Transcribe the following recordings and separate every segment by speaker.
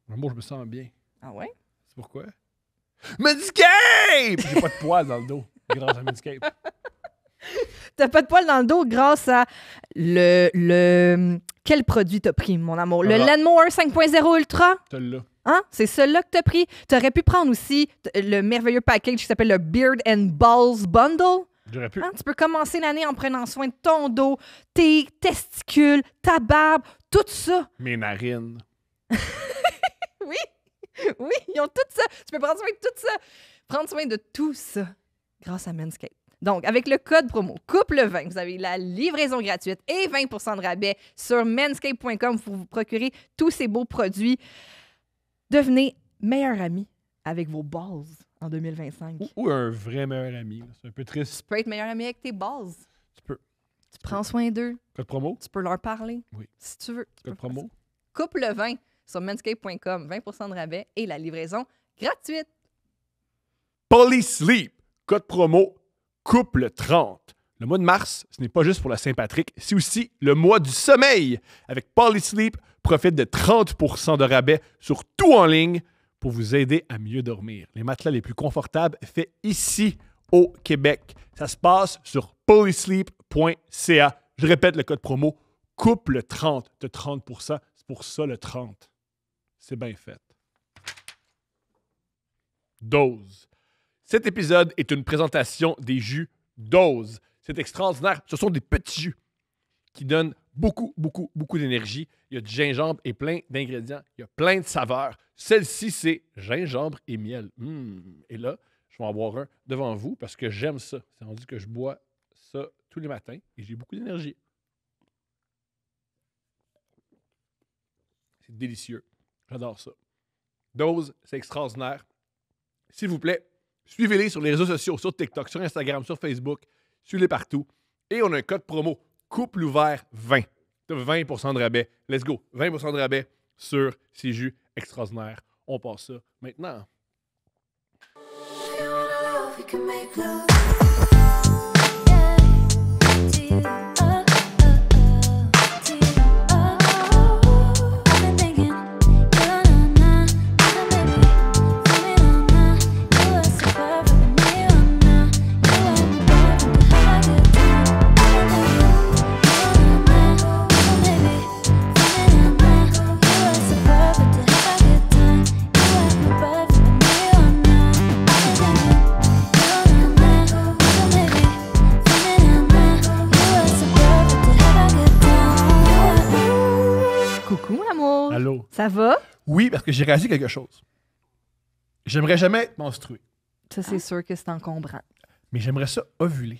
Speaker 1: Moi, je me sens bien.
Speaker 2: Ah ouais?
Speaker 1: C'est pourquoi? Manscaped! J'ai pas de poils dans le dos grâce à Manscaped.
Speaker 2: T'as pas de poils dans le dos grâce à le... Quel produit t'as pris, mon amour? Le Lawnmower 5.0 Ultra?
Speaker 1: Celle-là.
Speaker 2: Hein? C'est celui-là que t'as pris. T'aurais pu prendre aussi le merveilleux package qui s'appelle le Beard and Balls Bundle.
Speaker 1: J'aurais pu.
Speaker 2: Hein? Tu peux commencer l'année en prenant soin de ton dos, tes testicules, ta barbe, tout ça.
Speaker 1: Mes narines.
Speaker 2: Oui, ils ont tout ça. Tu peux prendre soin de tout ça. Prendre soin de tout ça grâce à Manscaped. Donc, avec le code promo COUPLE20, vous avez la livraison gratuite et 20% de rabais sur manscaped.com pour vous procurer tous ces beaux produits. Devenez meilleur ami avec vos balls en 2025.
Speaker 1: Ou un vrai meilleur ami. C'est un peu triste.
Speaker 2: Tu peux être meilleur ami avec tes balls.
Speaker 1: Tu peux.
Speaker 2: Tu prends soin d'eux.
Speaker 1: Code promo?
Speaker 2: Tu peux leur parler.
Speaker 1: Oui.
Speaker 2: Si tu veux.
Speaker 1: Code promo?
Speaker 2: COUPLE20 sur manscaped.com. 20% de rabais et la livraison gratuite.
Speaker 1: Polysleep. Code promo COUPLE30. Le mois de mars, ce n'est pas juste pour la Saint-Patrick, c'est aussi le mois du sommeil. Avec Polysleep, profite de 30% de rabais sur tout en ligne pour vous aider à mieux dormir. Les matelas les plus confortables faits ici au Québec. Ça se passe sur polysleep.ca. Je répète le code promo COUPLE30 de 30%. C'est pour ça le 30. C'est bien fait. Dose. Cet épisode est une présentation des jus Dose. C'est extraordinaire. Ce sont des petits jus qui donnent beaucoup d'énergie. Il y a du gingembre et plein d'ingrédients. Il y a plein de saveurs. Celle-ci, c'est gingembre et miel. Et là, je vais en boire un devant vous parce que j'aime ça. C'est rendu que je bois ça tous les matins et j'ai beaucoup d'énergie. C'est délicieux. J'adore ça. Dose, c'est extraordinaire. S'il vous plaît, suivez-les sur les réseaux sociaux, sur TikTok, sur Instagram, sur Facebook. Suivez-les partout. Et on a un code promo Couple ouvert 20. Tu as 20% de rabais. Let's go. 20% de rabais sur ces jus extraordinaires. On passe ça maintenant. Allô?
Speaker 2: Ça va?
Speaker 1: Oui, parce que j'ai réalisé quelque chose. J'aimerais jamais être menstrué.
Speaker 2: Ça, c'est sûr que c'est encombrant.
Speaker 1: Mais j'aimerais ça ovuler.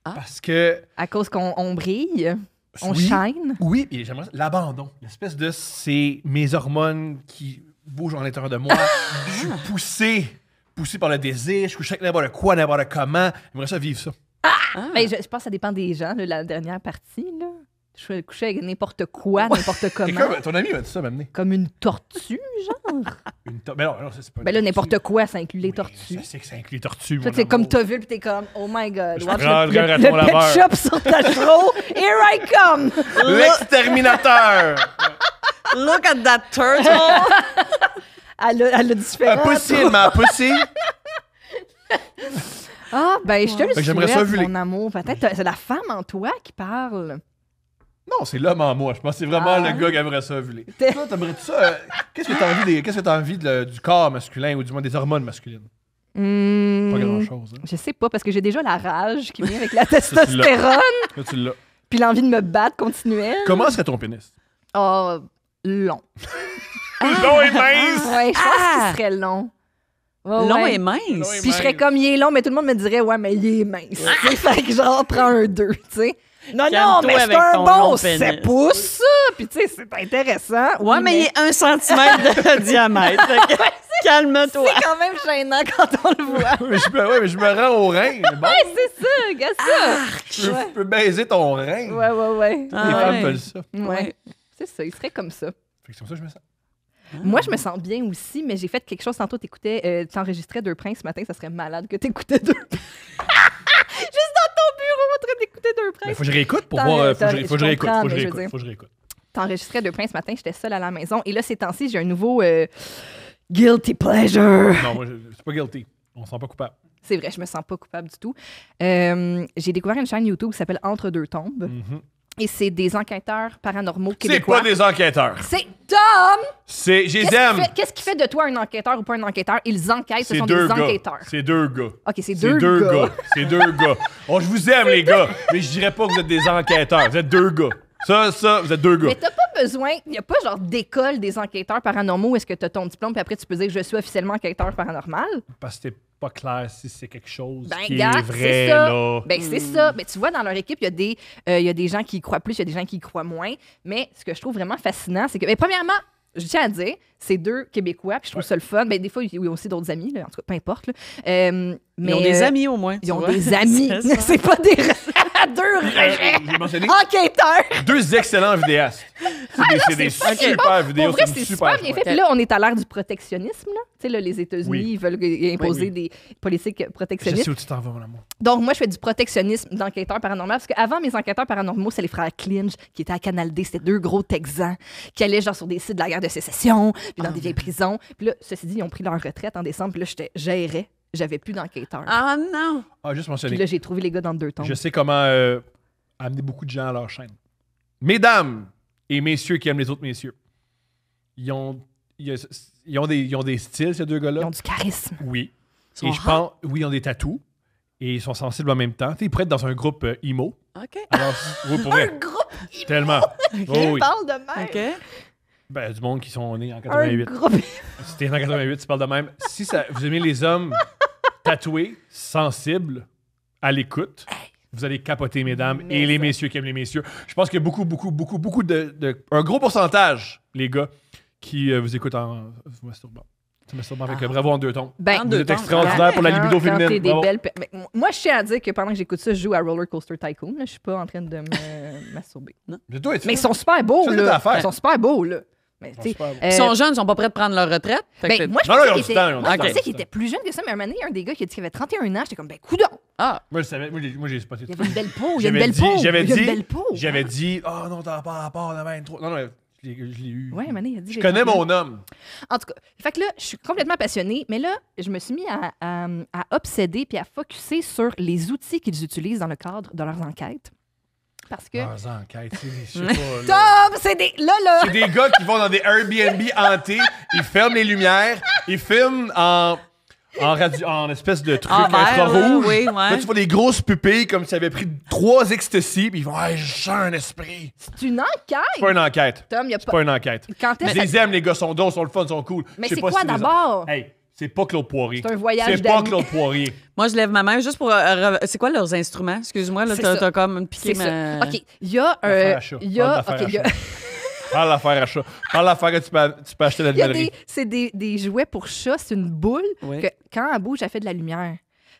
Speaker 2: Ah.
Speaker 1: Parce que...
Speaker 2: À cause qu'on brille, on
Speaker 1: oui,
Speaker 2: shine.
Speaker 1: Oui, et j'aimerais l'abandon. L'espèce de... C'est mes hormones qui bougent en l'intérieur de moi. Je suis poussé par le désir. Je couche avec n'importe quoi, n'importe comment. J'aimerais ça vivre ça.
Speaker 2: Ben, je pense que ça dépend des gens, là, la dernière partie, là. Je vais coucher avec n'importe quoi, n'importe comment.
Speaker 1: Comme, ton ami m'a dit ça, m'amener.
Speaker 2: Comme une tortue, genre?
Speaker 1: Mais non, c'est pas une
Speaker 2: Ben là,
Speaker 1: tortue.
Speaker 2: n'importe quoi, ça inclut les tortues.
Speaker 1: Je sais que ça inclut les tortues.
Speaker 2: Toi, c'est comme t'as vu, puis t'es comme, oh my God.
Speaker 1: Je
Speaker 2: watch
Speaker 1: prendrais un raton
Speaker 2: le pet
Speaker 1: laveur.
Speaker 2: shop sur ta chevaux. Here I come!
Speaker 1: L'exterminateur!
Speaker 3: Look at that turtle!
Speaker 2: Elle a différentes.
Speaker 1: Impossible, ma pussy!
Speaker 2: Ah, ben, je te le
Speaker 1: Fait que j'aimerais ça
Speaker 2: souhaite,
Speaker 1: ovuler.
Speaker 2: mon amour. Peut-être c'est la femme en toi qui parle.
Speaker 1: Non, c'est l'homme en moi. Je pense que c'est vraiment le gars qui aimerait ça ovuler. Toi, t'aimerais-tu ça? Qu'est-ce que t'as envie du corps masculin ou du moins des hormones masculines? Pas grand-chose. Hein?
Speaker 2: Je sais pas, parce que j'ai déjà la rage qui vient avec la testostérone,
Speaker 1: Là, tu l'as.
Speaker 2: puis l'envie de me battre continuelle.
Speaker 1: Comment serait ton pénis?
Speaker 2: Oh, long.
Speaker 1: Long et mince!
Speaker 2: Ouais, je pense qu'il serait long. Ouais,
Speaker 3: Long
Speaker 2: ouais.
Speaker 3: et mince.
Speaker 1: Long et
Speaker 2: Puis je serais comme, il est long, mais tout le monde me dirait, ouais, mais il est mince. Tu sais, fait que genre, prends un 2, tu sais. Non,
Speaker 3: Calme-toi
Speaker 2: mais c'est
Speaker 3: avec
Speaker 2: un
Speaker 3: ton
Speaker 2: bon
Speaker 3: long
Speaker 2: 7
Speaker 3: pénis.
Speaker 2: pouces, ça. Puis tu sais, c'est intéressant.
Speaker 3: Ouais,
Speaker 2: Oui,
Speaker 3: mais il est 1 centimètre de diamètre. Fait que calme-toi.
Speaker 2: c'est quand même gênant quand on le voit.
Speaker 1: mais je me rends au rein. Bon,
Speaker 2: Ouais, c'est ça, regarde ça.
Speaker 1: je peux baiser ton rein.
Speaker 2: Ouais.
Speaker 1: Les
Speaker 3: Ah,
Speaker 1: femmes
Speaker 3: ouais.
Speaker 1: veulent ça.
Speaker 2: Ouais. C'est ça, il serait comme ça.
Speaker 1: Fait que c'est comme ça que je me sens.
Speaker 2: Moi, je me sens bien aussi, mais j'ai fait quelque chose tantôt. T'enregistrais Deux Princes ce matin, ça serait malade que t'écoutais Deux Princes. Juste dans ton bureau en train d'écouter Deux Princes.
Speaker 1: Mais faut que je réécoute pour
Speaker 2: Attends,
Speaker 1: voir.
Speaker 2: je
Speaker 1: Faut que je réécoute.
Speaker 2: comprends,
Speaker 1: Faut que
Speaker 2: mais
Speaker 1: je
Speaker 2: je veux
Speaker 1: réécoute.
Speaker 2: dire.
Speaker 1: Faut que je réécoute.
Speaker 2: t'enregistrais deux plein ce matin, j'étais seule à la maison. Et là, ces temps-ci, j'ai un nouveau guilty pleasure.
Speaker 1: Non, moi, c'est pas guilty. On se sent pas coupable.
Speaker 2: C'est vrai, je me sens pas coupable du tout. J'ai découvert une chaîne YouTube qui s'appelle Entre deux tombes. Et c'est des enquêteurs paranormaux
Speaker 1: C'est
Speaker 2: québécois.
Speaker 1: pas des enquêteurs.
Speaker 2: C'est Tom!
Speaker 1: C'est... Je les aime.
Speaker 2: Qu'est-ce qui fait de toi un enquêteur ou pas un enquêteur? Ils enquêtent, ce
Speaker 1: C'est
Speaker 2: sont
Speaker 1: deux
Speaker 2: des
Speaker 1: gars.
Speaker 2: enquêteurs.
Speaker 1: C'est deux gars.
Speaker 2: OK, c'est
Speaker 1: C'est
Speaker 2: deux gars.
Speaker 1: C'est deux gars. Oh, je vous aime, les gars. Mais je dirais pas que vous êtes des enquêteurs. Vous êtes deux gars. Ça, vous êtes deux gars.
Speaker 2: Mais t'as pas besoin, il n'y a pas genre d'école des enquêteurs paranormaux où est-ce que tu as ton diplôme puis après tu peux dire je suis officiellement enquêteur paranormal.
Speaker 1: Parce que c'est pas clair si c'est quelque chose
Speaker 2: Ben,
Speaker 1: qui
Speaker 2: gars,
Speaker 1: est vrai,
Speaker 2: c'est ça.
Speaker 1: là.
Speaker 2: Ben, c'est ça. Ben, tu vois, dans leur équipe, il y a des gens qui y croient plus, il y a des gens qui y croient moins. Mais ce que je trouve vraiment fascinant, c'est que, ben, premièrement, je tiens à dire, c'est deux Québécois, puis je trouve ça le fun. Ben, des fois, il y a aussi d'autres amis, là, en tout cas, peu importe. Là. Mais,
Speaker 3: Ils ont des amis au moins.
Speaker 2: Ils ont des amis. C'est pas des deux
Speaker 1: J'ai mentionné
Speaker 2: enquêteurs.
Speaker 1: deux excellents vidéastes. C'est des
Speaker 2: c'est
Speaker 1: super vidéos.
Speaker 2: Pour vrai,
Speaker 1: c'est
Speaker 2: c'est
Speaker 1: super
Speaker 2: super bien fait.
Speaker 1: chouette.
Speaker 2: Puis là, on est à l'ère du protectionnisme. Là. Tu sais, là, les États-Unis,
Speaker 1: Oui.
Speaker 2: ils veulent imposer des politiques
Speaker 1: Je
Speaker 2: protectionnistes.
Speaker 1: sais où tu t'en vas, mon amour.
Speaker 2: Donc, moi, je fais du protectionnisme d'enquêteurs paranormaux parce qu'avant, mes enquêteurs paranormaux, c'est les frères Clinch qui étaient à Canal D. C'était deux gros Texans qui allaient genre sur des sites de la guerre de sécession, puis dans des vieilles prisons. Puis là, ceci dit, ils ont pris leur retraite en décembre. Puis là, j'errais. J'avais plus d'enquêteurs.
Speaker 3: Ah non!
Speaker 1: Ah, juste
Speaker 2: Puis
Speaker 1: mentionner.
Speaker 2: là, j'ai trouvé les gars dans deux tombes.
Speaker 1: Je sais comment amener beaucoup de gens à leur chaîne. Mesdames et messieurs qui aiment les autres messieurs, ils ont des styles, ces deux gars-là.
Speaker 2: Ils ont du charisme.
Speaker 1: Oui.
Speaker 3: Ils
Speaker 1: Et
Speaker 3: sont
Speaker 1: je pense, oui, ils ont des tatous. Et ils sont sensibles en même temps. Tu sais, ils pourraient être dans un groupe emo.
Speaker 3: OK.
Speaker 1: Alors, oui, pour vrai.
Speaker 2: groupe
Speaker 1: Tellement. Oh, oui.
Speaker 2: parle de même.
Speaker 3: OK.
Speaker 1: Ben, du monde qui sont nés en
Speaker 2: Un
Speaker 1: 88.
Speaker 2: groupe.
Speaker 1: Si t'es né en 88, tu parles de même. Si vous aimez les hommes tatoués, sensibles, à l'écoute, vous allez capoter, mesdames,
Speaker 2: Mais
Speaker 1: et les
Speaker 2: ça.
Speaker 1: messieurs qui aiment les messieurs. Je pense qu'il y a beaucoup un gros pourcentage, les gars, qui vous écoutent en vous masturbant. Tu masturbant avec bravo en deux tons.
Speaker 2: Ben,
Speaker 3: En
Speaker 1: Vous
Speaker 3: deux
Speaker 1: êtes
Speaker 3: temps.
Speaker 1: extraordinaire pour la libido
Speaker 2: quand
Speaker 1: féminine.
Speaker 2: t'es des
Speaker 1: Bravo.
Speaker 2: belles ben, moi, je tiens à dire que pendant que j'écoute ça, je joue à Roller Coaster Tycoon. Là. Je suis pas en train de me masturber.
Speaker 1: Mais toi, tu
Speaker 2: Mais ils sont super beaux,
Speaker 1: Ça, c'est ta
Speaker 2: là.
Speaker 1: affaire.
Speaker 2: Ils sont super beaux, là. Mais, tu sais,
Speaker 1: super beaux.
Speaker 3: Ils sont jeunes, ils sont pas prêts de prendre leur retraite. Fait que
Speaker 2: ben, moi, je
Speaker 1: Non, non,
Speaker 2: pensais
Speaker 1: ils ont
Speaker 2: qu'il
Speaker 1: du temps, ils ont
Speaker 2: était,
Speaker 1: du
Speaker 2: moi, je
Speaker 1: temps.
Speaker 2: pensais qu'il était plus jeune que ça, mais un moment donné, il y a un des gars qui a dit qu'il avait 31 ans. J'étais comme, ben, coudonc!
Speaker 3: Ah,
Speaker 1: Moi, je savais. Moi, j'ai spoté.
Speaker 2: Il y avait une belle peau, il y a une
Speaker 1: J'avais
Speaker 2: belle
Speaker 1: dit-
Speaker 2: peau.
Speaker 1: j'avais
Speaker 2: il y a une
Speaker 1: dit-
Speaker 2: belle peau.
Speaker 1: J'avais dit, oh non, t'as pas rapport à 23. Non, non, je l'ai eu.
Speaker 2: Ouais, un moment donné, il a dit.
Speaker 1: Je connais mon homme.
Speaker 2: En tout cas, fait que là, je suis complètement passionnée, mais là, je me suis mis à obséder puis à focusser sur les outils qu'ils utilisent dans le cadre de leurs enquêtes. Parce que.
Speaker 1: Leurs enquêtes, je sais pas. là.
Speaker 2: Tom, c'est des. Là!
Speaker 1: C'est des gars qui vont dans des Airbnb hantés, ils ferment les lumières, ils filment en espèce de truc
Speaker 3: En vert,
Speaker 1: infrarouge.
Speaker 3: là, oui, ouais.
Speaker 1: Là, tu vois des grosses pupilles comme si avaient pris 3 ecstasy, puis ils vont, hey, j'ai un esprit.
Speaker 2: C'est une enquête!
Speaker 1: C'est pas une enquête.
Speaker 2: Tom, il y a
Speaker 1: C'est
Speaker 2: pas.
Speaker 1: pas une enquête.
Speaker 2: Quand
Speaker 1: Je
Speaker 2: est-ce
Speaker 1: les aime, les gars, sont dons, sont le fun, sont cool.
Speaker 2: Mais
Speaker 1: Je sais
Speaker 2: c'est
Speaker 1: pas
Speaker 2: quoi
Speaker 1: si les-
Speaker 2: d'abord?
Speaker 1: Hey, c'est pas Claude Poirier.
Speaker 2: C'est un voyage
Speaker 1: C'est pas
Speaker 2: d'amis.
Speaker 1: Claude Poirier.
Speaker 3: moi, je lève ma main juste pour. C'est quoi leurs instruments? Excuse-moi, là,
Speaker 2: C'est
Speaker 3: t'as
Speaker 2: ça.
Speaker 3: comme piqué
Speaker 2: C'est
Speaker 3: ma.
Speaker 2: ça. OK. Il y a.
Speaker 1: L'affaire à chat.
Speaker 2: Il y a.
Speaker 1: Parle
Speaker 2: OK, il y a.
Speaker 1: d'affaire à chat. Parle l'affaire à chat. Parle l'affaire que tu peux acheter à la
Speaker 2: Il y a
Speaker 1: librairie.
Speaker 2: c'est des jouets pour chat, c'est une boule
Speaker 3: Oui.
Speaker 2: que quand elle bouge, elle fait de la lumière.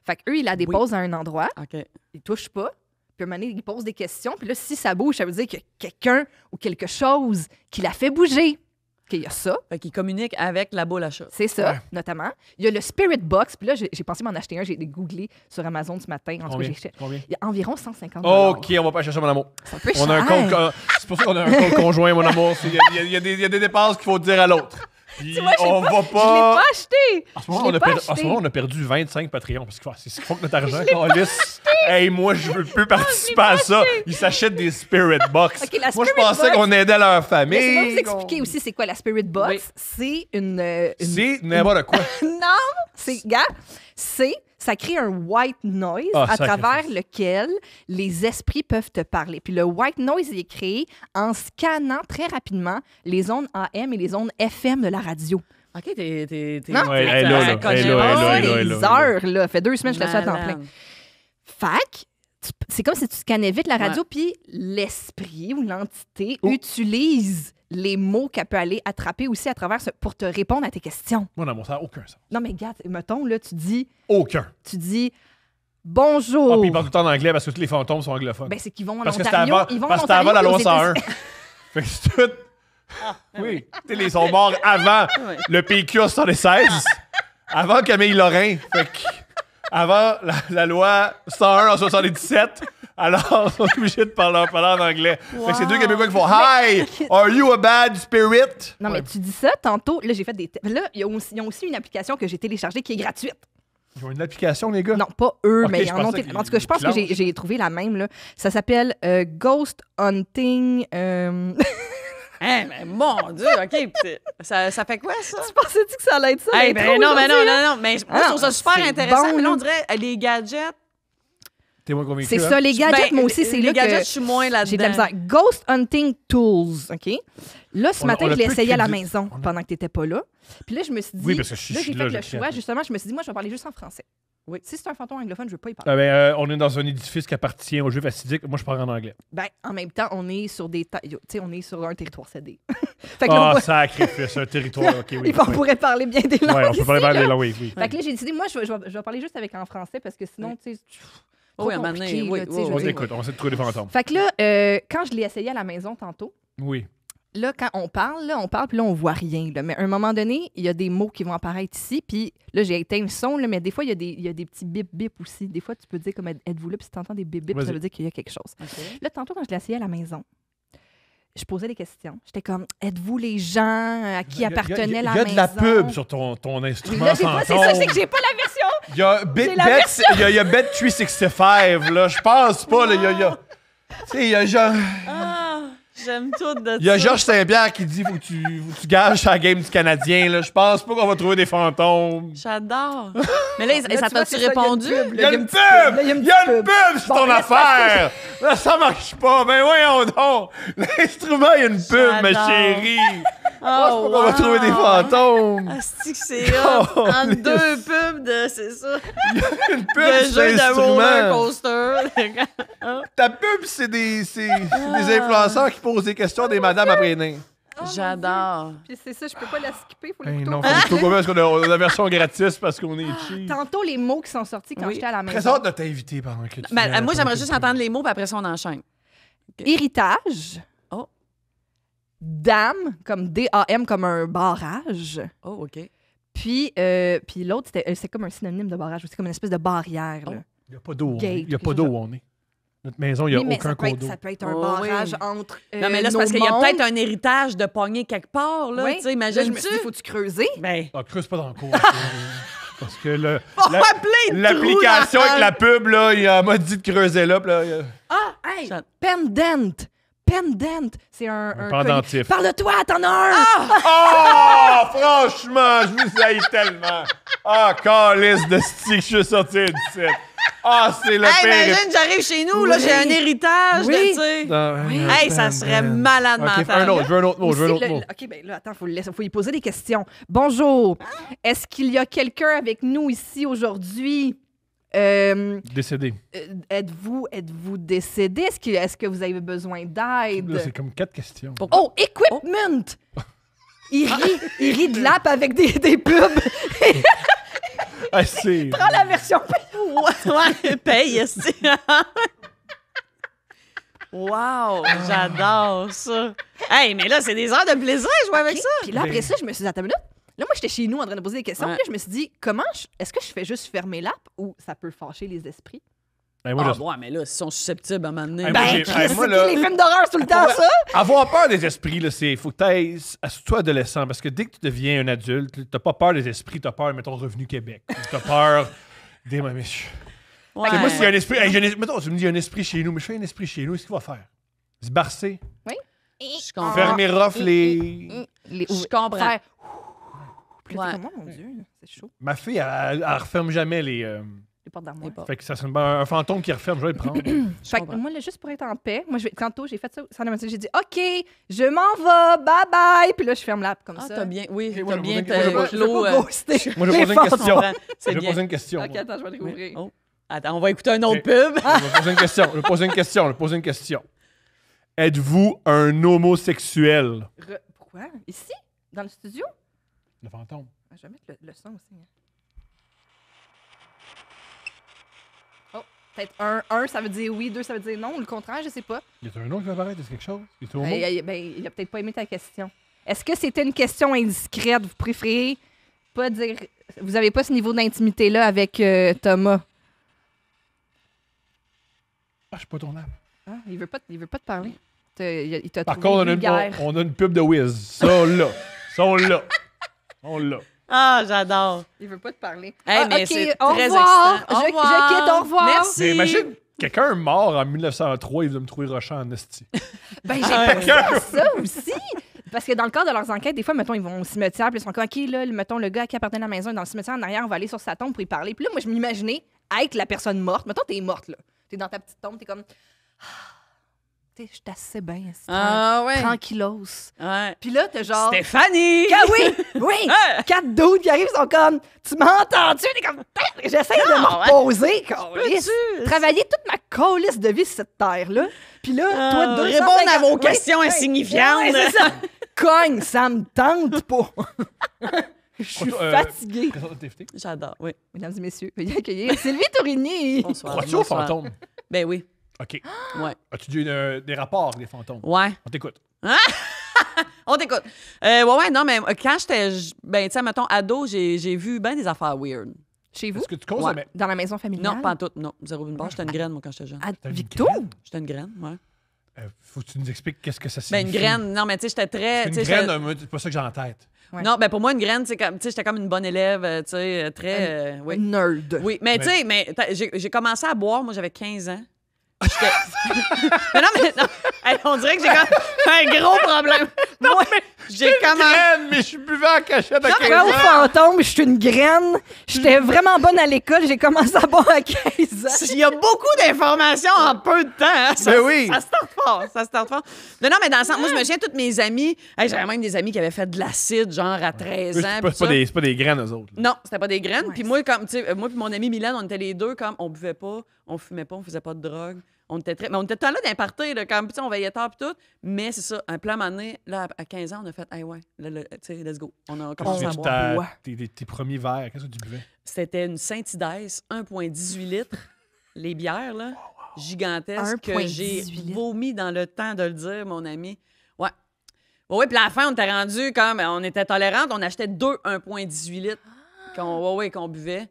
Speaker 2: Fait qu'eux, ils la déposent à un endroit,
Speaker 3: OK.
Speaker 2: ils touchent pas, puis à un moment donné, ils posent des questions, puis là, si ça bouge, ça veut dire qu'il y a quelqu'un ou quelque chose qui la fait bouger. Qu'il y a ça,
Speaker 3: Fait qu'ils communiquent avec la boule à chat.
Speaker 2: c'est ça,
Speaker 1: Ouais.
Speaker 2: notamment. Il y a le Spirit Box, puis là, j'ai pensé m'en acheter un, j'ai googlé sur Amazon ce matin. En tout cas,
Speaker 1: Combien?
Speaker 2: il y a environ 150
Speaker 1: OK, on va pas chercher mon amour.
Speaker 2: C'est un peu
Speaker 1: On a un
Speaker 2: cher.
Speaker 1: compte, c'est pour ça qu'on a un compte conjoint, mon amour. Il y a des dépenses qu'il faut dire à l'autre. Puis
Speaker 2: Tu vois,
Speaker 1: on va
Speaker 2: Je l'ai
Speaker 1: pas.
Speaker 2: pas acheté!
Speaker 1: En ce moment,
Speaker 2: Je l'ai pas
Speaker 1: en ce
Speaker 2: acheté.
Speaker 1: moment, on a perdu 25 Patreons parce que c'est ce qu'il faut que notre argent calisse. Hey, moi, je veux plus participer à ça. Ils s'achètent des Spirit Box.
Speaker 2: OK, la
Speaker 1: Moi, je
Speaker 2: Spirit
Speaker 1: pensais
Speaker 2: Box-
Speaker 1: qu'on aidait leur famille.
Speaker 2: Laissez-moi vous expliquer aussi c'est quoi la Spirit Box.
Speaker 3: Oui.
Speaker 2: C'est une
Speaker 1: C'est n'importe quoi.
Speaker 2: Non, ça crée un white noise
Speaker 1: Ah,
Speaker 2: à
Speaker 1: sacrifice.
Speaker 2: travers lequel les esprits peuvent te parler. Puis le white noise il est créé en scannant très rapidement les ondes AM et les ondes FM de la radio.
Speaker 3: OK, t'es.
Speaker 2: Non.
Speaker 1: Ouais, elle est là,
Speaker 3: ça
Speaker 1: là,
Speaker 3: connaît
Speaker 1: elle est là,
Speaker 3: pas.
Speaker 1: elle est là, elle est
Speaker 2: Des
Speaker 1: là.
Speaker 2: heures, là. Fait 2 semaines que je fais ça à temps
Speaker 3: Malade.
Speaker 2: plein. Fac, c'est comme si tu scannais vite la radio, puis l'esprit ou l'entité
Speaker 1: Oh.
Speaker 2: utilise les mots qu'elle peut aller attraper aussi à travers pour te répondre à tes questions.
Speaker 1: Mon amour, ça n'a aucun sens.
Speaker 2: Non, mais regarde, mettons, là, tu dis
Speaker 1: Aucun.
Speaker 2: bonjour.
Speaker 1: Ah, puis ils parlent tout le temps en anglais parce que tous les fantômes sont anglophones.
Speaker 2: Ben, c'est qu'ils vont en
Speaker 1: Parce que c'était
Speaker 2: Ontario.
Speaker 1: avant,
Speaker 2: Ils vont
Speaker 1: parce
Speaker 2: en
Speaker 1: que c'était avant la loi
Speaker 2: Ontario,
Speaker 1: 101. Fait que c'est tout. Oui. Tu sais, ils sont morts avant
Speaker 3: Ouais.
Speaker 1: le PQ en 76. Avant Camille Lorrain. Fait que avant la loi 101 en 77. Alors, on est obligé de parler en anglais. Fait que c'est deux Québécois qui font « Hi! Are you a bad spirit? »
Speaker 2: Non, mais tu dis ça, tantôt, là, j'ai fait des... Là, ils ont aussi une application que j'ai téléchargée qui est gratuite.
Speaker 1: Ils ont une application, les gars?
Speaker 2: Non, pas eux,
Speaker 1: Ok,
Speaker 2: mais
Speaker 1: je
Speaker 2: en,
Speaker 1: pensais
Speaker 2: en tout cas, je pense que j'ai trouvé la même. Là. Ça s'appelle Ghost Hunting.
Speaker 3: Hein, mais mon Dieu, OK. Ça fait quoi, ça?
Speaker 2: Tu pensais-tu que ça allait être ça?
Speaker 3: Hey,
Speaker 2: l'intro
Speaker 3: ben non, mais
Speaker 2: aujourd'hui,
Speaker 3: non. Mais moi, je trouve ça super
Speaker 2: c'est
Speaker 3: intéressant.
Speaker 2: bon,
Speaker 3: Mais là, on
Speaker 2: là.
Speaker 3: dirait les gadgets.
Speaker 1: T'es moins convaincu,
Speaker 2: C'est
Speaker 1: hein?
Speaker 2: ça, les gadgets,
Speaker 3: Ben,
Speaker 2: moi aussi, c'est
Speaker 3: les
Speaker 2: là
Speaker 3: gadgets,
Speaker 2: que
Speaker 3: je suis moins là-dedans.
Speaker 2: j'ai de la misère. Ghost Hunting Tools, OK? Là, ce
Speaker 1: On
Speaker 2: matin,
Speaker 1: a
Speaker 2: je l'ai
Speaker 1: peu de
Speaker 2: essayé à la
Speaker 1: crédit.
Speaker 2: maison
Speaker 1: On a-
Speaker 2: pendant que tu n'étais pas là. Puis là, je me suis dit...
Speaker 1: Oui, parce que je suis
Speaker 2: là, j'ai fait
Speaker 1: là,
Speaker 2: le
Speaker 1: je
Speaker 2: choix,
Speaker 1: crée.
Speaker 2: justement. Je me suis dit, moi, je vais parler juste en français.
Speaker 3: Oui.
Speaker 2: Si c'est un fantôme anglophone, je veux pas y parler.
Speaker 1: Ah ben, on est dans un édifice qui appartient aux Juifs assidiques. Moi, je parle en anglais.
Speaker 2: Ben, en même temps, on est sur des... Tu sais, on est sur un territoire cédé. Fait que là, on
Speaker 1: Ah,
Speaker 2: peut-
Speaker 1: sacrifice, un territoire. OK, oui.
Speaker 2: on pourrait parler bien des langues
Speaker 1: Ouais, on peut parler
Speaker 2: ici,
Speaker 1: bien
Speaker 2: là.
Speaker 1: des langues, oui.
Speaker 2: Fait que là, j'ai décidé, moi, je vais parler juste avec en français parce que sinon, tu sais, trop
Speaker 3: Oui, à un moment
Speaker 2: compliqué,
Speaker 3: donné, oui,
Speaker 2: là, tu sais,
Speaker 3: oui,
Speaker 2: je veux
Speaker 1: On
Speaker 3: oui.
Speaker 2: dire.
Speaker 1: écoute, on essaie de trouver des fantômes.
Speaker 2: Fait que là, quand je l'ai essayé à la maison tantôt,
Speaker 1: Oui.
Speaker 2: là, quand on parle, puis là, on voit rien. Là. Mais à un moment donné, il y a des mots qui vont apparaître ici, puis là, j'ai éteint le son, là, mais des fois, il y a des petits bip-bip aussi. Des fois, tu peux dire comme êtes-vous là, puis si tu entends des bip-bip, ça
Speaker 1: Vas-y.
Speaker 2: veut dire qu'il y a quelque chose.
Speaker 3: OK.
Speaker 2: Là, tantôt, quand je l'ai essayé à la maison, je posais des questions. J'étais comme, êtes-vous les gens à qui appartenait la maison?
Speaker 1: Il y a de la pub sur ton
Speaker 2: Oui,
Speaker 1: instrument
Speaker 2: là, j'ai pas, c'est ça, c'est que j'ai pas la version.
Speaker 1: Il y a
Speaker 2: J'ai la version.
Speaker 1: il y a Bet 365, là. Je pense pas, là. Tu sais, il y a genre...
Speaker 3: Ah, j'aime tout de
Speaker 1: Il y a
Speaker 3: ça.
Speaker 1: Georges Saint-Pierre qui dit faut que tu gages la game du Canadien. Là. Je pense pas qu'on va trouver des fantômes.
Speaker 3: J'adore. Mais là,
Speaker 2: Là,
Speaker 3: ça
Speaker 2: tu vois,
Speaker 3: t'a-tu
Speaker 2: c'est ça,
Speaker 3: répondu?
Speaker 2: il y a une pub,
Speaker 1: Il y a
Speaker 2: là,
Speaker 1: une
Speaker 2: un petit peu.
Speaker 1: pub!
Speaker 2: Là, il y a une
Speaker 1: Il y a
Speaker 2: petite
Speaker 1: une
Speaker 2: pub.
Speaker 1: pub sur
Speaker 2: Bon,
Speaker 1: ton
Speaker 2: là,
Speaker 1: affaire! Là, ça marche pas. Ben voyons donc! L'instrument, il y a une pub, ma
Speaker 3: J'adore.
Speaker 1: chérie! Je pense
Speaker 3: Oh,
Speaker 1: pas qu'on va trouver des fantômes!
Speaker 3: Asti que c'est hot.
Speaker 1: Oh,
Speaker 3: Entre
Speaker 1: mais-
Speaker 3: deux pubs de, c'est ça,
Speaker 1: Une pub,
Speaker 3: de
Speaker 1: c'est
Speaker 3: jeu de roller
Speaker 1: instrument.
Speaker 3: coaster.
Speaker 1: Ta pub, c'est des influenceurs qui posent des questions des madames après nain.
Speaker 2: Oh, mon
Speaker 3: J'adore.
Speaker 2: Dieu. Puis c'est ça, je peux pas la skipper, faut
Speaker 1: Hey,
Speaker 2: l'écouter
Speaker 1: non,
Speaker 2: au
Speaker 1: faut
Speaker 2: complet.
Speaker 1: que tu parce qu'on a la version gratis parce qu'on est cheap.
Speaker 2: Tantôt, les mots qui sont sortis quand
Speaker 3: Oui.
Speaker 2: j'étais à la maison.
Speaker 1: Très hâte de t'inviter pendant que tu
Speaker 3: Ben,
Speaker 1: viens,
Speaker 3: moi,
Speaker 1: pendant
Speaker 3: j'aimerais
Speaker 1: que
Speaker 3: juste
Speaker 1: tu-
Speaker 3: entendre les mots, puis après ça, on enchaîne.
Speaker 2: Héritage.
Speaker 3: Oh.
Speaker 2: Dame, comme D-A-M, comme un barrage.
Speaker 3: Oh, OK.
Speaker 2: Puis l'autre, c'est comme un synonyme de barrage. C'est comme une espèce de barrière. Là.
Speaker 1: Il n'y a pas d'eau.
Speaker 2: Gate,
Speaker 1: Il n'y a pas
Speaker 2: quelque
Speaker 1: d'eau
Speaker 2: chose.
Speaker 1: où on est. Notre maison, il n'y a
Speaker 2: Oui, mais
Speaker 1: aucun
Speaker 2: ça peut
Speaker 1: cours
Speaker 2: être-
Speaker 1: d'eau.
Speaker 2: ça peut être un
Speaker 3: Oh,
Speaker 2: barrage
Speaker 3: oui.
Speaker 2: entre.
Speaker 3: Non, mais là, c'est
Speaker 2: nos
Speaker 3: parce qu'il y a
Speaker 2: mondes.
Speaker 3: peut-être un héritage de pogner quelque part, là.
Speaker 2: Oui.
Speaker 3: Tu sais,
Speaker 2: Là, je me
Speaker 3: imagines-tu?
Speaker 2: suis dit, faut-tu creuser?
Speaker 3: Ben,
Speaker 1: Ah, creuse pas dans le cours. Parce que
Speaker 3: on va appeler
Speaker 1: l'application avec la pub, là, il m'a dit de creuser là. Puis là,
Speaker 2: Ah, hey!
Speaker 3: Ça-
Speaker 2: Pendant. Pendant. C'est un
Speaker 1: pendentif.
Speaker 2: Parle de toi, t'en as un!
Speaker 1: Oh, franchement, je vous haïs tellement. Ah, calice de stick, je suis sorti d'ici. Ah, c'est le
Speaker 3: hey,
Speaker 1: pire.
Speaker 3: imagine, j'arrive chez nous, là,
Speaker 2: Oui.
Speaker 3: j'ai un héritage,
Speaker 2: Oui.
Speaker 3: de, tu sais.
Speaker 2: Oui.
Speaker 3: Hey, ça serait malade
Speaker 1: Ok,
Speaker 3: mental.
Speaker 1: un autre, je veux un autre mot, je veux un
Speaker 2: Aussi,
Speaker 1: autre mot.
Speaker 2: OK, ben là, attends, faut y poser des questions. Bonjour. Est-ce qu'il y a quelqu'un avec nous ici aujourd'hui?
Speaker 1: Décédé.
Speaker 2: Êtes-vous décédé? Est-ce que vous avez besoin
Speaker 1: Là,
Speaker 2: d'aide?
Speaker 1: c'est comme 4 questions.
Speaker 2: Oh, equipment! Il rit de l'app avec des pubs.
Speaker 1: Ah, c'est...
Speaker 2: Prends la version
Speaker 3: Ouais, paye, esti. Wow, j'adore ça. Hey, mais là, c'est des heures de plaisir jouer avec ça.
Speaker 2: Puis là, après ça, je me suis dit, attends une minute. Là, moi, j'étais chez nous en train de poser des questions.
Speaker 3: Ouais.
Speaker 2: Puis là, je me suis dit, est-ce que je fais juste fermer l'app ou ça peut fâcher les esprits?
Speaker 1: Ben, moi,
Speaker 3: Ah,
Speaker 1: je-
Speaker 3: bon, mais là, ils sont susceptibles à m'amener.
Speaker 1: Hey, moi, j'ai-
Speaker 2: Chris,
Speaker 1: moi, là-
Speaker 2: les films d'horreur, c'est tout le temps ça.
Speaker 1: Avoir peur des esprits, là, c'est... Faut que t'ailles... Toi, adolescent, parce que dès que tu deviens un adulte, t'as pas peur des esprits, t'as peur, mettons, Revenu Québec. T'as peur des... Mais,
Speaker 3: Ouais.
Speaker 1: moi, s'il y a un esprit... Hey, mettons, tu me dis, il y a un esprit chez nous, mais je fais un esprit chez nous, qu'est-ce qu'il va faire? Se barcer?
Speaker 3: Je comprends.
Speaker 1: Fermer rough les...
Speaker 3: Je comprends.
Speaker 2: Faire... Puis là,
Speaker 3: Ouais.
Speaker 2: t'es comme, oh, mon Dieu, c'est chaud.
Speaker 1: Ma fille, elle referme jamais les...
Speaker 2: Les portes d'armoire.
Speaker 3: Les portes.
Speaker 1: Fait que ça serait un fantôme qui referme, je vais le prendre.
Speaker 2: Fait que
Speaker 3: comprends.
Speaker 2: moi, là, juste pour être en paix, tantôt, j'ai fait ça sans la j'ai dit, OK, je m'en vais, bye bye. Puis là, je ferme l'app comme
Speaker 3: Ah,
Speaker 2: ça.
Speaker 3: t'as bien, oui,
Speaker 1: Ok, moi,
Speaker 3: t'as
Speaker 1: je
Speaker 3: bien
Speaker 1: pose une- moi,
Speaker 2: Je veux
Speaker 3: clos.
Speaker 2: pas ghoster.
Speaker 1: Moi, je
Speaker 2: les
Speaker 1: pose une question.
Speaker 2: fantômes.
Speaker 1: Je
Speaker 3: C'est
Speaker 1: vais
Speaker 3: bien.
Speaker 1: poser une question.
Speaker 2: OK,
Speaker 1: moi.
Speaker 2: attends, je vais le rouvrir.
Speaker 3: Oh. Attends, on va écouter un autre pub.
Speaker 1: Je vais poser une question. Je vais poser une question. Je vais poser une question. Êtes-vous un homosexuel?
Speaker 2: Pourquoi? Ici? Dans le studio?
Speaker 1: Le fantôme.
Speaker 2: Je vais mettre le son aussi. hein. Oh, peut-être un, ça veut dire oui, 2, ça veut dire non, ou le contraire, je sais pas.
Speaker 1: Y a un nom qui va apparaître? Est-ce quelque chose? Y a-t-il un mot?
Speaker 2: Il a peut-être pas aimé ta question. Est-ce que c'était une question indiscrète? Vous préférez pas dire... Vous avez pas ce niveau d'intimité-là avec Thomas?
Speaker 1: Ah, je suis pas tournable.
Speaker 2: Ah, il veut pas te parler. Il t'a
Speaker 1: Par
Speaker 2: trouvé
Speaker 1: contre,
Speaker 2: vulgaire.
Speaker 1: on a une pub de Wiz. Ça, là. Ça, on l'a. On l'a.
Speaker 3: Ah, j'adore.
Speaker 2: Il veut pas te parler.
Speaker 3: Hey, mais
Speaker 2: OK,
Speaker 3: c'est
Speaker 2: au
Speaker 3: très
Speaker 2: revoir.
Speaker 3: excitant. Au
Speaker 2: Je
Speaker 3: revoir.
Speaker 2: quitte, au revoir.
Speaker 3: Merci.
Speaker 1: Mais imagine, quelqu'un mort en 1903, il veut me trouver rochant en esti.
Speaker 2: Ben, j'ai pensé à ça aussi. Parce que dans le cadre de leurs enquêtes, des fois, mettons, ils vont au cimetière, puis ils sont comme, OK, là, mettons, le gars qui appartenait à la maison est dans le cimetière en arrière, on va aller sur sa tombe pour y parler. Puis là, moi, je m'imaginais être la personne morte. Mettons, t'es morte, là. T'es dans ta petite tombe, t'es comme, tu sais, je suis assez bien,
Speaker 3: Ah, ouais.
Speaker 2: tranquillos.
Speaker 3: Ouais.
Speaker 2: Puis là, t'es genre.
Speaker 3: Stéphanie!
Speaker 2: Ah oui, oui! 4 dudes qui arrivent, sont comme, tu m'as entendu? T'es comme, j'essaie de me reposer, câlisse.
Speaker 3: Peux-tu?
Speaker 2: Travailler toute ma colisse de vie sur cette terre-là. Puis là, toi, 250...
Speaker 3: répondre à vos
Speaker 2: Oui,
Speaker 3: questions
Speaker 2: oui,
Speaker 3: insignifiantes.
Speaker 2: oui, c'est ça. Cogne, ça me tente pas. Je suis fatiguée.
Speaker 1: Présentation
Speaker 3: J'adore, oui.
Speaker 2: Mesdames et messieurs, veuillez accueillir Sylvie Tourigny.
Speaker 3: Bonsoir.
Speaker 1: Crois-tu aux
Speaker 3: bonsoir.
Speaker 1: fantômes?
Speaker 3: Ben oui.
Speaker 1: OK.
Speaker 3: Ouais.
Speaker 1: As-tu des rapports avec les fantômes?
Speaker 3: Ouais.
Speaker 1: On t'écoute.
Speaker 3: On t'écoute. Ouais, non, mais quand j'étais, ben, tu sais, mettons, ado, j'ai vu bien des affaires weird.
Speaker 2: Chez vous?
Speaker 1: Est-ce que tu causes
Speaker 3: Ouais.
Speaker 1: mais
Speaker 2: Dans la maison familiale?
Speaker 3: Non, pas en tout, non. Zéro une barre. J'étais une graine, moi, quand j'étais jeune.
Speaker 2: À
Speaker 1: T'as une
Speaker 2: Victo?
Speaker 1: graine?
Speaker 3: J'étais une graine, ouais.
Speaker 1: Faut que tu nous expliques qu'est-ce que ça
Speaker 3: Ben,
Speaker 1: signifie.
Speaker 3: une graine, non, mais tu sais, j'étais très.
Speaker 1: Une
Speaker 3: tu sais,
Speaker 1: graine,
Speaker 3: j'étais-
Speaker 1: moi, c'est pas ça que j'ai en tête.
Speaker 2: Ouais.
Speaker 3: Non, ben, pour moi, une graine, c'est comme, tu sais, j'étais comme une bonne élève, tu sais, très. Oui.
Speaker 2: Une nerd.
Speaker 3: Oui, mais tu sais, j'ai commencé à boire, moi, j'avais 15 ans. mais non, hey, on dirait que j'ai comme un gros problème. Moi, j'ai commencé.
Speaker 1: Graine, mais je suis buvant en cachette à
Speaker 2: Quand
Speaker 1: 15
Speaker 2: au
Speaker 1: ans.
Speaker 2: fantôme, je suis une graine. J'étais vraiment bonne à l'école. J'ai commencé à boire à 15 ans.
Speaker 3: Il y a beaucoup d'informations en peu de temps. Hein? Ça,
Speaker 1: Ben oui.
Speaker 3: Ça starte fort. Ça starte fort. Non, mais dans le sens, moi, je me souviens, toutes mes amies, hey, j'avais même des amis qui avaient fait de l'acide, genre à 13 ans.
Speaker 1: C'est
Speaker 3: puis ça.
Speaker 1: pas des graines, eux autres. là.
Speaker 3: Non, c'était pas des graines.
Speaker 2: Ouais,
Speaker 3: Puis moi, comme, tu sais, moi puis mon ami Milan, on était les deux comme, on buvait pas, on fumait pas, on faisait pas de drogue. On était mais on était tout là d'un party, là, comme, tu sais, on veillait tard puis tout. Mais c'est ça, un plan mané, là, à 15 ans, on a fait, hey, ouais, tu sais, let's go. On a commencé à
Speaker 1: Tu
Speaker 3: boire.
Speaker 2: boire.
Speaker 1: tes premiers verres, qu'est-ce que tu buvais?
Speaker 3: C'était une Saint-Idès, 1,18 litres, les bières, là, gigantesques, que
Speaker 2: 1,18
Speaker 3: j'ai
Speaker 2: litres.
Speaker 3: vomi dans le temps de le dire, mon ami. Ouais. Oui, puis à la fin, on était rendu comme, on était tolérantes, on achetait 1,18 litres qu'on buvait.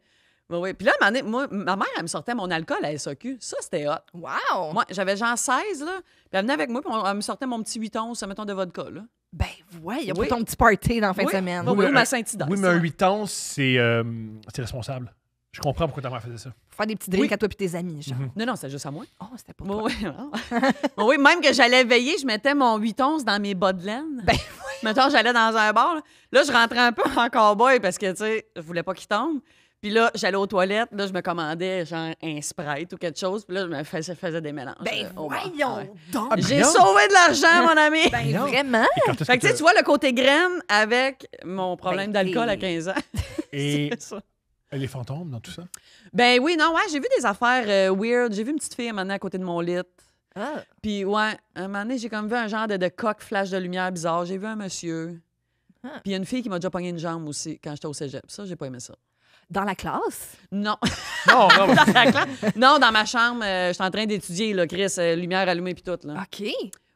Speaker 3: Oui. Puis là, à un moment donné, moi, ma mère, elle me sortait mon alcool à SAQ. Ça, c'était hot.
Speaker 2: Wow!
Speaker 3: Moi, j'avais genre 16, là. Puis elle venait avec moi, puis elle me sortait mon petit 8 onces, mettons, de vodka, là.
Speaker 2: Ben, ouais, il y a
Speaker 3: Oui.
Speaker 2: pas ton petit party dans la fin de
Speaker 3: Oui.
Speaker 2: semaine.
Speaker 3: Oui,
Speaker 1: mais
Speaker 3: ma
Speaker 1: un-
Speaker 3: Saint-Idès.
Speaker 1: Oui, mais un 8 ans, c'est responsable. Je comprends pourquoi ta mère faisait ça.
Speaker 2: Faire des petits drinks
Speaker 3: Oui.
Speaker 2: à toi et tes amis, genre.
Speaker 3: Non, c'était juste à moi.
Speaker 2: Oh, c'était pour toi.
Speaker 3: Oui, oui. Oui, même que j'allais veiller, je mettais mon 8 onces dans mes bas de laine.
Speaker 2: Ben,
Speaker 3: Mettons, j'allais dans un bar. Là, je rentrais un peu en cowboy parce que, tu sais, je voulais pas qu'il tombe. Puis là, j'allais aux toilettes. Là, je me commandais, genre, un Sprite ou quelque chose. Puis là, je me faisais des mélanges.
Speaker 2: ben
Speaker 3: au bar.
Speaker 2: voyons
Speaker 3: Ouais.
Speaker 2: donc!
Speaker 1: Ah, ben
Speaker 3: J'ai
Speaker 1: non.
Speaker 3: sauvé de l'argent, mon ami.
Speaker 2: Ben,
Speaker 1: non.
Speaker 2: vraiment?
Speaker 1: Et quand est-ce
Speaker 3: Fait que,
Speaker 1: que
Speaker 3: tu sais, tu vois le côté graine avec mon problème
Speaker 2: Ben,
Speaker 3: d'alcool à
Speaker 2: t'es-
Speaker 3: 15 ans.
Speaker 1: Et
Speaker 3: C'est ça.
Speaker 1: les fantômes dans tout ça?
Speaker 3: Ben oui, non, ouais, j'ai vu des affaires weird. J'ai vu une petite fille un moment donné à côté de mon lit.
Speaker 2: Ah,
Speaker 3: Puis, ouais, un moment donné, j'ai comme vu un genre de coq flash de lumière bizarre. J'ai vu un monsieur.
Speaker 2: Ah.
Speaker 3: Puis, il y a une fille qui m'a déjà pogné une jambe aussi quand j'étais au cégep. Ça, j'ai pas aimé ça.
Speaker 2: dans la classe?
Speaker 3: Non.
Speaker 1: Non, non.
Speaker 3: Dans la classe. Non, dans ma chambre, j'étais en train d'étudier, là, Chris, lumière allumée puis tout, là.
Speaker 2: OK.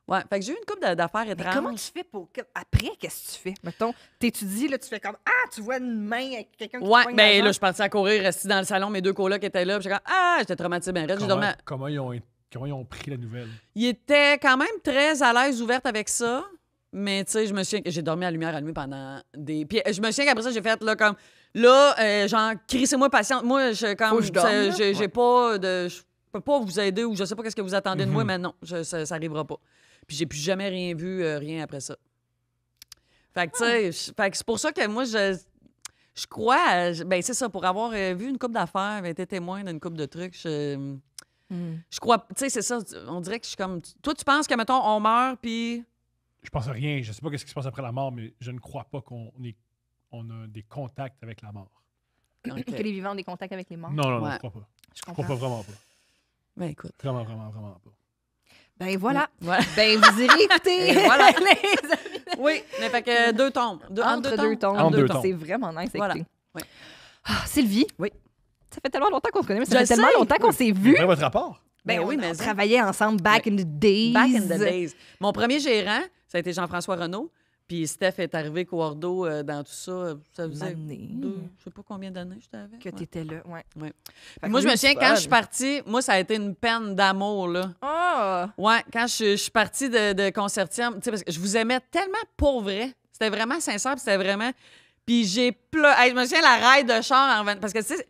Speaker 3: Ouais, fait que j'ai eu une couple d'affaires
Speaker 2: Mais
Speaker 3: étranges.
Speaker 2: comment tu fais pour... Après, qu'est-ce que tu fais? Mettons, t'étudies, là, tu fais comme... Ah, tu vois une main avec quelqu'un qui te
Speaker 3: Ouais,
Speaker 2: pogne
Speaker 3: ben
Speaker 2: la
Speaker 3: là, je
Speaker 2: jambe.
Speaker 3: suis partie à courir, restée dans le salon, mes deux colocs étaient là, puis j'étais comme, ah, j'étais traumatisée, ben raide, j'ai dormi.
Speaker 1: Comment ils ont pris la nouvelle?
Speaker 3: Il était quand même très à l'aise, ouverte avec ça. Mais tu sais, je me souviens que j'ai dormi à lumière allumée pendant des. Puis je me souviens qu'après ça, j'ai fait là comme. Là, genre, crissez-moi patiente. Moi,
Speaker 2: Faut que je dorme, là.
Speaker 3: j'ai pas de. Je peux pas vous aider ou je sais pas qu'est-ce que vous attendez de moi, mais non, ça arrivera pas. Puis j'ai plus jamais rien vu, rien après ça. Fait que, tu sais, fait que c'est pour ça que moi, je crois. Ben, c'est ça, pour avoir vu une couple d'affaires, été témoin d'une couple de trucs, je crois. Tu sais, c'est ça. On dirait que je suis comme. Toi, tu penses que, mettons, on meurt, puis.
Speaker 1: Je pense à rien. Je sais pas ce qui se passe après la mort, mais je ne crois pas qu'on a des contacts avec la mort.
Speaker 3: OK.
Speaker 2: Que les vivants ont des contacts avec les morts.
Speaker 1: Non,
Speaker 3: Ouais.
Speaker 1: je crois pas.
Speaker 2: Je
Speaker 1: Je crois
Speaker 2: comprends.
Speaker 1: pas vraiment pas.
Speaker 3: Ben, écoute.
Speaker 1: Vraiment pas.
Speaker 2: Ben voilà.
Speaker 3: Voilà.
Speaker 2: Ben, vous irez écouter.
Speaker 3: Et voilà.
Speaker 2: les amis.
Speaker 3: Oui, mais fait que deux tombes.
Speaker 2: Entre deux tombes.
Speaker 1: Entre deux tombes.
Speaker 2: C'est vraiment nice à
Speaker 3: Voilà.
Speaker 2: écouter.
Speaker 3: Oui.
Speaker 2: Ah, Sylvie.
Speaker 3: Oui.
Speaker 2: Ça fait tellement longtemps qu'on se connaît, mais ça
Speaker 3: Je
Speaker 2: fait tellement
Speaker 3: sais.
Speaker 2: longtemps qu'on s'est vus.
Speaker 1: Après votre rapport?
Speaker 3: Ben oui,
Speaker 2: on
Speaker 3: mais ça.
Speaker 2: travaillait ensemble back in the days.
Speaker 3: Back in the days. Mon premier gérant, ça a été Jean-François Renaud. Puis Steph est arrivé Cordo dans tout ça. Ça faisait
Speaker 2: Année.
Speaker 3: je sais pas combien d'années j'étais avec.
Speaker 2: Que t'étais là, ouais.
Speaker 3: Ouais.
Speaker 2: Fait
Speaker 3: Moi,
Speaker 2: que
Speaker 3: je me
Speaker 2: oui,
Speaker 3: souviens,
Speaker 2: c'est
Speaker 3: quand
Speaker 2: fun.
Speaker 3: je suis partie, moi, ça a été une peine d'amour, là.
Speaker 2: Ah!
Speaker 3: Ouais, quand je suis partie de Concertium, tu sais, parce que je vous aimais tellement pour vrai. C'était vraiment sincère, puis c'était vraiment... Puis j'ai pleuré. Hey, je me souviens, la raille de char en revenant. Parce que, tu sais,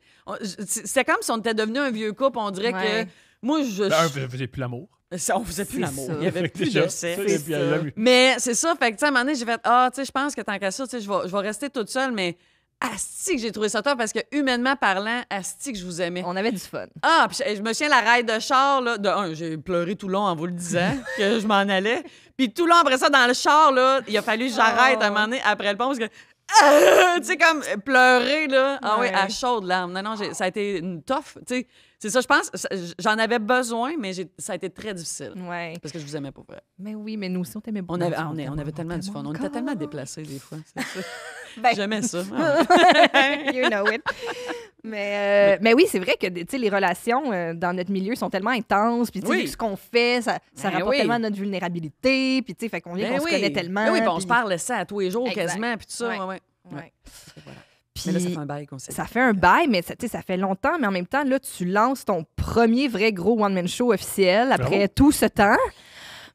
Speaker 3: c'était comme si on était devenu un vieux couple. On dirait
Speaker 2: Ouais.
Speaker 3: que... Moi,
Speaker 1: Vous faisiez plus l'amour.
Speaker 3: on faisait plus
Speaker 2: C'est
Speaker 3: l'amour.
Speaker 2: ça.
Speaker 3: Il y avait
Speaker 1: Fait que
Speaker 3: plus
Speaker 1: déjà,
Speaker 3: de sexe.
Speaker 1: ça, puis elle l'a vu.
Speaker 3: Mais c'est ça, fait que, tu sais, à un moment donné, j'ai fait, tu sais, je pense que tant qu'à ça, tu sais, je vais rester toute seule, mais asti que j'ai trouvé ça top parce que, humainement parlant, asti que je vous aimais.
Speaker 2: On avait du fun.
Speaker 3: Ah, puis je me souviens, la raille de char, là, de un, j'ai pleuré tout le long en vous le disant que je m'en allais. Puis tout le long, après ça, dans le char, là, il a fallu que j'arrête à un moment donné après le pont parce que, tu sais, comme pleurer, là. Ah oui,
Speaker 2: Ouais.
Speaker 3: à chaudes larmes. Non, ça a été une tough, tu sais. C'est ça, je pense, j'en avais besoin, mais ça a été très difficile.
Speaker 2: Ouais.
Speaker 3: Parce que je vous aimais pas vrai.
Speaker 2: Mais oui, mais nous aussi, on t'aimait beaucoup.
Speaker 3: On avait tellement du fun. On était tellement déplacés des fois. C'est ça.
Speaker 2: Ben,
Speaker 3: J'aimais ça.
Speaker 2: you know it. Mais oui, c'est vrai que tu sais, les relations dans notre milieu sont tellement intenses. Puis tu sais,
Speaker 3: Oui.
Speaker 2: vu ce qu'on fait, ça
Speaker 3: Ben
Speaker 2: rapporte
Speaker 3: oui.
Speaker 2: tellement à notre vulnérabilité. Puis tu sais, fait qu'on vient
Speaker 3: Ben
Speaker 2: qu'on
Speaker 3: oui.
Speaker 2: se connaît tellement.
Speaker 3: Ben oui, puis on
Speaker 2: puis-
Speaker 3: se parle de ça à tous les jours
Speaker 2: Exact.
Speaker 3: quasiment, puis tout ça.
Speaker 2: Ouais.
Speaker 3: Ouais.
Speaker 2: Ouais.
Speaker 3: Voilà.
Speaker 2: Puis
Speaker 3: Mais là, ça fait un bail qu'on s'est
Speaker 2: ça fait un bail, mais ça, tu sais, ça fait longtemps. Mais en même temps, là, tu lances ton premier vrai gros one-man show officiel après tout ce temps.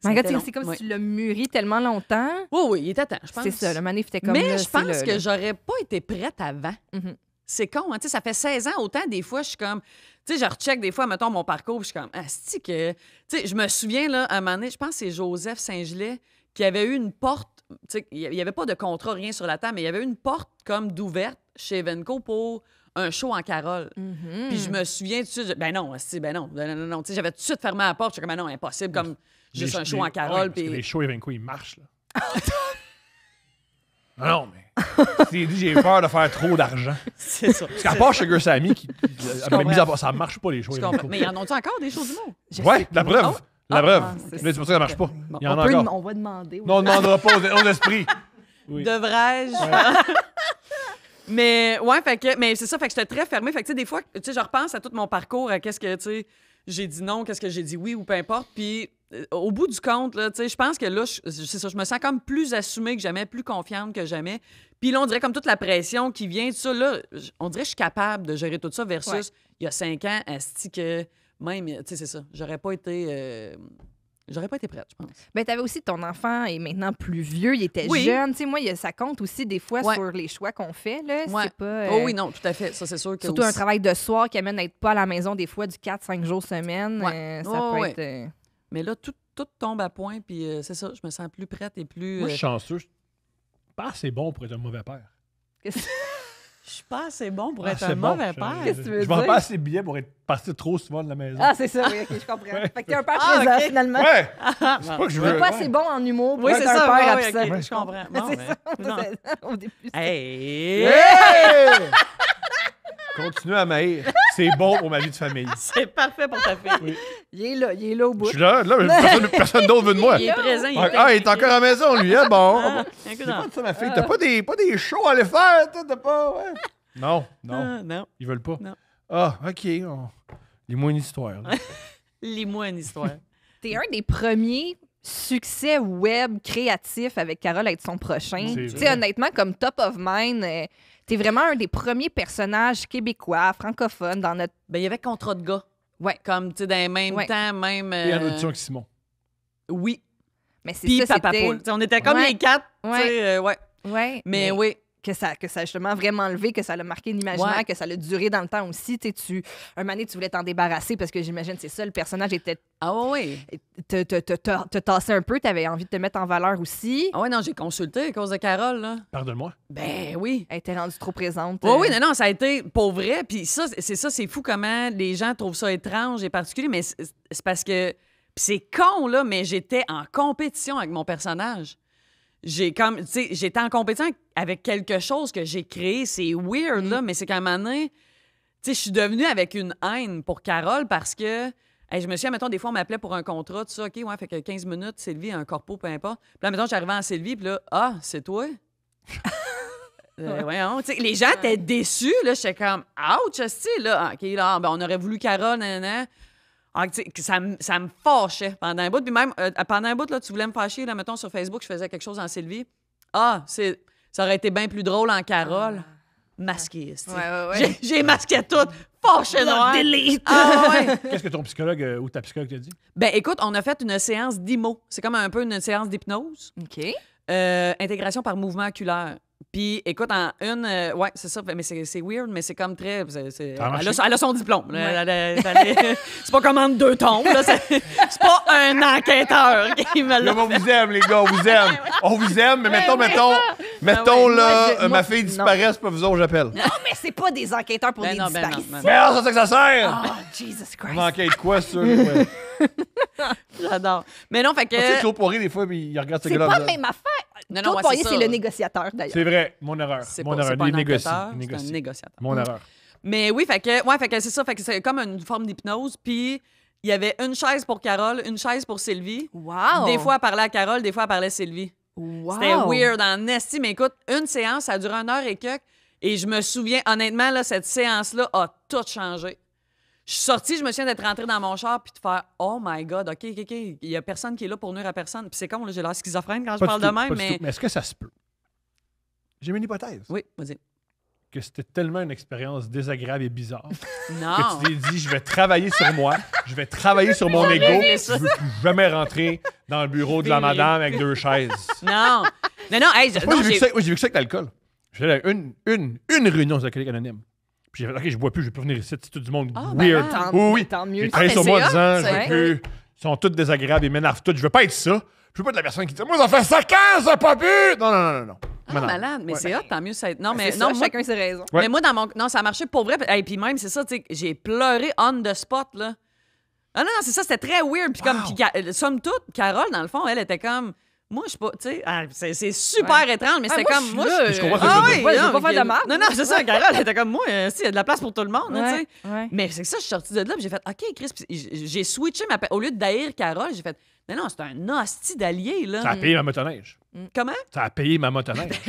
Speaker 3: Ça
Speaker 2: My
Speaker 3: a
Speaker 2: God,
Speaker 3: été
Speaker 2: tu sais,
Speaker 3: long.
Speaker 2: c'est comme
Speaker 3: Ouais.
Speaker 2: si tu l'as mûri tellement longtemps.
Speaker 3: Oui, oui, il était temps, je pense.
Speaker 2: C'est ça, le manif était comme
Speaker 3: Mais
Speaker 2: là,
Speaker 3: je
Speaker 2: c'est
Speaker 3: pense
Speaker 2: là,
Speaker 3: que
Speaker 2: là.
Speaker 3: j'aurais pas été prête avant.
Speaker 2: Mhm.
Speaker 3: C'est con, hein? Tu sais, ça fait 16 ans, autant des fois, je suis comme... Tu sais, je recheck des fois, mettons, mon parcours, puis je suis comme, asti que... Tu sais, je me souviens, là, à un moment donné, je pense que c'est Joseph Saint-Gelais qui avait eu une porte... Tu sais, il n'y avait pas de contrat, rien sur la table, mais il y avait une porte comme d'ouverte chez Evenco pour un show en Carole.
Speaker 2: Mhm.
Speaker 3: Puis je me souviens tout de suite, ben non, asti, ben non, non. Tu sais, j'avais tout de suite fermé la porte, je suis comme, ben non, impossible, comme juste un show en Carole,
Speaker 1: Parce que les
Speaker 3: puis...
Speaker 1: shows Evenco, ils marchent, là. Non, mais... C'est dit, j'ai peur de faire trop d'argent.
Speaker 3: C'est ça.
Speaker 1: Parce qu'à part Sugar Sammy,
Speaker 3: comprends.
Speaker 1: mis à part, ça marche pas, les shows
Speaker 3: Je
Speaker 1: Evenco.
Speaker 3: comprends. Mais y en ont-tu encore des shows du monde?
Speaker 2: Je
Speaker 1: Ouais,
Speaker 2: sais
Speaker 1: la
Speaker 2: pas.
Speaker 1: preuve. La preuve.
Speaker 2: Ah, c'est
Speaker 1: Là, c'est pour ça que ça marche pas.
Speaker 3: Bon.
Speaker 1: Il y en
Speaker 2: On,
Speaker 1: a encore.
Speaker 2: on va demander.
Speaker 1: Non, on ne demandera pas aux esprits. Oui.
Speaker 3: Devrais-je? Mais ouais, fait que, mais c'est ça, fait que j'étais très fermée. Fait que, tu sais, des fois, tu sais, je repense à tout mon parcours, à qu'est-ce que, tu sais, j'ai dit non, qu'est-ce que j'ai dit oui ou peu importe. Puis au bout du compte, là, tu sais, je pense que là, c'est ça, je me sens comme plus assumée que jamais, plus confiante que jamais. Puis là, on dirait comme toute la pression qui vient, tout ça, là, on dirait que je suis capable de gérer tout ça versus
Speaker 2: Ouais.
Speaker 3: il y a 5 ans, asti que même, tu sais, c'est ça, j'aurais pas été prête, je pense.
Speaker 2: Ben, t'avais aussi ton enfant est maintenant plus vieux, il était
Speaker 3: Oui.
Speaker 2: jeune. Tu sais, moi, ça compte aussi des fois
Speaker 3: Ouais.
Speaker 2: sur les choix qu'on fait. Là.
Speaker 3: Ouais.
Speaker 2: C'est pas,
Speaker 3: Oh oui, non, tout à fait. Ça, c'est sûr que.
Speaker 2: surtout un
Speaker 3: aussi-
Speaker 2: travail de soir qui amène à être pas à la maison des fois du 4-5 jours semaine.
Speaker 3: Ouais.
Speaker 2: Ça
Speaker 3: Oh,
Speaker 2: peut
Speaker 3: ouais.
Speaker 2: être.
Speaker 3: Mais là, tout tombe à point, puis c'est ça, je me sens plus prête et plus.
Speaker 1: Moi, je suis chanceux. Je suis pas assez bon pour être un mauvais père.
Speaker 2: Qu'est-ce
Speaker 3: je suis pas assez bon pour
Speaker 1: Ah,
Speaker 3: être
Speaker 1: c'est
Speaker 3: un
Speaker 1: bon.
Speaker 3: mauvais
Speaker 1: Je-
Speaker 3: père.
Speaker 2: Qu'est-ce que tu veux
Speaker 1: Je vends
Speaker 2: dire?
Speaker 1: pas assez de billets pour être parti trop souvent de la maison.
Speaker 2: Ah, c'est ça, oui, ok, je comprends.
Speaker 1: Ouais.
Speaker 2: Fait que t'es un père
Speaker 3: Ah,
Speaker 2: présent,
Speaker 3: ok.
Speaker 2: finalement.
Speaker 1: Ouais!
Speaker 3: Ah,
Speaker 1: C'est pas que je
Speaker 2: T'es
Speaker 1: veux.
Speaker 2: pas
Speaker 1: ouais.
Speaker 2: assez bon en humour pour
Speaker 3: Oui,
Speaker 2: être
Speaker 3: c'est
Speaker 2: un
Speaker 3: ça.
Speaker 2: père
Speaker 3: ouais,
Speaker 2: absent.
Speaker 3: ok, je comprends. Bon,
Speaker 2: C'est
Speaker 3: mais-
Speaker 2: ça,
Speaker 3: non.
Speaker 2: au début.
Speaker 3: Hey!
Speaker 1: Hey! Continue à m'haïr. C'est bon pour ma vie de famille.
Speaker 3: C'est parfait pour ta fille.
Speaker 1: Oui.
Speaker 2: Il est là au
Speaker 1: Je
Speaker 2: bout.
Speaker 1: suis là, personne d'autre veut de moi.
Speaker 3: Il est présent. Il
Speaker 1: Ah, il est encore à la maison, lui, hein? Bon.
Speaker 3: Ah,
Speaker 1: C'est
Speaker 3: écoute,
Speaker 1: pas de ça, ma fille. T'as pas des shows à aller faire, toi? T'as pas. Ouais. Non, non.
Speaker 3: ah, non.
Speaker 1: Ils veulent pas.
Speaker 3: Non.
Speaker 1: Ah, OK. Lis-moi une histoire. là.
Speaker 3: Lis-moi une histoire.
Speaker 2: T'es un des premiers succès web créatifs avec Carole à être son prochain.
Speaker 1: C'est
Speaker 2: Tu
Speaker 1: vrai.
Speaker 2: sais, honnêtement, comme top of mind, t'es vraiment un des premiers personnages québécois, francophones dans notre.
Speaker 3: Ben, il y avait contrat de gars.
Speaker 2: Ouais.
Speaker 3: Comme, tu sais, dans les mêmes
Speaker 2: Ouais.
Speaker 3: temps, même.
Speaker 1: Et en audition avec Simon.
Speaker 3: Oui.
Speaker 2: Mais c'est
Speaker 3: Puis
Speaker 2: ça,
Speaker 3: Papa
Speaker 2: c'était.
Speaker 3: Poule. Tu sais, on était comme
Speaker 2: Ouais.
Speaker 3: les quatre. Tu
Speaker 2: Ouais.
Speaker 3: sais, ouais.
Speaker 2: Ouais.
Speaker 3: Mais oui.
Speaker 2: Que ça a justement vraiment levé, que ça l'a marqué l'imaginaire,
Speaker 3: Ouais.
Speaker 2: que ça l'a duré dans le temps aussi. Tu sais, un moment donné, tu voulais t'en débarrasser parce que j'imagine c'est ça, le personnage était
Speaker 3: Ah oui.
Speaker 2: te tasser un peu, t'avais envie de te mettre en valeur aussi.
Speaker 3: Ah ouais, non, j'ai consulté à cause de Carole, là.
Speaker 1: Pardonne-moi.
Speaker 3: Ben oui.
Speaker 2: Elle était rendue trop présente.
Speaker 3: Oui, oui, non, ça a été pour vrai. Puis ça, c'est fou comment les gens trouvent ça étrange et particulier, mais c'est parce que. Puis c'est con, là, mais j'étais en compétition avec mon personnage. J'étais en compétition avec quelque chose que j'ai créé. C'est weird, là, mais c'est qu'à un moment donné, tu sais, je suis devenue avec une haine pour Carole parce que. Hey, je me souviens, mettons, des fois, on m'appelait pour un contrat, tout ça, OK, ouais, fait que 15 minutes, Sylvie, un corpo, peu importe. Puis là, mettons, j'arrivais en Sylvie, puis là, ah, c'est toi? Voyons, tu sais, les gens étaient déçus, là, j'étais comme, ouch, hostie, là, OK, là, ben, on aurait voulu Carole, nanana. Ah, tu sais, que ça me fâchait pendant un bout. Puis même, pendant un bout, là, tu voulais me fâcher, là, mettons, sur Facebook, je faisais quelque chose en Sylvie. Ça aurait été bien plus drôle en Carole. Masqué, c'est-tu.
Speaker 2: Ouais.
Speaker 3: J'ai masqué tout. Fâché noir.
Speaker 2: Delete.
Speaker 3: Ah ouais.
Speaker 1: Qu'est-ce que ton psychologue ou ta psychologue t'a dit?
Speaker 3: Ben écoute, on a fait une séance d'IMO. C'est comme un peu une séance d'hypnose.
Speaker 2: OK.
Speaker 3: Intégration par mouvement oculaire. Puis, écoute, en une... ouais, c'est ça. Mais c'est weird, mais c'est comme très...
Speaker 1: Ça a marché?
Speaker 3: Elle a son diplôme. Là. C'est pas comme entre 2 tons. Là. C'est pas un enquêteur qui me l'a
Speaker 1: Là, on vous aime, les gars, on vous aime. On vous aime, mais mettons, là,
Speaker 2: Moi,
Speaker 1: ma fille
Speaker 2: non.
Speaker 1: disparaît, c'est pas vous autres, j'appelle.
Speaker 2: Non, mais c'est pas des enquêteurs pour
Speaker 3: Ben
Speaker 2: des
Speaker 3: non, ben non,
Speaker 2: disparitions.
Speaker 3: ben
Speaker 1: Mais alors, c'est ça que ça sert!
Speaker 2: Oh, Jesus Christ.
Speaker 1: On enquête quoi, ça? Ouais.
Speaker 3: J'adore. Mais non, fait que...
Speaker 1: Tu sais, Claude Poirier, des fois, il regarde ce
Speaker 2: C'est
Speaker 1: gars-là.
Speaker 2: pas
Speaker 1: en
Speaker 2: la
Speaker 1: disant,
Speaker 2: même affaire.
Speaker 3: Non,
Speaker 2: Claude
Speaker 3: ouais,
Speaker 2: Poirier,
Speaker 3: c'est
Speaker 2: c'est
Speaker 3: ça.
Speaker 2: le négociateur, d'ailleurs.
Speaker 1: C'est vrai, mon erreur.
Speaker 3: C'est
Speaker 1: Mon
Speaker 3: pas,
Speaker 1: erreur.
Speaker 3: c'est pas
Speaker 1: Il
Speaker 3: un
Speaker 1: négocie.
Speaker 3: enquêteur,
Speaker 1: Il
Speaker 3: c'est un
Speaker 1: négocie.
Speaker 3: négociateur.
Speaker 1: Mon erreur.
Speaker 3: Mais oui, fait que c'est ça. Fait que c'est comme une forme d'hypnose. Puis il y avait une chaise pour Carole, une chaise pour Sylvie.
Speaker 2: Wow.
Speaker 3: Des fois, elle parlait à Carole, des fois, elle parlait à Sylvie.
Speaker 2: Wow.
Speaker 3: C'était weird en esti. Mais écoute, une séance, ça a duré 1 heure et quelques. Et je me souviens, honnêtement, là, cette séance-là a tout changé. Je suis sortie, je me souviens d'être rentrée dans mon char puis de faire « Oh my God, OK. Il y a personne qui est là pour nuire à personne. » Puis c'est con, là, j'ai l'air schizophrène quand je
Speaker 1: Pas
Speaker 3: parle
Speaker 1: du
Speaker 3: de
Speaker 1: tout,
Speaker 3: même,
Speaker 1: pas du
Speaker 3: mais...
Speaker 1: tout. Mais est-ce que ça se peut? J'ai une hypothèse.
Speaker 3: Oui, vas-y.
Speaker 1: Que c'était tellement une expérience désagréable et bizarre
Speaker 3: Non.
Speaker 1: que tu t'es dit, je vais travailler sur moi, je vais travailler sur mon ego, je veux plus jamais rentrer dans le bureau de la madame avec 2 chaises.
Speaker 3: Non. Non, hey,
Speaker 1: Moi,
Speaker 3: non,
Speaker 1: j'ai vécu ça avec l'alcool. J'allais à une réunion des alcooliques anonymes. Puis j'ai fait, OK, je bois plus, je vais plus venir ici, c'est tout du monde
Speaker 3: Ah, ben,
Speaker 1: weird.
Speaker 2: tant-
Speaker 1: Oui.
Speaker 2: tant mieux.
Speaker 1: J'ai travaillé
Speaker 3: Ah,
Speaker 1: sur
Speaker 3: mais
Speaker 1: moi en
Speaker 3: c'est
Speaker 1: disant,
Speaker 3: hot,
Speaker 1: je veux
Speaker 3: c'est-
Speaker 1: plus. Ils sont tous désagréables, ils m'énervent tous. Je veux pas être ça. Je veux pas être la personne qui dit, moi, ça fait 5 ans, ça n'a pas bu. Non.
Speaker 3: Ah,
Speaker 1: Non, non.
Speaker 3: malade, mais
Speaker 1: Ouais.
Speaker 3: c'est hot, tant mieux ça. Non, mais
Speaker 2: C'est
Speaker 3: non,
Speaker 2: ça,
Speaker 3: moi,
Speaker 2: chacun ses raisons.
Speaker 1: Ouais.
Speaker 3: mais moi, non, ça a marché pour vrai. Et puis même, c'est ça, tu sais, j'ai pleuré on the spot, là. Ah non, c'est ça, c'était très weird. Puis comme,
Speaker 1: Wow.
Speaker 3: somme toute, Carole, dans le fond, elle était comme, moi, je suis pas, tu sais, c'est super étrange, mais c'était
Speaker 2: moi,
Speaker 3: comme,
Speaker 2: je suis
Speaker 3: moi,
Speaker 2: là,
Speaker 1: je comprends ce que
Speaker 3: ah
Speaker 1: tu veux
Speaker 3: oui,
Speaker 1: dire.
Speaker 2: Ouais, je veux
Speaker 3: non,
Speaker 2: pas faire de
Speaker 3: mais-
Speaker 2: mal.
Speaker 3: Non, c'est ça, Carole, elle était comme, moi, il y a de la place pour tout le monde, hein, tu sais.
Speaker 2: Ouais.
Speaker 3: Mais c'est que ça, je suis sortie de là, puis j'ai fait, OK, Chris, puis j'ai switché au lieu de d'haïr Carole, j'ai fait, non, c'est un hostie d'allié, là.
Speaker 1: Ça a payé ma motoneige.
Speaker 3: Comment?
Speaker 1: Ça a payé ma motoneige.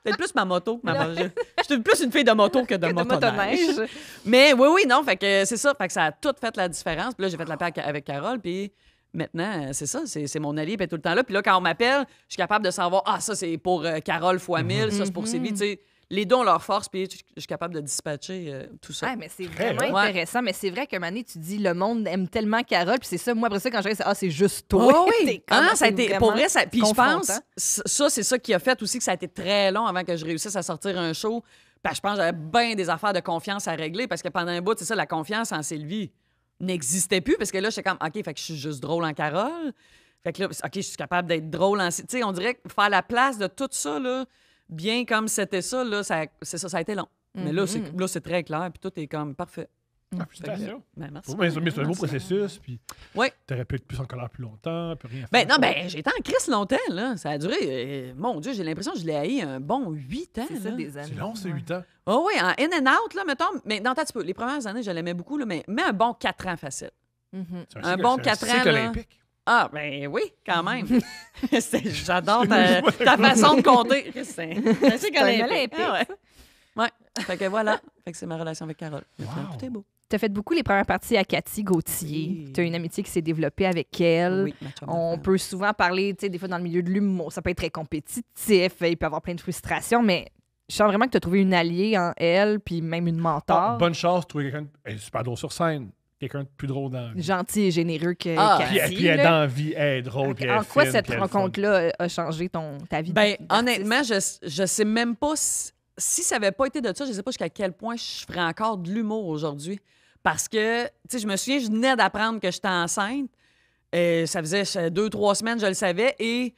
Speaker 3: Peut-être plus ma moto. Je suis plus une fille de moto que de
Speaker 2: De
Speaker 3: motoneige.
Speaker 2: motoneige.
Speaker 3: Mais oui, non, fait que c'est ça. Fait que ça a tout fait la différence. Puis là, j'ai fait la paix avec Carole, puis maintenant, c'est ça, c'est mon allié, puis elle est tout le temps là. Puis là, quand on m'appelle, je suis capable de savoir, ça, c'est pour Carole fois 1000, ça, c'est pour Sylvie. Tu sais, les deux ont leur force, puis je suis capable de dispatcher tout ça.
Speaker 2: Ouais, mais c'est
Speaker 1: Très
Speaker 2: vraiment
Speaker 3: hot.
Speaker 2: intéressant. Mais c'est vrai qu'à un moment donné, tu dis le monde aime tellement Carole, puis c'est ça. Moi, après ça, quand je regarde, c'est juste toi.
Speaker 3: Oh oui,
Speaker 2: T'es comme,
Speaker 3: ça a
Speaker 2: c'est
Speaker 3: été,
Speaker 2: vraiment
Speaker 3: pour vrai, ça, puis je pense,
Speaker 2: confrontant.
Speaker 3: ça, c'est ça qui a fait aussi que ça a été très long avant que je réussisse à sortir un show. Puis je pense que j'avais bien des affaires de confiance à régler parce que pendant un bout, c'est ça, la confiance en Sylvie n'existait plus parce que là, j'étais comme, OK, fait que je suis juste drôle en Carole. Fait que là, OK, je suis capable d'être drôle en... Tu sais, on dirait que faire la place de tout ça, là, bien comme c'était ça, là, ça a été long. Mais là, c'est très clair, puis tout est comme parfait.
Speaker 1: Ah, félicitations.
Speaker 3: Ben, merci.
Speaker 1: Mais c'est un beau processus, puis
Speaker 3: Oui.
Speaker 1: t'aurais pu être plus en colère plus longtemps, puis rien
Speaker 3: Ben
Speaker 1: faire.
Speaker 3: non, j'ai été en crise longtemps, là. Ça a duré, mon Dieu, j'ai l'impression que je l'ai haï un bon 8 ans.
Speaker 2: C'est ça,
Speaker 3: là.
Speaker 2: des années.
Speaker 1: C'est long, c'est 8 ans.
Speaker 3: Oh oui, en in and out, là, mettons. Mais non, attends un petit peu. Les premières années, je l'aimais beaucoup, là, mais un bon 4 ans facile.
Speaker 2: Mhm.
Speaker 1: C'est
Speaker 3: Un
Speaker 1: cycle-
Speaker 3: bon
Speaker 1: c'est
Speaker 3: 4
Speaker 1: cycle
Speaker 3: ans, là.
Speaker 1: olympique.
Speaker 3: Ah, ben oui, quand même. J'adore ta façon de compter. C'est
Speaker 2: un olympique,
Speaker 3: Ah ouais. Ouais. Fait que voilà. Fait que c'est ma relation avec Carole. Maintenant,
Speaker 1: Wow.
Speaker 3: tout est beau.
Speaker 2: Tu as fait beaucoup les premières parties à Cathy Gauthier.
Speaker 3: Oui.
Speaker 2: Tu as une amitié qui s'est développée avec elle.
Speaker 3: Oui, ma chum
Speaker 2: On
Speaker 3: d'enfant.
Speaker 2: peut souvent parler, tu sais, des fois dans le milieu de l'humour, ça peut être très compétitif, il peut y avoir plein de frustrations, mais je sens vraiment que tu as trouvé une alliée en elle, puis même une mentor.
Speaker 1: Ah, bonne chance de trouver quelqu'un. Elle est super drôle sur scène. Quelqu'un de plus drôle dans la vie.
Speaker 2: Gentil et généreux que
Speaker 3: Ah.
Speaker 2: Cathy.
Speaker 1: Puis elle est
Speaker 2: là.
Speaker 1: dans la vie, elle est drôle. Puis elle est
Speaker 2: En quoi
Speaker 1: fine,
Speaker 2: cette
Speaker 1: puis elle est le fun.
Speaker 2: rencontre-là a changé ta vie?
Speaker 3: Ben,
Speaker 2: d'artiste?
Speaker 3: honnêtement, je sais même pas si ça avait pas été de ça, je sais pas jusqu'à quel point je ferais encore de l'humour aujourd'hui. Parce que, tu sais, je me souviens, je venais d'apprendre que j'étais enceinte. Ça faisait 2-3 semaines, je le savais. Et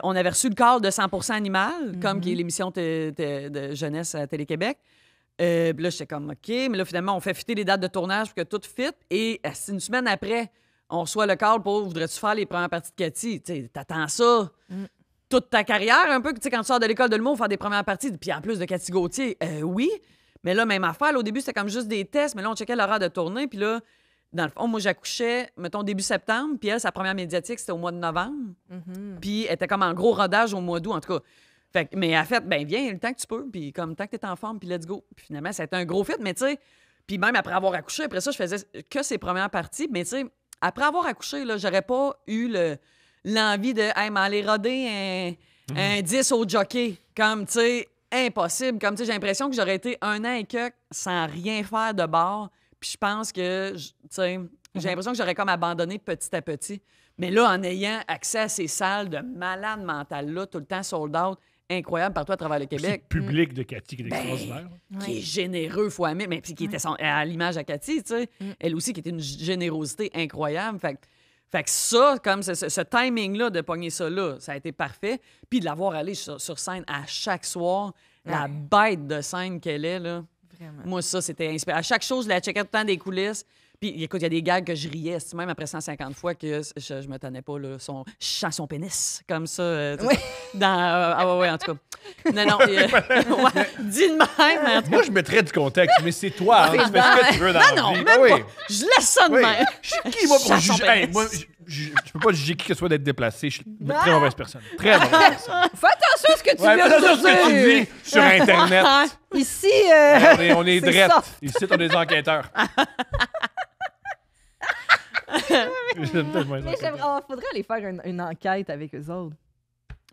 Speaker 3: on avait reçu le call de 100% Animal, comme qui est l'émission de jeunesse à Télé-Québec. Puis là, j'étais comme, OK. Mais là, finalement, on fait fitter les dates de tournage pour que tout fit. Et c'est une semaine après, on reçoit le call pour voudrais-tu faire les premières parties de Cathy? Tu sais, t'attends ça toute ta carrière un peu, tu sais, quand tu sors de l'école de l'humour, faire des premières parties. Puis en plus de Cathy Gauthier, oui. Mais là, même affaire, là, au début, c'était comme juste des tests. Mais là, on checkait l'horaire de tournée. Puis là, dans le fond, moi, j'accouchais, mettons, début septembre. Puis elle, sa première médiatique, c'était au mois de novembre. Puis elle était comme en gros rodage au mois d'août, en tout cas. Fait que, mais elle a fait, ben viens, le temps que tu peux. Puis comme tant que t'es en forme, puis let's go. Puis finalement, ça a été un gros fit. Mais tu sais, puis même après avoir accouché, après ça, je faisais que ses premières parties. Mais tu sais, après avoir accouché, là, j'aurais pas eu l'envie de hey, m'aller roder un 10 au jockey. Comme, tu sais, impossible. Comme, tu sais, j'ai l'impression que j'aurais été 1 an et quelques sans rien faire de bar. Puis je pense que, tu sais, j'ai l'impression que j'aurais comme abandonné petit à petit. Mais là, en ayant accès à ces salles de malade mental-là, tout le temps sold out, incroyable partout à travers le
Speaker 1: Puis
Speaker 3: Québec.
Speaker 1: le public de Cathy qui est extraordinaire.
Speaker 3: Qui est généreux fois 1000, mais puis qui était à l'image à Cathy, tu sais. Elle aussi qui était une générosité incroyable. Fait que ça, comme ce timing-là de pogner ça là, ça a été parfait. Puis de l'avoir allé sur scène à chaque soir, la bête de scène qu'elle est, là.
Speaker 2: Vraiment.
Speaker 3: Moi, ça, c'était inspirant. À chaque chose, je la checkais tout le temps des coulisses. Puis, écoute, il y a des gags que je riais, même après 150 fois que je me tenais pas, là. Son pénis, comme ça.
Speaker 2: Oui.
Speaker 3: Ouais, en tout cas. Non, ouais, dis de même. En tout cas.
Speaker 1: Moi, je mettrais du contexte, mais c'est toi. Hein, tu fais ce que tu veux dans la
Speaker 3: Non,
Speaker 1: vie.
Speaker 3: même
Speaker 1: Ah oui.
Speaker 3: pas. Je laisse ça de
Speaker 1: Oui.
Speaker 3: même.
Speaker 1: Je suis qui, moi, pour
Speaker 3: Chasse son
Speaker 1: juger? Hey,
Speaker 3: pénis.
Speaker 1: moi, je peux pas juger qui que ce soit d'être déplacé. Je suis une très mauvaise personne. Très mauvaise personne.
Speaker 2: Fais attention à ce que tu
Speaker 1: Ouais,
Speaker 2: viens
Speaker 1: fais attention à ce
Speaker 2: de
Speaker 1: que tu
Speaker 2: dire.
Speaker 1: dis sur Internet.
Speaker 2: Ici,
Speaker 1: On est
Speaker 2: c'est
Speaker 1: drette.
Speaker 2: soft.
Speaker 1: Ici, on est des enquêteurs. J'aime tellement les
Speaker 2: Mais
Speaker 1: enquêteurs.
Speaker 2: faudrait aller faire une enquête avec eux autres.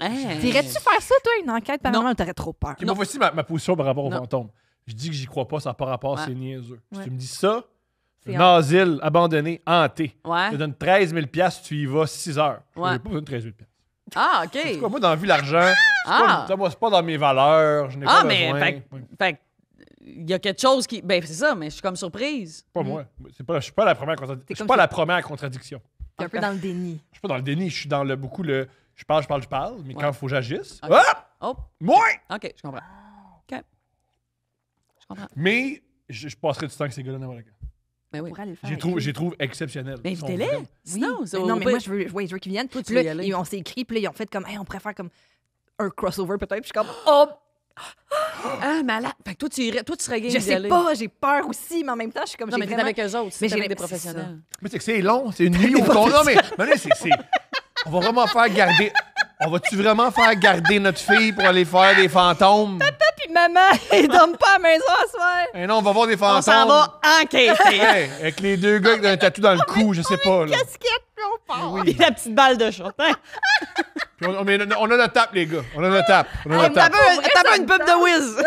Speaker 3: Hey.
Speaker 2: T'irais-tu faire ça, toi, une enquête paranormale, ou t'aurais trop peur?
Speaker 1: Ok, moi, voici ma position par rapport aux
Speaker 3: Non.
Speaker 1: fantômes. Je dis que j'y crois pas, ça n'a pas rapport,
Speaker 3: Ouais.
Speaker 1: c'est niaiseux. Si
Speaker 2: Ouais.
Speaker 1: tu me dis ça, c'est
Speaker 2: C'est
Speaker 1: un asile abandonné, hanté.
Speaker 3: Ouais.
Speaker 1: Je te donne 13 000 $, tu y vas 6 heures.
Speaker 3: Ouais.
Speaker 1: J'ai pas besoin de 13 000 $.
Speaker 3: Ah,
Speaker 1: En tout cas,
Speaker 3: OK.
Speaker 1: moi, dans la vie, l'argent,
Speaker 3: Ah.
Speaker 1: c'est pas dans mes valeurs. Je n'ai
Speaker 3: Ah,
Speaker 1: pas
Speaker 3: mais
Speaker 1: besoin.
Speaker 3: fait il y a quelque chose qui. Ben, c'est ça, mais je suis comme surprise.
Speaker 1: Pas moi. Je suis pas la première contradiction. Je suis
Speaker 2: comme
Speaker 1: pas
Speaker 2: si-
Speaker 1: la première contradiction.
Speaker 2: T'es un peu dans le déni.
Speaker 1: Je suis pas dans le déni, je suis dans beaucoup le. Je parle, mais
Speaker 3: Ouais.
Speaker 1: quand il faut que j'agisse.
Speaker 3: Ok.
Speaker 1: Ah!
Speaker 3: Oh,
Speaker 1: Moins!
Speaker 3: OK, je comprends. OK. Je comprends.
Speaker 1: Mais je passerai du temps avec ces gars-là n'importe quand.
Speaker 3: Ben oui.
Speaker 2: Pour aller le faire.
Speaker 1: J'ai trouvé exceptionnels.
Speaker 3: Mais
Speaker 1: Ils sont
Speaker 3: invitez-les.
Speaker 1: vraiment-
Speaker 3: Sinon,
Speaker 2: Oui.
Speaker 3: c'est
Speaker 2: Mais
Speaker 3: au
Speaker 2: non, mais
Speaker 3: pire-
Speaker 2: moi, je veux qu'ils viennent.
Speaker 3: Toi, tu
Speaker 2: Puis là,
Speaker 3: veux y aller.
Speaker 2: on s'est écrit, puis là, ils ont fait comme, hey, on préfère comme un crossover peut-être. Puis je suis comme, oh,
Speaker 3: Ah, malade. Fait que toi, tu serais game
Speaker 2: je
Speaker 3: d'y
Speaker 2: sais
Speaker 3: aller.
Speaker 2: pas, j'ai peur aussi, mais en même temps, je suis comme,
Speaker 3: Non, mais
Speaker 2: j'ai
Speaker 3: t'es
Speaker 2: vraiment...
Speaker 3: avec eux autres.
Speaker 2: Mais
Speaker 3: C'est
Speaker 2: j'ai
Speaker 3: avec des
Speaker 2: c'est ça.
Speaker 3: professionnels.
Speaker 1: Mais c'est que c'est long, c'est une nuit au compte. Non, mais là, c'est. On va vraiment faire garder. On va-tu vraiment faire garder notre fille pour aller faire des fantômes?
Speaker 2: Puis maman, ils dorment pas à la maison à soir.
Speaker 1: Eh non, on va voir des
Speaker 3: On
Speaker 1: fantômes.
Speaker 3: s'en va enquêter.
Speaker 1: Hey, avec les deux gars qui ont un tatou dans le cou, je sais pas. Là.
Speaker 2: Casquette, puis on part.
Speaker 3: Puis la petite balle de shot. Hein?
Speaker 1: Puis on a notre tape, les gars. On a notre tape. On a notre
Speaker 3: T'as
Speaker 1: tape.
Speaker 3: pas une pub de Wiz.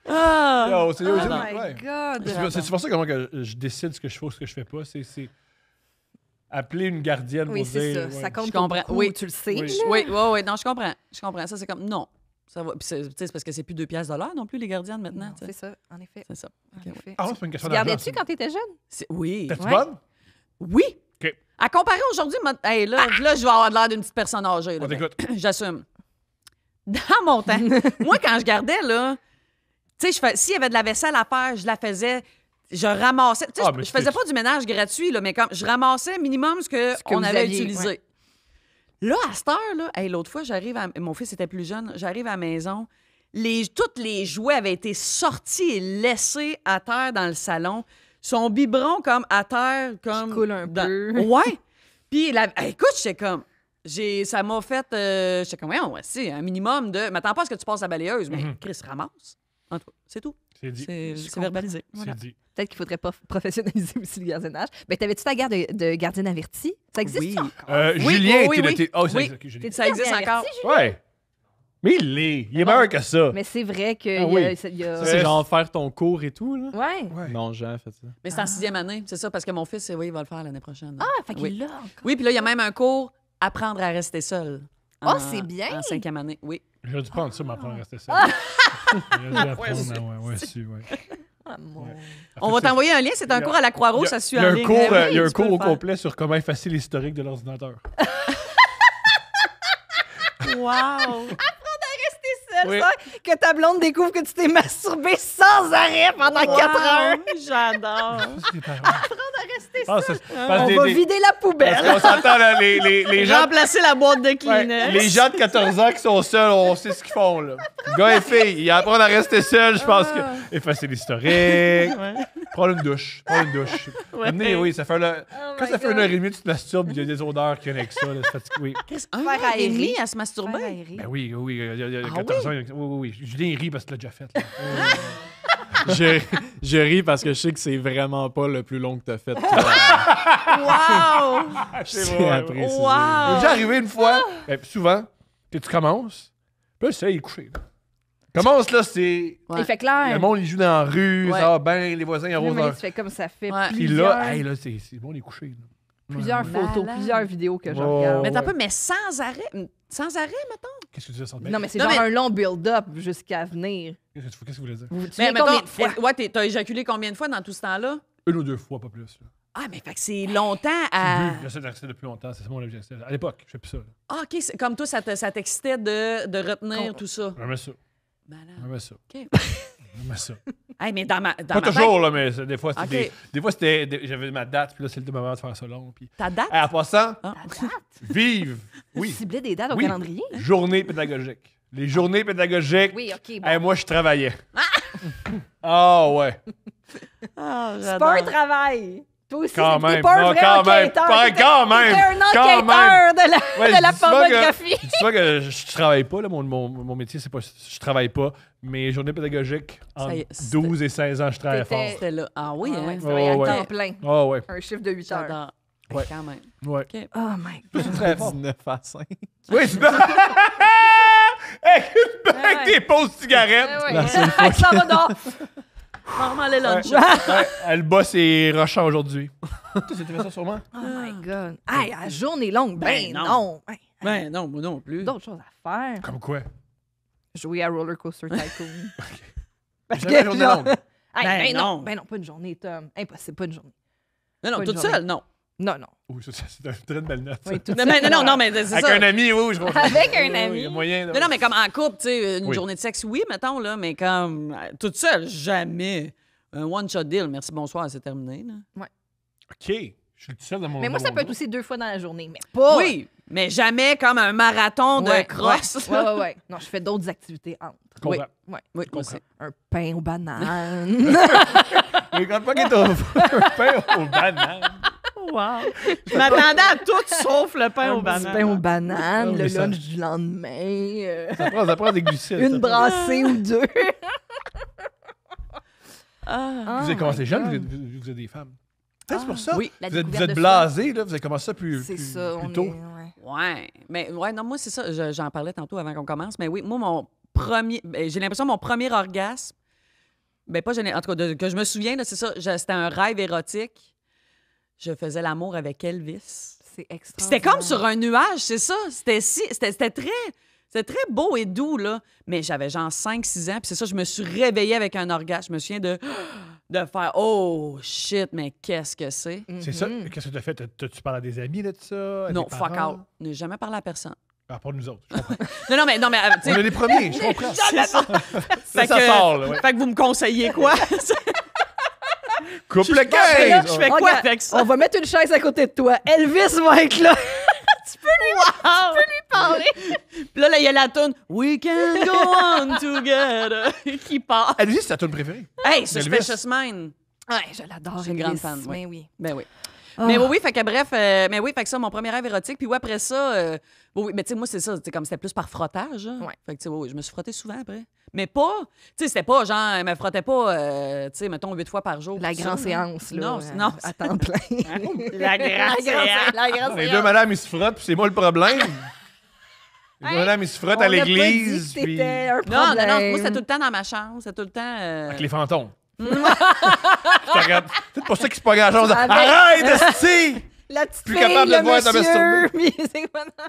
Speaker 3: Ah.
Speaker 1: Yo, c'est-
Speaker 2: Oh
Speaker 1: ouais.
Speaker 2: my God.
Speaker 1: C'est pour ça que moi, que je décide ce que je fais ou ce que je fais pas. C'est appeler une gardienne
Speaker 2: Oui,
Speaker 1: pour
Speaker 2: c'est
Speaker 1: dire.
Speaker 2: ça.
Speaker 1: ouais.
Speaker 2: Ça compte
Speaker 3: Je comprends.
Speaker 2: beaucoup,
Speaker 3: Oui.
Speaker 2: tu le sais.
Speaker 1: Oui.
Speaker 2: là.
Speaker 3: Oui, oui, non, je comprends. Je comprends. Ça, c'est comme, non. Ça va. Puis c'est parce que c'est plus 2 piastres de l'heure non plus, les gardiennes, maintenant.
Speaker 2: Non,
Speaker 3: tu sais.
Speaker 2: c'est ça, en effet.
Speaker 3: C'est ça.
Speaker 2: En
Speaker 3: Ok, ouais.
Speaker 2: effet.
Speaker 1: Ah, c'est pas une question
Speaker 2: Tu
Speaker 1: d'argent.
Speaker 2: gardais-tu
Speaker 1: ça.
Speaker 2: quand t'étais jeune?
Speaker 3: Oui.
Speaker 1: T'es-tu
Speaker 2: Ouais.
Speaker 1: bonne?
Speaker 3: Oui.
Speaker 1: OK.
Speaker 3: À comparer aujourd'hui, hey, là, je vais avoir l'air d'une petite personne âgée. Là,
Speaker 1: On t'écoute.
Speaker 3: J'assume. Dans mon temps, moi, quand je gardais, là, tu sais, s'il y avait de la vaisselle à faire, je la faisais. Je ramassais. Tu sais,
Speaker 1: Ah, mais
Speaker 3: je faisais
Speaker 1: c'est-
Speaker 3: pas du ménage gratuit, là, mais comme je ramassais minimum ce
Speaker 2: que
Speaker 3: qu'on
Speaker 2: vous
Speaker 3: avait
Speaker 2: aviez,
Speaker 3: utilisé.
Speaker 2: ouais.
Speaker 3: Là, à cette heure, là, hey, l'autre fois, mon fils était plus jeune, j'arrive à la maison, tous les jouets avaient été sortis et laissés à terre dans le salon. Son biberon, comme à terre, comme.
Speaker 2: coule un peu.
Speaker 3: Ouais. Puis, hey, écoute, j'étais comme. Ça m'a fait. J'étais comme, ouais, c'est un minimum de. M'attends pas à ce que tu passes la balayeuse, mais Chris ramasse. En tout cas, c'est tout.
Speaker 1: C'est dit.
Speaker 3: C'est verbalisé.
Speaker 1: C'est
Speaker 3: Voilà.
Speaker 1: dit.
Speaker 2: Peut-être qu'il faudrait pas professionnaliser aussi le gardiennage. Ben, t'avais-tu ta garde de gardienne avertie? Ça existe
Speaker 3: Oui.
Speaker 2: encore?
Speaker 3: Oui,
Speaker 1: Julien
Speaker 3: oui,
Speaker 1: était
Speaker 3: oui.
Speaker 1: de tes. Oh, c'est
Speaker 3: Oui.
Speaker 1: ok, Julien.
Speaker 3: Ça existe
Speaker 2: Gardienne
Speaker 3: encore.
Speaker 2: avertie, Julien?
Speaker 1: Ouais. Mais il l'est. Il est meilleur que ça.
Speaker 2: Mais c'est vrai qu'il
Speaker 1: Ah oui.
Speaker 2: y a...
Speaker 4: Ça, c'est genre faire ton cours et tout, là?
Speaker 2: Ouais.
Speaker 1: Ouais.
Speaker 4: Non, j'ai jamais fait ça.
Speaker 3: Mais c'est en 6e année, c'est ça, parce que mon fils, oui, il va le faire l'année prochaine.
Speaker 2: Ah, fait qu'il
Speaker 3: Oui.
Speaker 2: l'a encore.
Speaker 3: Oui, puis là, il y a même un cours apprendre à rester seul.
Speaker 2: Oh, c'est bien.
Speaker 3: En 5e année, oui.
Speaker 1: J'aurais dû prendre ça, m'apprendre à rester seul. J'aurais dû apprendre, ouais, si, ouais.
Speaker 2: Ah, mon...
Speaker 3: On va t'envoyer un lien, c'est un cours à la Croix-Rouge, ça suit
Speaker 1: Il y a
Speaker 3: en
Speaker 1: un
Speaker 3: ligne.
Speaker 1: cours,
Speaker 3: Eh oui,
Speaker 1: il y a un
Speaker 3: tu peux
Speaker 1: cours
Speaker 3: le
Speaker 1: au
Speaker 3: faire.
Speaker 1: complet sur comment effacer l'historique de l'ordinateur.
Speaker 3: Wow!
Speaker 2: C'est
Speaker 1: Oui.
Speaker 2: ça que ta blonde découvre que tu t'es masturbé sans arrêt pendant 4 heures.
Speaker 3: J'adore!
Speaker 1: C'est tes parents.
Speaker 2: Rester
Speaker 1: Ah,
Speaker 2: ça.
Speaker 1: ça, parce
Speaker 2: On
Speaker 1: des-
Speaker 2: va
Speaker 1: des-
Speaker 2: vider la
Speaker 1: parce
Speaker 2: poubelle.
Speaker 1: qu'on s'entend, là, les gens.
Speaker 3: Remplacer la boîte de
Speaker 1: Ouais,
Speaker 3: Kleenex.
Speaker 1: les gens de 14 ans qui sont seuls, on sait ce qu'ils font, là. Gars et filles, ils apprennent à rester seuls, je pense que. Effacer l'historique. Prendre une douche. Amenez, oui, ça fait quand
Speaker 2: my
Speaker 1: ça fait
Speaker 2: God.
Speaker 1: 1h30, tu te masturbes, il y a des odeurs qui viennent avec ça. Là, c'est fatigué. Oui.
Speaker 3: Chris,
Speaker 2: Faire
Speaker 3: un an et demi
Speaker 2: aérer.
Speaker 3: à se masturber?
Speaker 2: Faire aérer.
Speaker 1: Ben oui, il y a
Speaker 3: Ah
Speaker 1: 14 ans. Oui. Julien, il rit parce que tu l'as déjà fait. Là.
Speaker 4: Je ris parce que je sais que c'est vraiment pas le plus long que t'as fait.
Speaker 3: Wow!
Speaker 4: C'est apprécié.
Speaker 3: Wow!
Speaker 1: C'est déjà arrivé une fois, souvent, que tu commences, puis là, le soleil est couché. Là. Commence, là, c'est...
Speaker 3: Ouais.
Speaker 2: Il fait clair.
Speaker 1: Le monde, il joue dans la rue,
Speaker 3: Ouais.
Speaker 1: ça va bien, les voisins, ils arrosent
Speaker 2: Mais
Speaker 1: dans...
Speaker 2: tu fais comme ça fait
Speaker 3: Ouais.
Speaker 1: Puis
Speaker 2: plusieurs,
Speaker 1: là, là, c'est bon, il est couché. Là.
Speaker 2: plusieurs photos,
Speaker 3: Malade.
Speaker 2: plusieurs vidéos que je
Speaker 1: Oh.
Speaker 2: regarde.
Speaker 3: Mais t'as
Speaker 1: Ouais.
Speaker 3: pas, mais sans arrêt, mettons.
Speaker 1: Qu'est-ce que tu veux dire?
Speaker 2: Non, mais c'est
Speaker 3: Non,
Speaker 2: genre
Speaker 3: mais-
Speaker 2: un long build-up jusqu'à venir.
Speaker 1: Qu'est-ce que tu voulais dire?
Speaker 2: Vous vous
Speaker 3: Mais
Speaker 2: souvenez
Speaker 3: mettons,
Speaker 2: combien de fois?
Speaker 3: ouais, t'as éjaculé combien de fois dans tout ce temps-là?
Speaker 1: Une ou deux fois, pas plus. Là.
Speaker 3: Ah, mais fait que c'est longtemps à...
Speaker 1: J'essaie de rester depuis longtemps, c'est ça mon objectif. À l'époque, je fais plus ça. Là.
Speaker 3: Ah, OK, comme toi, ça t'excitait de retenir tout ça.
Speaker 1: J'aimais ça.
Speaker 3: Malade.
Speaker 1: J'aimais ça.
Speaker 3: OK.
Speaker 1: J'aimais ça.
Speaker 3: Hey, mais dans ma
Speaker 1: Pas
Speaker 3: tête,
Speaker 1: toujours, là, mais des fois, c'était
Speaker 3: Ok.
Speaker 1: des fois, c'était j'avais ma date, puis là, c'est le moment de faire ça long. Puis...
Speaker 3: ta date?
Speaker 1: En passant,
Speaker 3: Ah.
Speaker 1: vive!
Speaker 2: Oui.
Speaker 1: Oui.
Speaker 2: Cibler des dates au
Speaker 1: Oui.
Speaker 2: calendrier?
Speaker 1: Journée pédagogique. Les journées pédagogiques.
Speaker 2: Oui, OK. Bon.
Speaker 1: Moi, je travaillais. Ah ouais.
Speaker 3: Ah,
Speaker 2: C'est pas un travail. Toi aussi,
Speaker 1: Quand
Speaker 2: t'es
Speaker 1: même.
Speaker 2: pas un
Speaker 1: Non,
Speaker 2: vrai
Speaker 1: quand même.
Speaker 2: enquêteur.
Speaker 1: Pas-
Speaker 2: T'étais-
Speaker 1: quand même.
Speaker 2: T'étais un
Speaker 1: Quand
Speaker 2: enquêteur de la,
Speaker 1: Ouais,
Speaker 2: de
Speaker 1: je
Speaker 2: la
Speaker 1: dis souvent que-
Speaker 2: pornographie.
Speaker 1: Je dis souvent que je travaille pas, là, mon métier, c'est pas. Je travaille pas. Mais journée pédagogique,
Speaker 3: Ça
Speaker 1: entre
Speaker 3: y est,
Speaker 1: 12 et 16 ans, je travaille
Speaker 2: T'étais-
Speaker 1: fort.
Speaker 3: C'était là. Ah oui,
Speaker 2: Ah ouais,
Speaker 3: hein?
Speaker 2: tu travaillais
Speaker 1: Ouais,
Speaker 2: à
Speaker 1: ouais.
Speaker 2: temps plein.
Speaker 1: Ah ouais.
Speaker 2: Un chiffre de 8 heures.
Speaker 3: J'adore.
Speaker 1: Ouais.
Speaker 3: Quand même.
Speaker 1: Ouais.
Speaker 2: Oh my God.
Speaker 1: Je travaille fort.
Speaker 4: 19 à 5.
Speaker 1: Oui, c'est bien. Avec
Speaker 3: Ouais.
Speaker 1: des pauses cigarettes.
Speaker 2: Ah ouais. Ça va dehors.
Speaker 3: Maman, les lunch.
Speaker 1: Ouais, le boss est rochant aujourd'hui. Tu sais, tu fais ça sur moi?
Speaker 2: Oh my God. Hey, la journée longue. Ben,
Speaker 3: Ben non.
Speaker 2: non. Hey,
Speaker 3: Ben non, moi non plus.
Speaker 2: d'autres choses à faire.
Speaker 1: Comme quoi?
Speaker 2: Jouer à Roller Coaster Tycoon. Parce
Speaker 1: Jamais la journée
Speaker 2: genre-
Speaker 1: longue.
Speaker 2: Hey,
Speaker 3: Ben
Speaker 2: ben non.
Speaker 3: non.
Speaker 2: Ben non, pas une journée, Tom. Impossible, pas une journée.
Speaker 3: Non, non,
Speaker 2: Pas une
Speaker 3: toute
Speaker 2: journée.
Speaker 3: seule, non.
Speaker 2: Non, non.
Speaker 1: Oui, ça, c'est une très belle note. ça.
Speaker 2: Oui, tout
Speaker 3: Non, mais,
Speaker 2: ça.
Speaker 3: non, mais c'est
Speaker 1: Avec
Speaker 3: ça.
Speaker 1: un ami, oui, je comprends.
Speaker 2: Avec un
Speaker 1: Oui,
Speaker 2: ami.
Speaker 1: Il y a moyen.
Speaker 3: Non, non, mais comme en couple, tu sais, une
Speaker 1: Oui.
Speaker 3: journée de sexe, oui, mettons, là, mais comme toute seule, jamais. Un one-shot deal, merci, bonsoir, c'est terminé. Là.
Speaker 1: OK. Je suis tout seul dans mon.
Speaker 2: Mais moi,
Speaker 1: dans
Speaker 2: ça
Speaker 1: mon
Speaker 2: peut être
Speaker 1: groupe.
Speaker 2: aussi 2 fois dans la journée, mais pas.
Speaker 3: Oui, mais jamais comme un marathon de
Speaker 2: Ouais,
Speaker 3: crosse.
Speaker 2: Ouais, ouais, ouais. Non, je fais d'autres activités entre.
Speaker 1: Je comprends.
Speaker 2: Ouais.
Speaker 3: Oui,
Speaker 1: comprends.
Speaker 3: aussi.
Speaker 2: Un pain aux bananes.
Speaker 1: Mais quand pas qu'il est au un pain aux bananes.
Speaker 3: Wow. Je m'attendais à tout sauf le pain
Speaker 2: un
Speaker 3: aux
Speaker 2: petit
Speaker 3: bananes.
Speaker 2: pain aux bananes,
Speaker 1: Ah,
Speaker 2: le
Speaker 1: mais ça-
Speaker 2: lunch du lendemain,
Speaker 1: Ça prend des glucides.
Speaker 2: une
Speaker 1: ça prend-
Speaker 2: brassée ou deux.
Speaker 3: Ah.
Speaker 1: Vous avez commencé
Speaker 2: my
Speaker 1: jeune,
Speaker 2: God.
Speaker 1: vous êtes des femmes. Ah, c'est pour ça.
Speaker 3: oui,
Speaker 2: la
Speaker 1: Vous êtes
Speaker 2: découverte de
Speaker 1: blasés, là. Vous avez commencé ça plus,
Speaker 2: C'est
Speaker 1: plus,
Speaker 2: ça,
Speaker 1: plus
Speaker 2: on
Speaker 1: tôt.
Speaker 2: est... Ouais.
Speaker 3: Ouais, mais ouais, non, moi, c'est ça. J'en parlais tantôt avant qu'on commence. Mais oui, moi, mon premier. J'ai l'impression que mon premier orgasme. Ben, pas en tout cas, que je me souviens, là, c'est ça. C'était un rêve érotique. Je faisais l'amour avec Elvis.
Speaker 2: C'est extra.
Speaker 3: C'était comme sur un nuage, c'est ça. C'était très beau et doux, là. Mais j'avais genre 5-6 ans. Puis c'est ça, je me suis réveillée avec un orgasme. Je me souviens de faire « Oh, shit, mais qu'est-ce que c'est?
Speaker 1: C'est ça. Qu'est-ce que tu as fait? Tu parles à des amis là, de ça? » À
Speaker 3: Non,
Speaker 1: tes
Speaker 3: fuck
Speaker 1: parents?
Speaker 3: out. Je n'ai jamais parlé à personne.
Speaker 1: À part nous autres. Je comprends.
Speaker 3: Non, mais tu
Speaker 1: On
Speaker 3: sais...
Speaker 1: est les premiers, je comprends.
Speaker 3: C'est ça.
Speaker 1: Ça sort, là, ouais.
Speaker 3: Fait que vous me conseillez quoi?
Speaker 1: Coupe le
Speaker 3: Je fais
Speaker 1: 15!
Speaker 3: quoi
Speaker 2: Regarde,
Speaker 3: avec ça?
Speaker 2: On va mettre une chaise à côté de toi. Elvis va être là.
Speaker 3: Wow!
Speaker 2: Parler.
Speaker 3: Puis là, il y a la toune « We can go on together » qui part.
Speaker 1: Elvis, c'est ta tune préférée.
Speaker 3: Hey,
Speaker 1: Elvis.
Speaker 3: Suspicious Mind.
Speaker 2: Ouais, je l'adore.
Speaker 3: Je suis une
Speaker 2: Elvis,
Speaker 3: grande fan, oui.
Speaker 2: Mais oui.
Speaker 3: Ben oui.
Speaker 2: Ah.
Speaker 3: Mais oui, fait que bref, mais oui, fait que ça, mon premier rêve érotique. Puis ouais, après ça, oui, mais tu sais, moi, c'est ça, comme c'était plus par frottage. Hein.
Speaker 2: Ouais.
Speaker 3: Fait que tu sais, oui, je me suis frottée souvent après. Mais pas, tu sais, c'était pas genre, elle me frottait pas, tu sais, mettons 8 fois par jour.
Speaker 2: La
Speaker 3: tout
Speaker 2: grande
Speaker 3: ça, là.
Speaker 2: séance, là.
Speaker 3: Non, non.
Speaker 2: À temps plein.
Speaker 3: La grande séance.
Speaker 2: La grande
Speaker 1: Les
Speaker 2: séance.
Speaker 1: deux madames, ils se frottent, puis c'est moi le problème. Les deux madames, ils se frottent à l'église, puis...
Speaker 2: C'était un
Speaker 3: Non,
Speaker 2: problème.
Speaker 3: non, non, moi, c'était tout le temps dans ma chambre. C'était tout le temps.
Speaker 1: Avec les fantômes. Je te regarde. C'est pour ça qu'il se pas grand-chose.
Speaker 2: Avec-
Speaker 1: Arrête, esti!
Speaker 2: La petite
Speaker 1: Plus
Speaker 2: fille,
Speaker 1: capable de
Speaker 2: le
Speaker 1: te voir te
Speaker 2: monsieur, puis c'est quoi, non?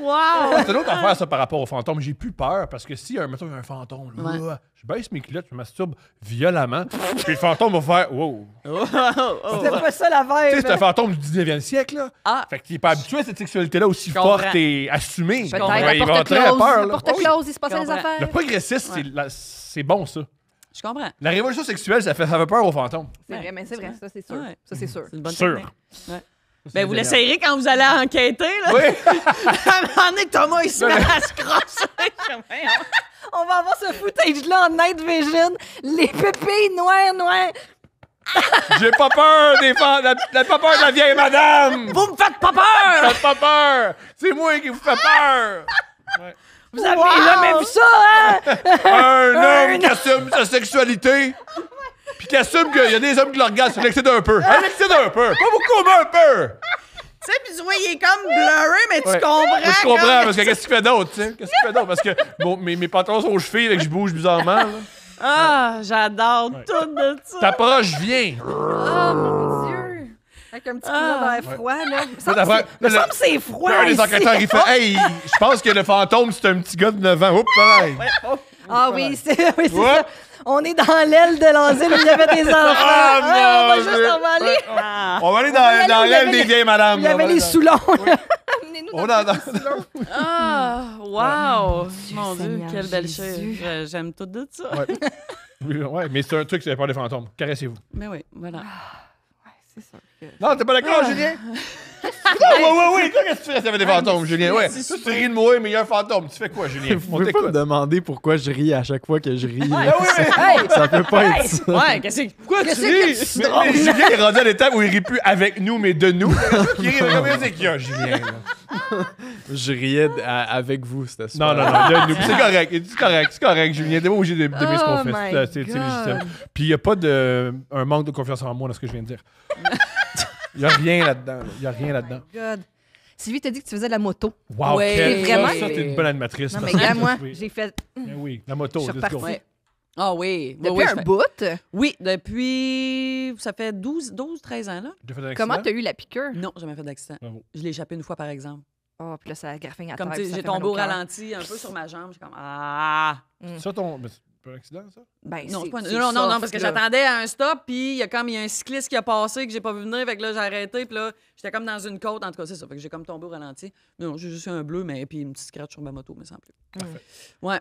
Speaker 3: Wow!
Speaker 1: C'est une autre affaire, ça, par rapport aux fantômes. J'ai plus peur, parce que si, mettons, il y a un fantôme, là,
Speaker 3: Ouais.
Speaker 1: je baisse mes culottes, je me masturbe violemment, puis le fantôme va faire « Wow!
Speaker 2: C'était pas ça la »
Speaker 1: Tu sais, c'est un
Speaker 2: vibe.
Speaker 1: fantôme du 19e siècle, là.
Speaker 3: Ah.
Speaker 1: Fait qu'il est pas habitué à cette sexualité-là aussi
Speaker 3: comprends.
Speaker 1: forte et assumée.
Speaker 3: Je
Speaker 2: Peut-être
Speaker 3: comprends.
Speaker 2: la
Speaker 1: il va
Speaker 2: porte
Speaker 1: avoir très
Speaker 2: close.
Speaker 1: peur,
Speaker 2: La
Speaker 1: là.
Speaker 2: porte
Speaker 1: Ah oui.
Speaker 2: close, il se passait
Speaker 3: Je
Speaker 2: des
Speaker 3: comprends.
Speaker 2: affaires.
Speaker 1: Le progressisme, c'est bon, ça.
Speaker 3: Je comprends.
Speaker 1: La révolution sexuelle, ça fait peur aux fantômes.
Speaker 2: C'est vrai, mais c'est vrai, ça, c'est sûr.
Speaker 3: Ouais.
Speaker 2: Ça, c'est sûr.
Speaker 3: C'est une bonne
Speaker 1: Sûr.
Speaker 3: technique. Ouais. Ben, vous l'essayerez quand vous allez enquêter, là.
Speaker 1: Oui!
Speaker 3: À un moment donné, Thomas, il se met à se crosser.
Speaker 2: On va avoir ce footage-là en night vision. Les pépilles noires.
Speaker 1: J'ai pas peur des pas peur de la vieille madame!
Speaker 3: Vous me faites pas peur!
Speaker 1: Faites pas peur! C'est moi qui vous fais peur!
Speaker 3: Vous avez jamais vu ça, hein?
Speaker 1: Un homme qui assume sa sexualité, puis qui assume qu'il y a des hommes qui le regardent, c'est l'excède un peu. L'excède un peu. Pas beaucoup, mais un peu.
Speaker 3: Tu sais, puis tu vois, il est comme blurré, mais tu comprends.
Speaker 1: Moi, je comprends, parce que qu'est-ce qu'il fait d'autre, tu sais? Qu'est-ce qu'il fait d'autre? Parce que mes pantalons sont aux chevilles, et que je bouge bizarrement, là.
Speaker 3: Ah, j'adore tout de ça.
Speaker 1: T'approches, viens.
Speaker 2: Oh mon Dieu! Avec un petit coup d'air froid, là. Il me semble que c'est froid.
Speaker 1: Un des
Speaker 2: ici.
Speaker 1: enquêteurs, il fait hey, je pense que le fantôme, c'est un petit gars de 9 ans. Oups, pareil.
Speaker 2: Ah oui, c'est ça. On est dans l'aile de l'asile où il y avait des enfants.
Speaker 1: Ah,
Speaker 2: on va
Speaker 1: mon
Speaker 2: juste
Speaker 1: Dieu.
Speaker 2: en aller.
Speaker 1: On va aller
Speaker 2: aller
Speaker 1: dans
Speaker 2: où il y
Speaker 1: l'aile
Speaker 2: avait
Speaker 1: des
Speaker 2: les-
Speaker 1: vieilles madames.
Speaker 2: Il y avait les soulons. Amenez-nous
Speaker 1: On
Speaker 2: dans
Speaker 1: va
Speaker 2: les soulons.
Speaker 3: Ah, wow! Mon Dieu,
Speaker 2: Seigneur
Speaker 3: quelle belle
Speaker 2: Jésus.
Speaker 3: chose. J'aime tout de ça.
Speaker 1: Ouais, mais c'est un truc, c'est peur des fantômes. Caressez-vous.
Speaker 3: Mais oui, voilà.
Speaker 2: C'est sûr que...
Speaker 1: Non, t'es pas d'accord, Julien? Oui. Toi, qu'est-ce que tu fais si t'avais des fantômes, Julien? Ouais. Toi, tu ris de moi, mais il y a un fantôme. Tu fais quoi, Julien?
Speaker 4: Vous
Speaker 1: On
Speaker 4: pouvez pas me
Speaker 1: t'écoute.
Speaker 4: demander pourquoi je ris à chaque fois que je ris.
Speaker 1: Ah oui, mais...
Speaker 4: Ça peut pas être ça.
Speaker 3: Ouais, qu'est-ce que. Pourquoi tu ris?
Speaker 1: Mais Julien est rendu à l'étape où il rit plus avec nous, mais de nous. Qui rit, combien c'est qu'il y a, Julien? Là?
Speaker 4: Je riais avec vous, c'était super.
Speaker 1: Non, de nous. C'est correct. C'est correct, Julien. T'es pas obligé d'aimer ce qu'on
Speaker 2: Oh
Speaker 1: fait.
Speaker 2: my
Speaker 1: C'est
Speaker 2: God.
Speaker 1: légitime. Puis il n'y a pas un manque de confiance en moi dans ce que je viens de dire. Il n'y a rien là-dedans. Il n'y a rien là-dedans.
Speaker 2: God. Sylvie t'a dit que tu faisais de la moto.
Speaker 1: Wow,
Speaker 3: Ouais.
Speaker 1: quel-
Speaker 2: T'es vraiment-
Speaker 1: ça, t'es une bonne animatrice.
Speaker 2: Non, mais
Speaker 1: parce que-
Speaker 2: gars, moi,
Speaker 1: Oui.
Speaker 2: j'ai fait
Speaker 1: Oui, la moto,
Speaker 2: Je suis
Speaker 1: let's go.
Speaker 2: repartie.
Speaker 3: Ouais. Ah oui.
Speaker 2: depuis
Speaker 3: oui,
Speaker 2: un bout.
Speaker 3: Oui, depuis. Ça fait 12-13 ans, là.
Speaker 1: J'ai fait un
Speaker 2: Comment
Speaker 1: accident.
Speaker 2: t'as eu la piqûre?
Speaker 3: Non, j'ai jamais fait d'accident.
Speaker 1: Bravo.
Speaker 3: Je l'ai échappé une fois, par exemple.
Speaker 2: Oh, puis là, ça a graffé à
Speaker 3: Comme,
Speaker 2: terre,
Speaker 3: tu
Speaker 2: puis
Speaker 3: sais,
Speaker 2: ça
Speaker 3: j'ai
Speaker 2: fait mal
Speaker 3: tombé au
Speaker 2: cœur.
Speaker 3: ralenti, un peu sur ma jambe. J'ai comme. Ah!
Speaker 1: Ça, c'est pas un accident, ça?
Speaker 2: Ben,
Speaker 3: Non,
Speaker 2: c'est-
Speaker 3: c'est pas
Speaker 2: c'est
Speaker 3: non,
Speaker 2: soft,
Speaker 3: parce que
Speaker 2: là.
Speaker 3: j'attendais à un stop, puis il y a un cycliste qui a passé que j'ai pas vu venir, fait que là, j'ai arrêté, puis là, j'étais comme dans une côte, en tout cas, c'est ça, fait que j'ai comme tombé au ralenti. Non, j'ai juste eu un bleu, mais puis une petite scratch sur ma moto, mais sans plus.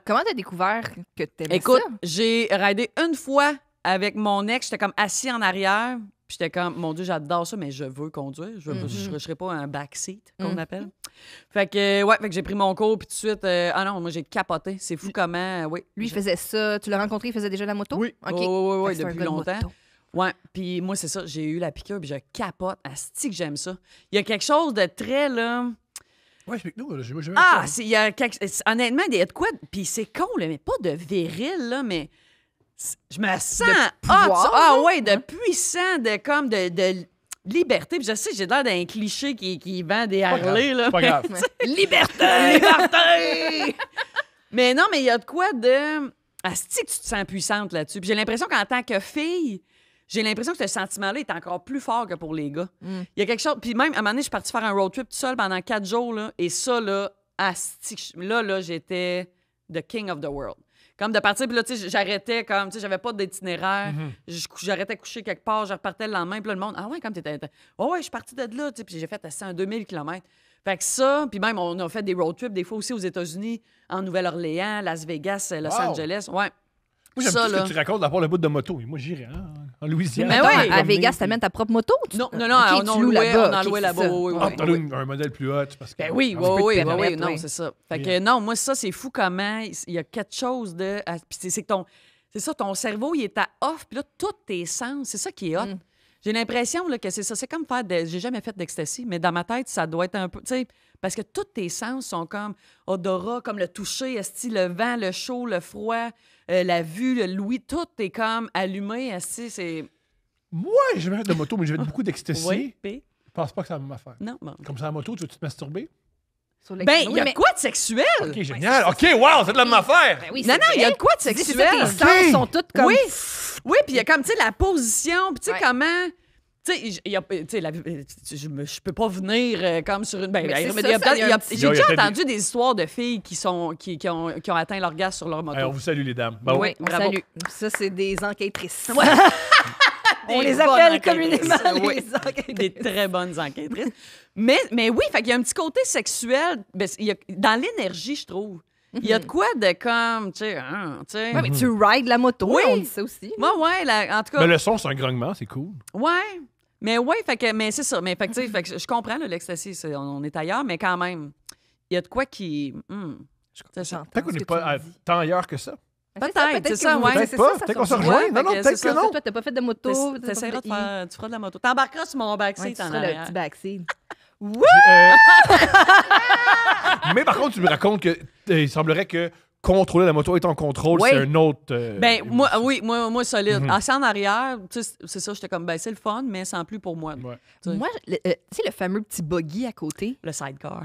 Speaker 2: Comment t'as découvert que t'aimais
Speaker 3: Écoute,
Speaker 2: ça?
Speaker 3: j'ai ridé une fois avec mon ex, j'étais comme assis en arrière, puis j'étais comme, mon Dieu, j'adore ça, mais je veux conduire, je serais pas un backseat, qu'on appelle. Fait que, fait que j'ai pris mon cours, puis tout de suite, ah non, moi, j'ai capoté, c'est fou comment, oui.
Speaker 2: Lui, il faisait ça. Tu l'as rencontré, il faisait déjà la moto?
Speaker 3: Oui,
Speaker 2: OK.
Speaker 3: oui,
Speaker 2: Fait que c'est un
Speaker 3: depuis
Speaker 2: gars de
Speaker 3: longtemps.
Speaker 2: moto.
Speaker 3: Ouais, puis moi, c'est ça, j'ai eu la piqûre, puis je capote. Asti que j'aime ça. Il y a quelque chose de très, là...
Speaker 1: Ouais, explique-nous. J'ai jamais
Speaker 3: Ah,
Speaker 1: fait ça.
Speaker 3: il y a honnêtement, il y a de quoi... Puis c'est con, là, mais pas de viril, là, mais... Je me sens
Speaker 2: pouvoir,
Speaker 3: ah
Speaker 2: là.
Speaker 3: ouais, de puissant, de comme de liberté. Puis je sais, j'ai l'air d'un cliché qui vend des Harley, là.
Speaker 1: C'est pas grave.
Speaker 2: Liberté!
Speaker 3: Liberté! Mais non, mais il y a de quoi de... Asti que tu te sens puissante là-dessus. Puis j'ai l'impression qu'en tant que fille, j'ai l'impression que ce sentiment-là est encore plus fort que pour les gars. Il y a quelque chose... Puis même, à un moment donné, je suis partie faire un road trip tout seul pendant 4 jours, là. Et ça, là, asti... Là, j'étais the king of the world. Comme de partir, puis là, tu sais, j'arrêtais comme, tu sais, j'avais pas d'itinéraire. J'arrêtais coucher quelque part, je repartais le lendemain, puis là, le monde, ah ouais, comme t'étais. Oh ouais, je suis partie de là, tu sais, puis j'ai fait un 2000 km. Fait que ça, puis même, on a fait des road trips, des fois aussi aux États-Unis, en Nouvelle-Orléans, Las Vegas, Los
Speaker 1: Wow.
Speaker 3: Angeles. Ouais.
Speaker 1: Moi, j'aime
Speaker 3: Ça,
Speaker 1: tout ce
Speaker 3: là.
Speaker 1: que tu racontes d'abord le bout de moto. Et moi, j'irais en Louisiane.
Speaker 3: Mais
Speaker 2: Attends,
Speaker 3: oui.
Speaker 2: à Vegas, t'amènes ta propre moto?
Speaker 3: Non,
Speaker 2: Ok,
Speaker 3: on
Speaker 2: tu
Speaker 3: en
Speaker 2: loues
Speaker 3: louait,
Speaker 2: là-bas.
Speaker 3: on en
Speaker 2: Ok,
Speaker 3: louait
Speaker 2: c'est
Speaker 3: là-bas,
Speaker 2: ça.
Speaker 3: oui, oui,
Speaker 1: Ah,
Speaker 3: oui.
Speaker 1: t'as un modèle plus hot. Parce que,
Speaker 3: Ben oui,
Speaker 2: tu peux te
Speaker 3: oui,
Speaker 2: permettre,
Speaker 3: non,
Speaker 2: oui.
Speaker 3: c'est ça. Fait que non, moi, ça, c'est fou comment il y a quelque chose de. Puis c'est que c'est ça, ton cerveau, il est à off, puis là, tous tes sens, c'est ça qui est hot. J'ai l'impression là, que c'est ça. C'est comme faire j'ai jamais fait d'ecstasy, mais dans ma tête, ça doit être un peu. Tu sais, parce que tous tes sens sont comme odorat, comme le toucher, esti, le vent, le chaud, le froid, la vue, le l'ouïe, tout est comme allumé, esti, c'est.
Speaker 1: Moi, j'ai jamais fait de moto, mais j'ai fait beaucoup d'ecstasy.
Speaker 3: Oui, puis.
Speaker 1: Je pense pas que ça va m'affaire.
Speaker 3: Non, bon.
Speaker 1: Comme ça, en moto, tu veux-tu te masturber?
Speaker 2: Sur
Speaker 3: Ben, il y a
Speaker 2: mais-
Speaker 3: de quoi de sexuel?
Speaker 1: Ok, génial. Ok, wow, c'est de la même affaire.
Speaker 2: Ben oui,
Speaker 3: Non,
Speaker 2: c'est
Speaker 3: non, il y a
Speaker 2: vrai.
Speaker 3: de quoi de
Speaker 2: Tu dis,
Speaker 3: sexuel?
Speaker 2: c'est ça, tes sens sont tous comme...
Speaker 3: Oui, oui, puis il y a comme, tu sais, la position, puis tu sais,
Speaker 2: Ouais.
Speaker 3: comment... Tu sais, je peux pas venir comme sur une... Ben,
Speaker 2: Mais c'est
Speaker 3: mais
Speaker 2: ça,
Speaker 3: il y a
Speaker 2: ça,
Speaker 3: peut-être-
Speaker 2: il y a
Speaker 3: il y a-
Speaker 2: un petit-
Speaker 3: j'ai
Speaker 1: Il y a
Speaker 3: déjà
Speaker 1: peut-être
Speaker 3: entendu des histoires de filles qui ont atteint l'orgasme sur leur moto.
Speaker 1: Hey, on vous salue, les dames. Bravo.
Speaker 2: Oui,
Speaker 3: Bravo.
Speaker 2: salut. Ça, c'est des enquêtrices. On
Speaker 3: Des
Speaker 2: les
Speaker 3: bonnes
Speaker 2: appelle
Speaker 3: enquêtrices.
Speaker 2: communément
Speaker 3: Oui.
Speaker 2: les enquêtrices.
Speaker 3: Des très bonnes enquêtrices. Mais oui, fait qu'il y a un petit côté sexuel, ben, dans l'énergie, je trouve. Il y a de quoi de comme, tu sais,
Speaker 2: Ouais, mais tu rides la moto,
Speaker 3: Oui.
Speaker 2: on dit ça aussi.
Speaker 3: Moi, ouais, en tout cas,
Speaker 1: Mais le son, c'est un grognement, c'est cool.
Speaker 3: ouais. Mais ouais, mais c'est ça. Mais fait que, tu sais, fait que je comprends, là, l'ecstasy, on est ailleurs, mais quand même, il y a de quoi qui... c'est ça.
Speaker 2: J'entends
Speaker 1: Peut-être qu'on
Speaker 2: ce
Speaker 1: n'est
Speaker 2: que
Speaker 1: pas
Speaker 2: tu me dis.
Speaker 1: tant ailleurs que ça.
Speaker 3: Peut-être, c'est
Speaker 2: que
Speaker 3: ça,
Speaker 2: vous-
Speaker 3: ouais.
Speaker 2: c'est
Speaker 1: Peut-être pas.
Speaker 2: ça,
Speaker 1: Peut-être qu'on se
Speaker 2: ça
Speaker 1: rejoint.
Speaker 3: Ouais,
Speaker 1: Non, non,
Speaker 3: fait que
Speaker 1: peut-être
Speaker 3: c'est
Speaker 1: que
Speaker 3: ça.
Speaker 1: non.
Speaker 2: Toi, t'as pas fait de moto.
Speaker 3: T'essaieras de faire... Tu feras de la moto. T'embarqueras sur mon
Speaker 2: Ouais,
Speaker 3: backseat
Speaker 2: tu
Speaker 3: en
Speaker 2: feras le
Speaker 3: arrière.
Speaker 2: petit backseat.
Speaker 1: Mais par contre, tu me racontes que il semblerait que contrôler la moto, être en contrôle,
Speaker 2: Oui.
Speaker 1: c'est un autre...
Speaker 3: Moi, solide.
Speaker 1: Mhm.
Speaker 3: Assis en arrière, tu sais, c'est ça, j'étais comme, ben, c'est le fun, mais sans plus pour moi.
Speaker 1: Ouais.
Speaker 3: Tu sais.
Speaker 2: Moi, tu sais, le fameux petit buggy à côté,
Speaker 3: Le sidecar.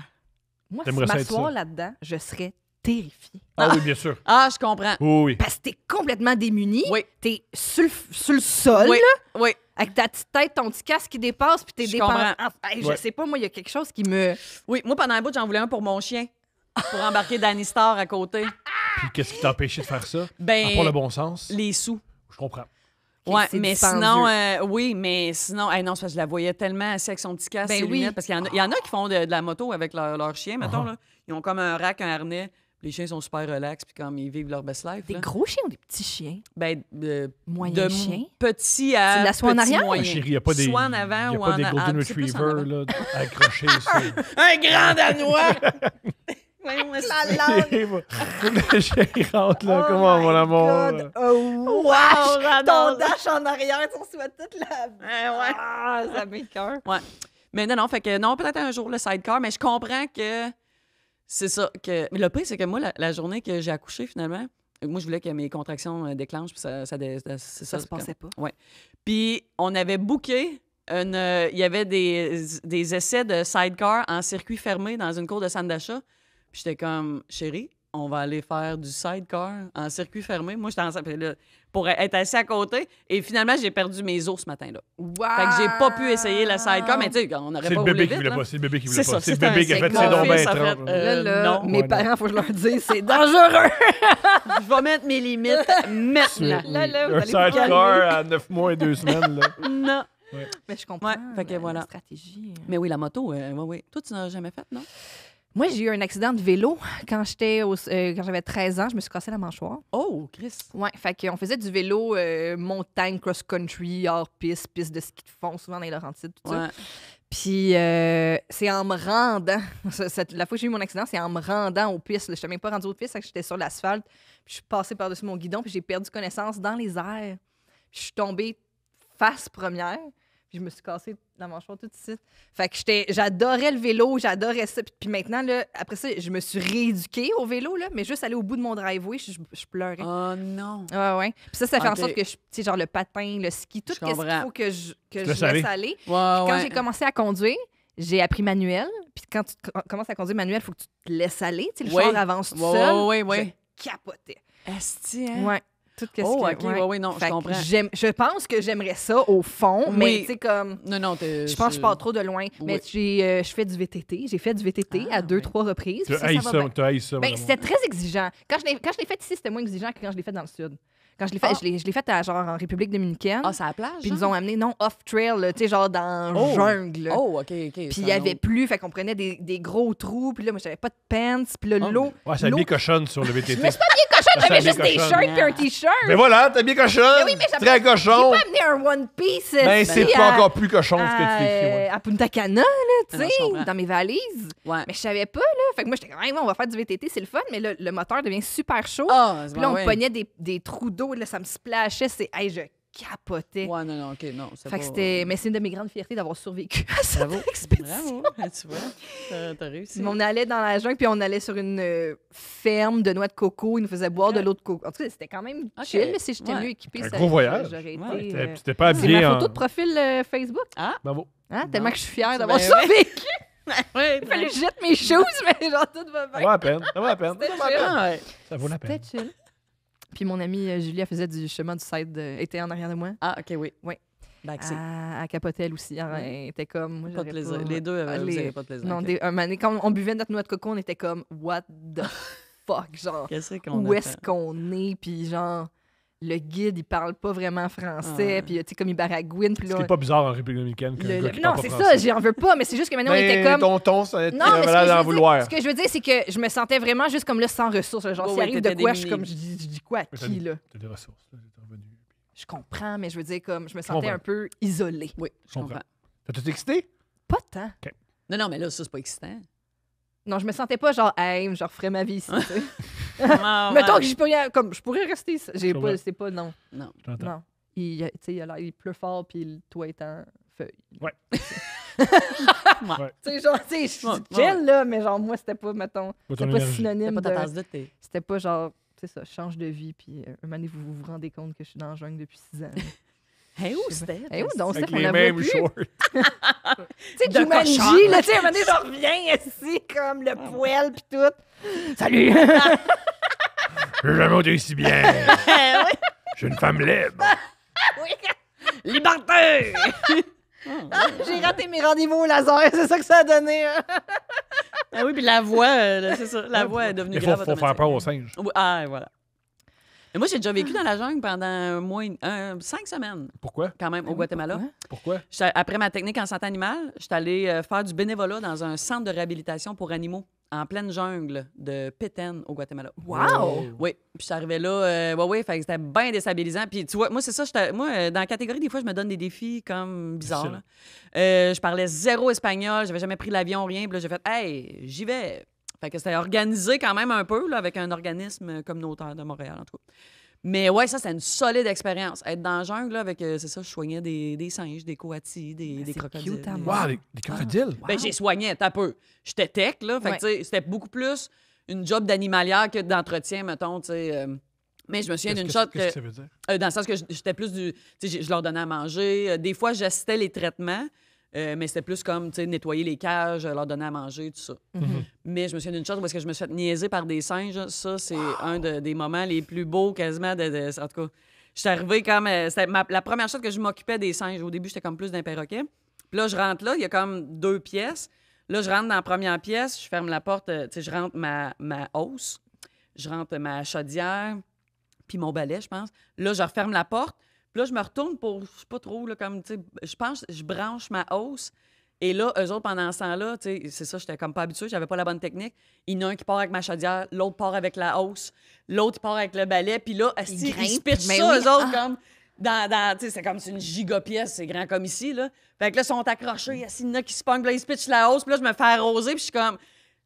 Speaker 2: moi, si
Speaker 1: T'aimerais ça être
Speaker 2: m'asseoir
Speaker 1: ça?
Speaker 2: là-dedans, je serais terrifiée.
Speaker 1: Ah oui, bien sûr.
Speaker 3: Ah, je comprends.
Speaker 1: Oui, oui.
Speaker 2: Parce que t'es complètement démuni.
Speaker 3: Oui.
Speaker 2: T'es sur le sol,
Speaker 3: Oui,
Speaker 2: là,
Speaker 3: oui.
Speaker 2: avec ta petite tête, ton petit casque qui dépasse, puis t'es
Speaker 3: Je
Speaker 2: dépendant.
Speaker 3: comprends.
Speaker 2: Je
Speaker 1: Ouais.
Speaker 2: sais pas, moi, il y a quelque chose qui me...
Speaker 3: Oui, moi, pendant un bout, j'en voulais un pour mon chien, pour embarquer Danny Star à côté.
Speaker 1: Puis qu'est-ce qui t'a empêché de faire ça?
Speaker 3: Ben,
Speaker 1: À part le bon sens?
Speaker 3: les sous.
Speaker 1: Je comprends.
Speaker 3: Ouais,
Speaker 2: c'est
Speaker 3: mais
Speaker 2: dispendieux.
Speaker 3: sinon, oui, mais sinon, non, c'est parce que je la voyais tellement assis avec son petit casque,
Speaker 2: Ben
Speaker 3: ses
Speaker 2: oui.
Speaker 3: lunettes, parce qu'il y en a qui font de la moto avec leur chien, mettons, là. Ils ont comme un rack, un harnais, les chiens sont super relax, puis comme ils vivent leur best life,
Speaker 2: Des
Speaker 3: là.
Speaker 2: gros chiens ou des petits chiens?
Speaker 3: Ben,
Speaker 2: Moyen
Speaker 3: de
Speaker 2: chien?
Speaker 3: petit à
Speaker 2: Tu l'assois en
Speaker 3: petit
Speaker 2: arrière?
Speaker 3: moyen.
Speaker 1: Chérie, il n'y a pas des,
Speaker 3: Soit en avant
Speaker 1: y a
Speaker 3: ou
Speaker 1: pas
Speaker 3: en
Speaker 1: des Golden
Speaker 3: c'est plus en
Speaker 1: Retriever
Speaker 3: avant.
Speaker 1: là, accrochés sur...
Speaker 3: Un grand Danois! Ouais, moi,
Speaker 1: Le chien il rentre là, comment mon amour? là?
Speaker 2: Oh,
Speaker 3: Wow,
Speaker 2: wesh!
Speaker 3: j'adore
Speaker 2: Ton dash en arrière, tu reçois toute la...
Speaker 3: Ouais.
Speaker 2: Ah, ça m'écoeure.
Speaker 3: Ouais. Mais non, fait que non, peut-être un jour le sidecar, mais je comprends que c'est ça. Mais le pire, c'est que moi, la journée que j'ai accouché, finalement, moi, je voulais que mes contractions déclenchent, puis c'est
Speaker 2: Ça se passait pas.
Speaker 3: Ouais. Puis on avait booké il y avait des essais de sidecar en circuit fermé dans une cour de centre d'achat. Puis j'étais comme, chérie, on va aller faire du sidecar en circuit fermé. Moi, j'étais enceinte, puis là, pour être assis à côté. Et finalement, j'ai perdu mes os ce matin-là.
Speaker 2: Wow!
Speaker 3: Fait que j'ai pas pu essayer le sidecar, mais tu sais, on n'aurait
Speaker 1: C'est
Speaker 3: pas
Speaker 1: le
Speaker 3: roulé
Speaker 1: bébé qui
Speaker 3: vite.
Speaker 1: voulait
Speaker 3: là.
Speaker 1: pas. C'est le bébé qui voulait
Speaker 3: C'est
Speaker 1: pas.
Speaker 3: ça,
Speaker 1: C'est le
Speaker 3: c'est
Speaker 1: bébé
Speaker 3: un
Speaker 1: qui a fait
Speaker 3: signal.
Speaker 1: ses dons
Speaker 3: Mon
Speaker 1: ben
Speaker 3: fils a fait,
Speaker 1: trempe.
Speaker 2: Là,
Speaker 3: non.
Speaker 2: mes
Speaker 1: Ouais,
Speaker 2: parents, faut que je leur dise, c'est dangereux!
Speaker 3: Je vais mettre mes limites maintenant.
Speaker 2: Là, là, vous
Speaker 1: Un
Speaker 2: allez vous calmer.
Speaker 1: sidecar à 9 mois et 2 semaines. Là.
Speaker 3: Non.
Speaker 2: Mais je comprends.
Speaker 3: Ouais, fait que
Speaker 2: la
Speaker 3: voilà.
Speaker 2: stratégie.
Speaker 3: Mais oui, la moto, oui. Toi, tu n'as jamais fait, non?
Speaker 2: Moi, j'ai eu un accident de vélo quand j'avais 13 ans. Je me suis cassé la mâchoire.
Speaker 3: Oh, Chris.
Speaker 2: Ouais, fait qu'on faisait du vélo montagne, cross-country, hors-piste, piste de ski de fond, souvent dans les Laurentides, tout ça.
Speaker 3: Ouais.
Speaker 2: Puis c'est en me rendant, la fois que j'ai eu mon accident, c'est en me rendant aux pistes. Je n'étais même pas rendue aux pistes, j'étais sur l'asphalte. Puis je suis passée par-dessus mon guidon, puis j'ai perdu connaissance dans les airs. Puis je suis tombée face première, puis je me suis cassée la mâchoire tout de suite. Fait que j'adorais le vélo, j'adorais ça. Puis maintenant, là, après ça, je me suis rééduquée au vélo, là, mais juste aller au bout de mon driveway, je pleurais.
Speaker 3: Oh non.
Speaker 2: Ouais. Puis ça fait en
Speaker 3: Ok.
Speaker 2: sorte que, tu sais, genre le patin, le ski, tout ce qu'il
Speaker 3: comprends.
Speaker 2: faut que je
Speaker 1: laisses
Speaker 2: laisse
Speaker 1: aller.
Speaker 2: aller.
Speaker 3: Ouais,
Speaker 2: Quand j'ai commencé à conduire, j'ai appris manuel. Puis quand tu commences à conduire manuel, il faut que tu te laisses aller. Tu sais, le
Speaker 3: Oui.
Speaker 2: char avance tout
Speaker 3: Ouais,
Speaker 2: seul.
Speaker 3: ouais, ouais.
Speaker 2: Je capotais.
Speaker 3: Esti, hein?
Speaker 2: Ouais. Tout ce
Speaker 3: Oh,
Speaker 2: que,
Speaker 3: OK, ouais, non,
Speaker 2: Fait
Speaker 3: je
Speaker 2: que
Speaker 3: comprends.
Speaker 2: je pense que j'aimerais ça au fond, mais
Speaker 3: Oui.
Speaker 2: tu sais, comme.
Speaker 3: Non,
Speaker 2: Je pense que je pars trop de loin. Mais je fais du VTT. J'ai fait du VTT
Speaker 3: Ah,
Speaker 2: à 2-3 reprises. puis ça va bien.
Speaker 1: Tu haïs ça,
Speaker 2: Ben,
Speaker 1: mon
Speaker 2: c'était
Speaker 1: amour.
Speaker 2: très exigeant. Quand je l'ai fait ici, c'était moins exigeant que quand je l'ai fait dans le sud. Quand je l'ai fait,
Speaker 3: Ah.
Speaker 2: je l'ai fait à, genre en République dominicaine.
Speaker 3: Ah, c'est à la plage?
Speaker 2: Puis ils
Speaker 3: hein?
Speaker 2: nous ont amené, non, off-trail, là, tu sais, genre dans
Speaker 3: Oh.
Speaker 2: jungle. là.
Speaker 3: Oh, OK.
Speaker 2: Puis il y avait plus, fait qu'on prenait des gros trous. Puis là, moi, j'avais pas de pants. Puis là,
Speaker 3: Oh.
Speaker 2: l'eau.
Speaker 1: Ouais, c'est
Speaker 2: l'eau-
Speaker 1: bien cochonne sur le VTT.
Speaker 2: Mais c'est pas bien cochon,
Speaker 1: Ça,
Speaker 2: j'avais
Speaker 1: c'est
Speaker 2: juste
Speaker 1: bien
Speaker 2: des
Speaker 1: cochonne.
Speaker 2: shirts puis un t-shirt.
Speaker 1: Mais voilà, t'es bien cochonne.
Speaker 2: Mais oui, mais j'avais-
Speaker 1: Très cochon.
Speaker 2: J'ai pas amené un One Piece.
Speaker 1: Ben, c'est
Speaker 2: ici,
Speaker 1: pas
Speaker 2: à-
Speaker 1: encore plus cochon ce que tu décris. ouais.
Speaker 2: à Punta Cana, là, tu
Speaker 3: Ah non, je
Speaker 2: sais,
Speaker 3: comprends.
Speaker 2: dans mes valises.
Speaker 3: Ouais.
Speaker 2: Mais je savais pas, là. Fait que moi, j'étais quand même, on va faire du VTT, c'est le fun, mais le moteur devient super chaud.
Speaker 3: Ah,
Speaker 2: Puis là, on
Speaker 3: ouais.
Speaker 2: pognait des trous d'eau, là, ça me splashait. Hey, je capotais.
Speaker 3: Ouais, non, OK, non.
Speaker 2: Fait que c'était... Mais c'est une de mes grandes fiertés d'avoir survécu à cette
Speaker 3: Bravo.
Speaker 2: expédition.
Speaker 3: Bravo. Tu vois, t'as réussi.
Speaker 2: Mais on allait dans la jungle, puis on allait sur une ferme de noix de coco. Ils nous faisaient boire
Speaker 3: Ok.
Speaker 2: de l'eau de coco. En tout cas, c'était quand même
Speaker 3: Ok.
Speaker 2: chill. Si j'étais
Speaker 3: Ouais.
Speaker 2: mieux équipée,
Speaker 1: Un
Speaker 2: ça-
Speaker 1: gros voyage.
Speaker 2: j'aurais
Speaker 3: Ouais,
Speaker 2: été...
Speaker 1: C'était pas
Speaker 2: C'est
Speaker 1: bien
Speaker 2: ma
Speaker 1: en...
Speaker 2: photo de profil Facebook.
Speaker 1: Bravo.
Speaker 2: Hein?
Speaker 3: Bon.
Speaker 2: Tellement que je suis fière d'avoir
Speaker 3: Ben
Speaker 2: survécu.
Speaker 3: Ouais,
Speaker 2: Il fallait que je jette mes choses, mais genre, tout va
Speaker 1: Ça
Speaker 2: bien.
Speaker 1: vaut la peine. Ça vaut la peine.
Speaker 2: C'était
Speaker 1: Ça vaut la peine.
Speaker 3: Ah, ouais.
Speaker 1: Ça vaut la peine.
Speaker 2: C'était chill. Puis mon amie Julie, elle faisait du chemin du side, était en arrière de moi.
Speaker 3: Ah, OK, oui.
Speaker 2: Oui.
Speaker 3: Backseat.
Speaker 2: À Capotel aussi. Elle était comme. Moi,
Speaker 3: Pas de
Speaker 2: j'aurais
Speaker 3: plaisir.
Speaker 2: pas-
Speaker 3: Les deux, vous
Speaker 2: les-
Speaker 3: n'avez pas de plaisir.
Speaker 2: Non,
Speaker 3: OK.
Speaker 2: un moment donné, quand on buvait notre noix de coco, on était comme, what the fuck? Genre,
Speaker 3: Qu'est-ce qu'on
Speaker 2: où
Speaker 3: a
Speaker 2: est-ce
Speaker 3: fait?
Speaker 2: qu'on est? Puis genre, le guide, il parle pas vraiment français.
Speaker 3: Ah.
Speaker 2: Puis tu sais, comme il baragouine. Puis
Speaker 1: Ce
Speaker 2: là,
Speaker 1: qui est pas bizarre en République dominicaine qu'un gars qui
Speaker 2: non,
Speaker 1: parle pas
Speaker 2: c'est
Speaker 1: français.
Speaker 2: ça, j'en veux pas, mais c'est juste que maintenant, on était
Speaker 1: Mais
Speaker 2: comme.
Speaker 1: ton ton, ça
Speaker 2: Non, mais
Speaker 1: avait l'air d'en vouloir.
Speaker 2: ce que je veux dire, c'est que je me sentais vraiment juste comme là, sans ressources. Genre,
Speaker 3: Ouais,
Speaker 2: s'il
Speaker 3: ouais,
Speaker 2: arrive de
Speaker 3: t'étais
Speaker 2: quoi, je suis
Speaker 3: démunie.
Speaker 2: comme, je dis quoi à
Speaker 1: Mais
Speaker 2: qui, là?
Speaker 1: T'as des ressources. Là, t'es revenu.
Speaker 2: Je comprends, mais je veux dire, comme, je me sentais
Speaker 1: comprends.
Speaker 2: un peu isolée.
Speaker 3: Oui, je
Speaker 1: comprends.
Speaker 3: comprends.
Speaker 1: T'as tout excité?
Speaker 2: Pas tant.
Speaker 3: Non, mais là, ça, c'est pas excitant.
Speaker 2: Non, je me sentais pas genre, hey, je referais ma vie ici, tu sais.
Speaker 3: Ah,
Speaker 2: Mettons
Speaker 3: ouais.
Speaker 2: que je pourrais, comme, je pourrais rester ici.
Speaker 1: Je comprends.
Speaker 2: C'est pas, non.
Speaker 3: Non.
Speaker 1: Je t'entends.
Speaker 2: Non. Tu sais, il pleut fort, puis le toit est en feuille.
Speaker 1: Ouais.
Speaker 2: Tu sais, genre, tu sais,
Speaker 3: Ouais,
Speaker 2: je chill, là, mais genre, moi, c'était pas, mettons,
Speaker 1: Pas
Speaker 2: c'était
Speaker 1: ton
Speaker 2: pas
Speaker 1: énergie.
Speaker 2: synonyme
Speaker 3: C'est pas ta
Speaker 2: de...
Speaker 3: tasse de thé.
Speaker 2: C'était pas genre, c'est ça, je change de vie, puis un moment donné, vous vous rendez compte que je suis dans la jungle depuis 6 ans.
Speaker 3: Hey, où
Speaker 2: Je sais
Speaker 3: c'était?
Speaker 2: pas. Hey, où donc,
Speaker 1: Avec
Speaker 2: Steph, on
Speaker 1: les
Speaker 2: la voit
Speaker 1: mêmes
Speaker 2: plus.
Speaker 1: shorts.
Speaker 2: Tu sais,
Speaker 3: De
Speaker 2: Jumanji,
Speaker 3: cochon.
Speaker 2: là, tu sais, un moment donné, je reviens ici, comme le poêle, puis tout. Salut!
Speaker 1: J'ai jamais été si bien.
Speaker 3: Oui.
Speaker 1: Je suis une femme libre.
Speaker 3: Liberté!
Speaker 2: J'ai raté mes rendez-vous au laser, c'est ça que ça a donné. Hein.
Speaker 3: Ah oui, puis la voix, c'est ça. La voix est devenue
Speaker 1: Il faut
Speaker 3: grave.
Speaker 1: faire
Speaker 3: automatique.
Speaker 1: peur aux singes.
Speaker 3: Oui, ah, voilà. Et moi, j'ai déjà vécu dans la jungle pendant 5 semaines,
Speaker 1: Pourquoi?
Speaker 3: quand même, au Guatemala.
Speaker 1: Pourquoi?
Speaker 3: Après ma technique en santé animale, j'étais allée faire du bénévolat dans un centre de réhabilitation pour animaux en pleine jungle de Petén, au Guatemala.
Speaker 2: Wow!
Speaker 3: Oui, puis je suis arrivée là, ouais, fait que c'était bien déstabilisant. Puis tu vois, moi, c'est ça, moi, dans la catégorie, des fois, je me donne des défis comme bizarres. Là. Je parlais zéro espagnol, j'avais jamais pris l'avion, rien. Puis là, j'ai fait, hey, j'y vais. Fait que c'était organisé quand même un peu, là, avec un organisme communautaire de Montréal, en tout cas. Mais ouais, ça, c'est une solide expérience. Être dans la jungle, là, avec, c'est ça, je soignais des singes, des coatis, des
Speaker 2: c'est
Speaker 3: crocodiles.
Speaker 2: cute, hein,
Speaker 3: des-
Speaker 2: moi.
Speaker 1: Wow, des crocodiles.
Speaker 3: Ben, j'ai soigné un peu. J'étais tech, là. Fait que, tu sais, c'était beaucoup plus une job d'animalière que d'entretien, mettons, tu sais. Mais je me souviens d'une chose
Speaker 1: Qu'est-ce que
Speaker 3: que.
Speaker 1: ça veut dire?
Speaker 3: Dans le sens que j'étais plus du. Tu sais, je leur donnais à manger. Des fois, j'assistais les traitements, mais c'était plus comme, tu sais, nettoyer les cages, leur donner à manger, tout ça. Mais je me souviens d'une chose où est-ce que je me suis fait niaiser par des singes. Ça, c'est un des moments les plus beaux, quasiment. En tout cas, je suis arrivée comme. C'était la première chose que je m'occupais des singes. Au début, j'étais comme plus d'un perroquet. Puis là, je rentre là, il y a comme 2 pièces. Là, je rentre dans la première pièce, je ferme la porte, tu sais, je rentre ma hausse, je rentre ma chaudière, puis mon balai, je pense. Là, je referme la porte. Puis là, je me retourne pour, je sais pas trop, là, comme, tu sais, je pense, je branche ma hausse. Et là, eux autres, pendant ce temps-là, tu sais, c'est ça, j'étais comme pas habituée, j'avais pas la bonne technique. Il y en a un qui part avec ma chaudière, l'autre part avec la hausse, l'autre part avec le balai. Puis là, asti, ils se pitchent
Speaker 2: mais
Speaker 3: ça,
Speaker 2: oui.
Speaker 3: eux autres, comme... tu sais, c'est comme c'est une giga-pièce, c'est grand comme ici, là. Fait que là, ils sont accrochés, il y en a qui se pognent, puis là, ils se pitchent la hausse, puis là, je me fais arroser, puis je suis comme...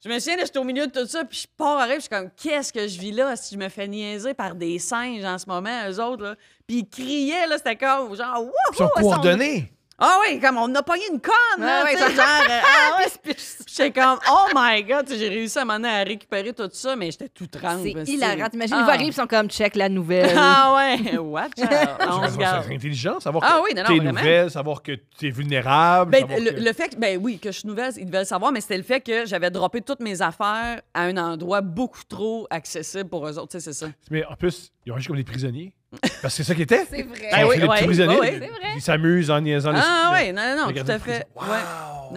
Speaker 3: Je me souviens, là, j'étais au milieu de tout ça, puis je pars à rire, puis je suis comme, qu'est-ce que je vis là si je me fais niaiser par des singes en ce moment, eux autres, là. Puis ils criaient, là, c'était comme, genre, wouhou!
Speaker 1: Ils sont coordonnés.
Speaker 3: Ah oui, comme on a pogné une conne, là,
Speaker 2: Ouais,
Speaker 3: tu sais,
Speaker 2: ouais,
Speaker 3: genre, ah ouais.
Speaker 2: Puis je-
Speaker 3: J'étais comme, oh my God, tu sais, j'ai réussi à un moment donné à récupérer tout ça, mais j'étais tout trempe.
Speaker 2: C'est hilarant. T'imagines, ils
Speaker 3: Ah.
Speaker 2: vont arriver, ils sont comme, check la nouvelle.
Speaker 3: Ah ouais, watch out. On se
Speaker 1: C'est
Speaker 3: garde.
Speaker 1: intelligent, savoir
Speaker 3: Ah
Speaker 1: que
Speaker 3: oui, non,
Speaker 1: t'es
Speaker 3: vraiment.
Speaker 1: nouvelle, savoir que t'es vulnérable.
Speaker 3: Ben,
Speaker 1: savoir que-
Speaker 3: le fait que, ben oui, que je suis nouvelle, ils devaient le savoir, mais c'était le fait que j'avais droppé toutes mes affaires à un endroit beaucoup trop accessible pour eux autres, tu sais, c'est ça.
Speaker 1: Mais en plus, ils ont agi comme des prisonniers. Parce que c'est ça qu'ils étaient.
Speaker 2: C'est vrai.
Speaker 3: Ben
Speaker 1: Ils
Speaker 3: oui,
Speaker 1: sont des
Speaker 3: ouais,
Speaker 1: petits prisonniers.
Speaker 3: ouais,
Speaker 2: c'est vrai.
Speaker 1: Ils s'amusent en niaisant les
Speaker 3: Ah oui, non,
Speaker 1: le
Speaker 3: tout
Speaker 1: gardien
Speaker 3: à
Speaker 1: de
Speaker 3: fait.
Speaker 1: prison.
Speaker 3: Ouais.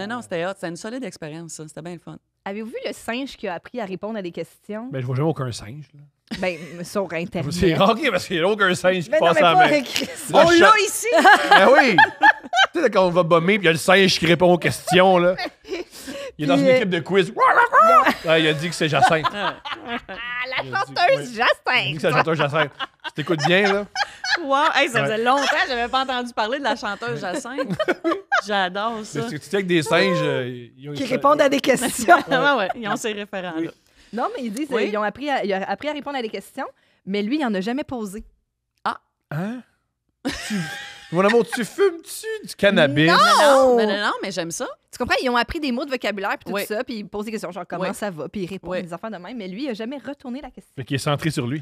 Speaker 1: Wow!
Speaker 3: Non, c'était hot, c'était une solide expérience, ça. C'était bien le fun.
Speaker 2: Avez-vous vu le singe qui a appris à répondre à des questions?
Speaker 1: Ben, je vois jamais aucun singe. Là.
Speaker 2: Ben, sur Internet.
Speaker 1: C'est rare parce qu'il y a aucun singe qui
Speaker 2: Mais non,
Speaker 1: passe
Speaker 2: mais
Speaker 1: à la
Speaker 2: pas
Speaker 1: main.
Speaker 2: Chris.
Speaker 1: La
Speaker 3: On
Speaker 1: cha-
Speaker 3: l'a ici!
Speaker 1: Ben oui! Tu sais, quand on va bomber, puis il y a le singe qui répond aux questions, là. Il est dans
Speaker 2: Puis,
Speaker 1: une équipe de quiz. Ouais, il a dit que c'est Jacinthe.
Speaker 2: Ah, la
Speaker 1: Il a dit-
Speaker 2: chanteuse
Speaker 1: oui. Il a dit
Speaker 2: Justin.
Speaker 1: que c'est la chanteuse Jacinthe. Si t'écoutes bien, là.
Speaker 3: Wow! Hey, ça
Speaker 1: Ouais.
Speaker 3: faisait longtemps que j'avais pas entendu parler de la chanteuse Jacinthe. J'adore ça.
Speaker 1: Mais tu sais que des singes. Ils ont
Speaker 2: Qui répondent à des questions.
Speaker 3: Ouais, ils ont ces référents-là.
Speaker 2: Non, mais ils disent
Speaker 3: Oui.
Speaker 2: ils ont appris à répondre à des questions, mais lui, il en a jamais posé.
Speaker 1: Hein? Mon amour, tu fumes-tu du cannabis?
Speaker 2: Non!
Speaker 3: Non, mais j'aime ça.
Speaker 2: Tu comprends? Ils ont appris des mots de vocabulaire puis tout
Speaker 3: Oui.
Speaker 2: ça, puis ils posent des questions, genre comment
Speaker 3: Oui.
Speaker 2: ça va, puis ils répondent
Speaker 3: Oui.
Speaker 2: des affaires de même, mais lui, il a jamais retourné la question.
Speaker 1: Fait qu'il est centré sur lui.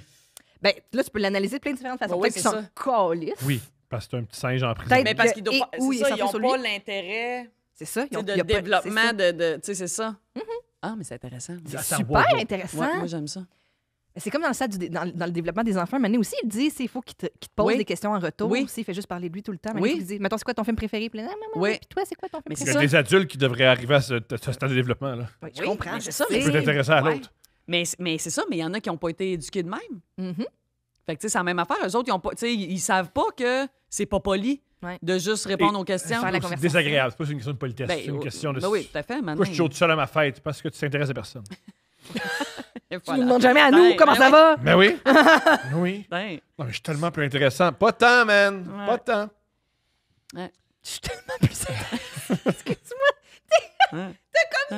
Speaker 2: Ben, là, tu peux l'analyser de plein de différentes façons.
Speaker 3: Oui,
Speaker 2: Peut-être qu'ils
Speaker 3: c'est
Speaker 2: sont calisses.
Speaker 1: Oui, parce que c'est un petit singe en prison.
Speaker 2: Peut-être-
Speaker 3: Mais parce qu'ils doivent
Speaker 2: Et
Speaker 3: pas.
Speaker 2: où
Speaker 3: C'est
Speaker 2: il est
Speaker 3: ça,
Speaker 2: centré
Speaker 3: ils
Speaker 2: sur
Speaker 3: n'ont pas
Speaker 2: lui.
Speaker 3: l'intérêt
Speaker 2: C'est ça.
Speaker 3: tu sais,
Speaker 2: il
Speaker 3: de
Speaker 2: y a pas-
Speaker 3: développement
Speaker 2: c'est ça.
Speaker 3: de. Tu sais, c'est ça. Ah, mais c'est intéressant.
Speaker 2: C'est
Speaker 1: Attends,
Speaker 2: super
Speaker 1: wow.
Speaker 2: intéressant.
Speaker 3: Ouais, moi, j'aime ça.
Speaker 2: C'est comme dans le stade dans le développement des enfants. Maintenant aussi, il dit il faut qu'il te pose
Speaker 3: Oui.
Speaker 2: des questions en retour.
Speaker 3: Oui.
Speaker 2: Aussi, il fait juste parler de lui tout le temps.
Speaker 3: Oui.
Speaker 2: Oui. Il dit mettons, c'est quoi ton film préféré? Puis là, maman,
Speaker 3: Oui.
Speaker 2: puis toi, c'est quoi ton film
Speaker 3: Mais
Speaker 1: Il y
Speaker 2: préféré?
Speaker 1: a des adultes qui devraient arriver à ce stade de développement. Là.
Speaker 2: Oui, je
Speaker 3: Oui,
Speaker 2: comprends.
Speaker 3: mais
Speaker 2: je
Speaker 3: c'est ça,
Speaker 2: sais.
Speaker 1: Ça peut t'intéresser à
Speaker 3: Ouais.
Speaker 1: l'autre.
Speaker 3: Mais c'est ça, mais il y en a qui n'ont pas été éduqués de même.
Speaker 2: Mhm.
Speaker 3: Fait que, tu sais, c'est la même affaire. Eux autres, ils ont pas, tu sais, ils savent pas que c'est pas poli
Speaker 2: Ouais.
Speaker 3: de juste répondre aux questions.
Speaker 2: Faire la
Speaker 1: C'est
Speaker 2: conversation.
Speaker 1: désagréable. C'est pas une question de politesse.
Speaker 3: Ben,
Speaker 1: c'est une question de.
Speaker 3: ben oui, tout à fait. Maintenant,
Speaker 1: Pourquoi je suis toujours tout seul à ma fête? Parce que tu t'intéresses à personne.
Speaker 3: Et
Speaker 2: Tu
Speaker 3: voilà.
Speaker 2: nous demandes jamais à nous
Speaker 3: Ben,
Speaker 2: comment
Speaker 3: ben
Speaker 2: ça
Speaker 3: oui.
Speaker 2: va.
Speaker 1: Ben oui. Oui.
Speaker 3: Ben,
Speaker 1: Non, mais je suis tellement plus intéressant. Pas tant, man.
Speaker 3: Ouais.
Speaker 1: Pas tant.
Speaker 2: Je suis tellement plus Excuse-moi.
Speaker 3: hein.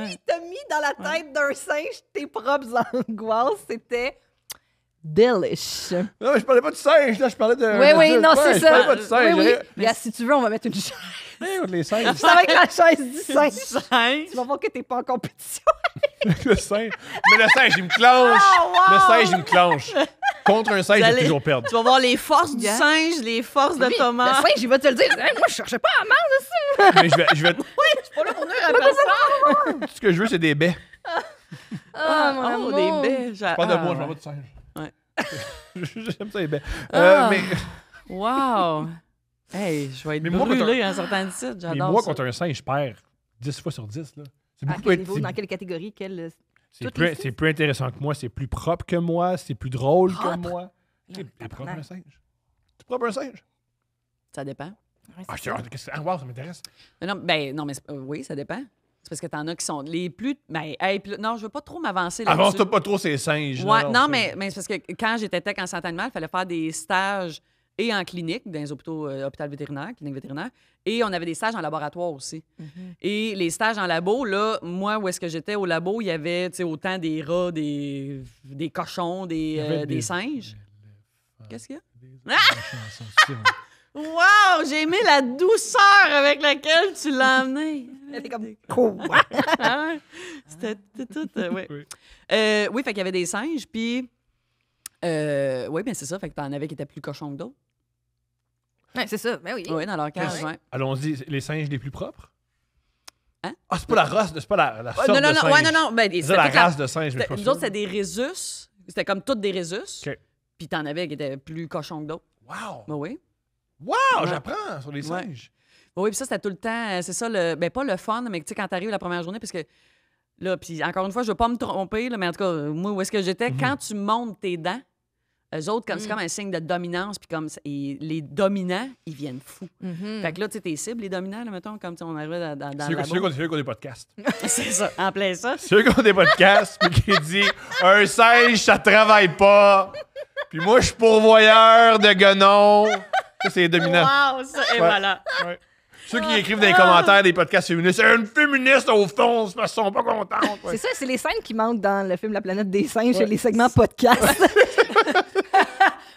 Speaker 2: Il t'a mis dans la tête d'un singe tes propres angoisses. C'était Delish.
Speaker 1: Non, mais je parlais pas du singe, là, je parlais de...
Speaker 2: Oui, non, c'est
Speaker 1: je
Speaker 2: ça.
Speaker 1: parlais pas du singe.
Speaker 2: Oui.
Speaker 1: j'aurais-
Speaker 2: Regarde, si tu veux, on va mettre une chaise.
Speaker 1: Les singes.
Speaker 2: C'est avec la chaise du singe.
Speaker 3: Singe.
Speaker 2: Tu vas voir que t'es pas en compétition.
Speaker 1: Le singe. Mais le singe, il me clenche. Le singe, il me clenche. Contre un singe,
Speaker 3: Vous
Speaker 1: je vais
Speaker 3: allez-
Speaker 1: toujours perdre.
Speaker 3: Tu vas voir les forces du
Speaker 2: Yeah.
Speaker 3: singe, les forces de
Speaker 2: Oui,
Speaker 3: Thomas.
Speaker 2: Le singe, il va te le dire. Hey, moi, je cherchais pas à mal.
Speaker 1: Mais je vais...
Speaker 3: Pas là pour nous rappeler ça.
Speaker 1: Tout ce que je veux, c'est des baies.
Speaker 2: Ah, mon amour.
Speaker 3: des baies.
Speaker 1: Je parle de moi, je m'en vais du singe.
Speaker 3: Ouais.
Speaker 1: J'aime ça, les baies.
Speaker 3: Ah.
Speaker 1: Mais
Speaker 3: Wow. Hey, je vais être
Speaker 1: Mais moi,
Speaker 3: brûlé en sortant de site.
Speaker 1: mais
Speaker 3: J'adore
Speaker 1: moi,
Speaker 3: ça.
Speaker 1: contre un singe, je perds 10 fois sur 10. Là. C'est
Speaker 2: À
Speaker 1: beaucoup
Speaker 2: quel niveau,
Speaker 1: c'est-
Speaker 2: dans quelle catégorie, quelle...
Speaker 1: c'est
Speaker 2: toutes
Speaker 1: plus,
Speaker 2: les six?
Speaker 1: c'est plus intéressant que moi, c'est plus propre que moi, c'est plus drôle que
Speaker 2: Propre?
Speaker 1: moi.
Speaker 2: Non,
Speaker 1: T'es propre
Speaker 2: tabarnak.
Speaker 1: un singe? T'es propre un singe?
Speaker 3: Ça dépend.
Speaker 2: Ouais,
Speaker 1: Ah,
Speaker 2: c'est ça.
Speaker 1: wow, ça m'intéresse.
Speaker 3: Mais non, mais oui, ça dépend. C'est parce que t'en as qui sont les plus. Ben, hey, non, je veux pas trop m'avancer là-dessus.
Speaker 1: Avance-toi pas trop ces singes.
Speaker 3: Ouais,
Speaker 1: là,
Speaker 3: non,
Speaker 1: c'est-
Speaker 3: mais c'est parce que quand j'étais tech en santé animale, il fallait faire des stages et en clinique, dans les hôpitaux, hôpital vétérinaire, clinique vétérinaire, et on avait des stages en laboratoire aussi. Et les stages en labo, là, moi, où est-ce que j'étais au labo, il y avait, tu sais, autant des rats, des cochons,
Speaker 1: Il y avait
Speaker 3: des singes. Qu'est-ce qu'il y a?
Speaker 1: Des chansons, c'est vrai.
Speaker 3: Wow! J'ai aimé la douceur avec laquelle tu l'as amené.
Speaker 2: Elle était comme cool.
Speaker 3: Ah ouais. C'était tout. Ouais.
Speaker 1: Oui.
Speaker 3: Oui, fait qu'il y avait des singes, puis. Oui, bien c'est ça. Fait que t'en avais qui étaient plus cochons que d'autres.
Speaker 2: Ouais, c'est ça. Ben oui.
Speaker 3: Oui, dans leur cage, ouais.
Speaker 1: Allons-y, les singes les plus propres?
Speaker 3: Hein?
Speaker 1: Ah, c'est pas la race, c'est pas la sorte
Speaker 3: Non,
Speaker 1: de
Speaker 3: non,
Speaker 1: singe.
Speaker 3: non, ouais, non. Ben,
Speaker 1: C'est
Speaker 3: c'était
Speaker 1: la
Speaker 3: toute la-
Speaker 1: race de singe, mais
Speaker 3: c'était-
Speaker 1: pas
Speaker 3: nous
Speaker 1: sûr.
Speaker 3: autres, c'était des rhésus. C'était comme toutes des rhésus.
Speaker 1: OK.
Speaker 3: Puis t'en avais qui étaient plus cochons que d'autres.
Speaker 1: Wow!
Speaker 3: Ben oui.
Speaker 1: Wow!
Speaker 3: Ouais.
Speaker 1: J'apprends sur les
Speaker 3: Ouais.
Speaker 1: singes.
Speaker 3: Oui, puis ça, c'était tout le temps. C'est ça, ben pas le fun, mais tu sais, quand t'arrives la première journée, parce que. Là, puis encore une fois, je veux pas me tromper, là, mais en tout cas, moi, où est-ce que j'étais?
Speaker 1: Mhm.
Speaker 3: Quand tu montes tes dents, eux autres, c'est comme un signe de dominance, puis comme et les dominants, ils viennent fous.
Speaker 2: Mhm.
Speaker 3: Fait que là, tu sais, tes cibles, les dominants, là, mettons, comme tu sais, on arrivait dans
Speaker 1: C'est
Speaker 3: le
Speaker 1: sûr
Speaker 3: labo.
Speaker 1: qu'on a des podcasts.
Speaker 3: C'est ça, en plein ça.
Speaker 1: C'est sûr qu'on a des podcasts, puis qui dit un singe, ça travaille pas. Puis moi, je suis pourvoyeur de guenons. Ça, c'est les dominants.
Speaker 3: Wow, ça, et
Speaker 1: Ouais.
Speaker 3: voilà.
Speaker 1: Ouais. Ceux qui écrivent dans les commentaires des podcasts féministes, c'est une féministe au fond, c'est parce qu'ils sont pas contentes. Ouais.
Speaker 2: C'est ça, c'est les scènes qui manquent dans le film La planète des singes, c'est les segments podcast.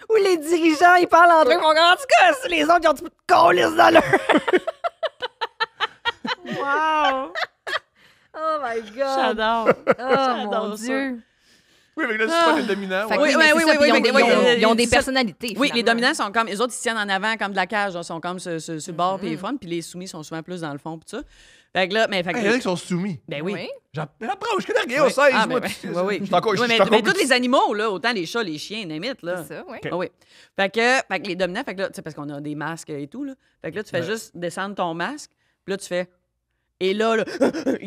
Speaker 2: Où les dirigeants, ils parlent entre eux, ils font en tout cas, c'est les autres qui ont un petit peu de câlisse dans leur...
Speaker 3: Wow!
Speaker 2: Oh my God!
Speaker 3: J'adore.
Speaker 2: Oh mon
Speaker 3: J'adore ça.
Speaker 2: Dieu!
Speaker 1: Oui, mais là, c'est pas des dominants.
Speaker 2: Fait que
Speaker 1: ouais.
Speaker 2: oui,
Speaker 3: Oui,
Speaker 2: mais
Speaker 3: oui,
Speaker 2: c'est
Speaker 3: oui,
Speaker 2: ça, puis
Speaker 3: oui,
Speaker 2: ils ont
Speaker 3: oui,
Speaker 2: des-
Speaker 3: oui,
Speaker 2: ils ont des
Speaker 3: ça-
Speaker 2: personnalités,
Speaker 3: Oui, les
Speaker 2: finalement.
Speaker 3: dominants sont comme. Les autres, ils se tiennent en avant comme de la cage. Ils sont comme sur le bord, puis les fun. Puis les soumis sont souvent plus dans le fond, puis ça. Fait que là, mais. Fait que,
Speaker 1: Il y en a qui sont soumis.
Speaker 3: ben oui.
Speaker 1: J'apprends, je connais rien au
Speaker 3: Oui.
Speaker 1: singe,
Speaker 3: Ah,
Speaker 1: moi.
Speaker 3: ben,
Speaker 1: puis-
Speaker 3: oui, oui.
Speaker 1: Je suis encore- je
Speaker 3: Oui,
Speaker 1: suis
Speaker 3: mais,
Speaker 1: encore
Speaker 3: mais tous
Speaker 1: petit.
Speaker 3: les animaux, là, autant les chats, les chiens, n'imitent, là.
Speaker 2: C'est ça, oui.
Speaker 1: OK.
Speaker 3: Ah oui. Fait que les dominants, fait que là, tu sais, parce qu'on a des masques et tout, là. Fait que là, tu fais
Speaker 1: Ouais.
Speaker 3: juste descendre ton masque, puis là, tu fais. Et là,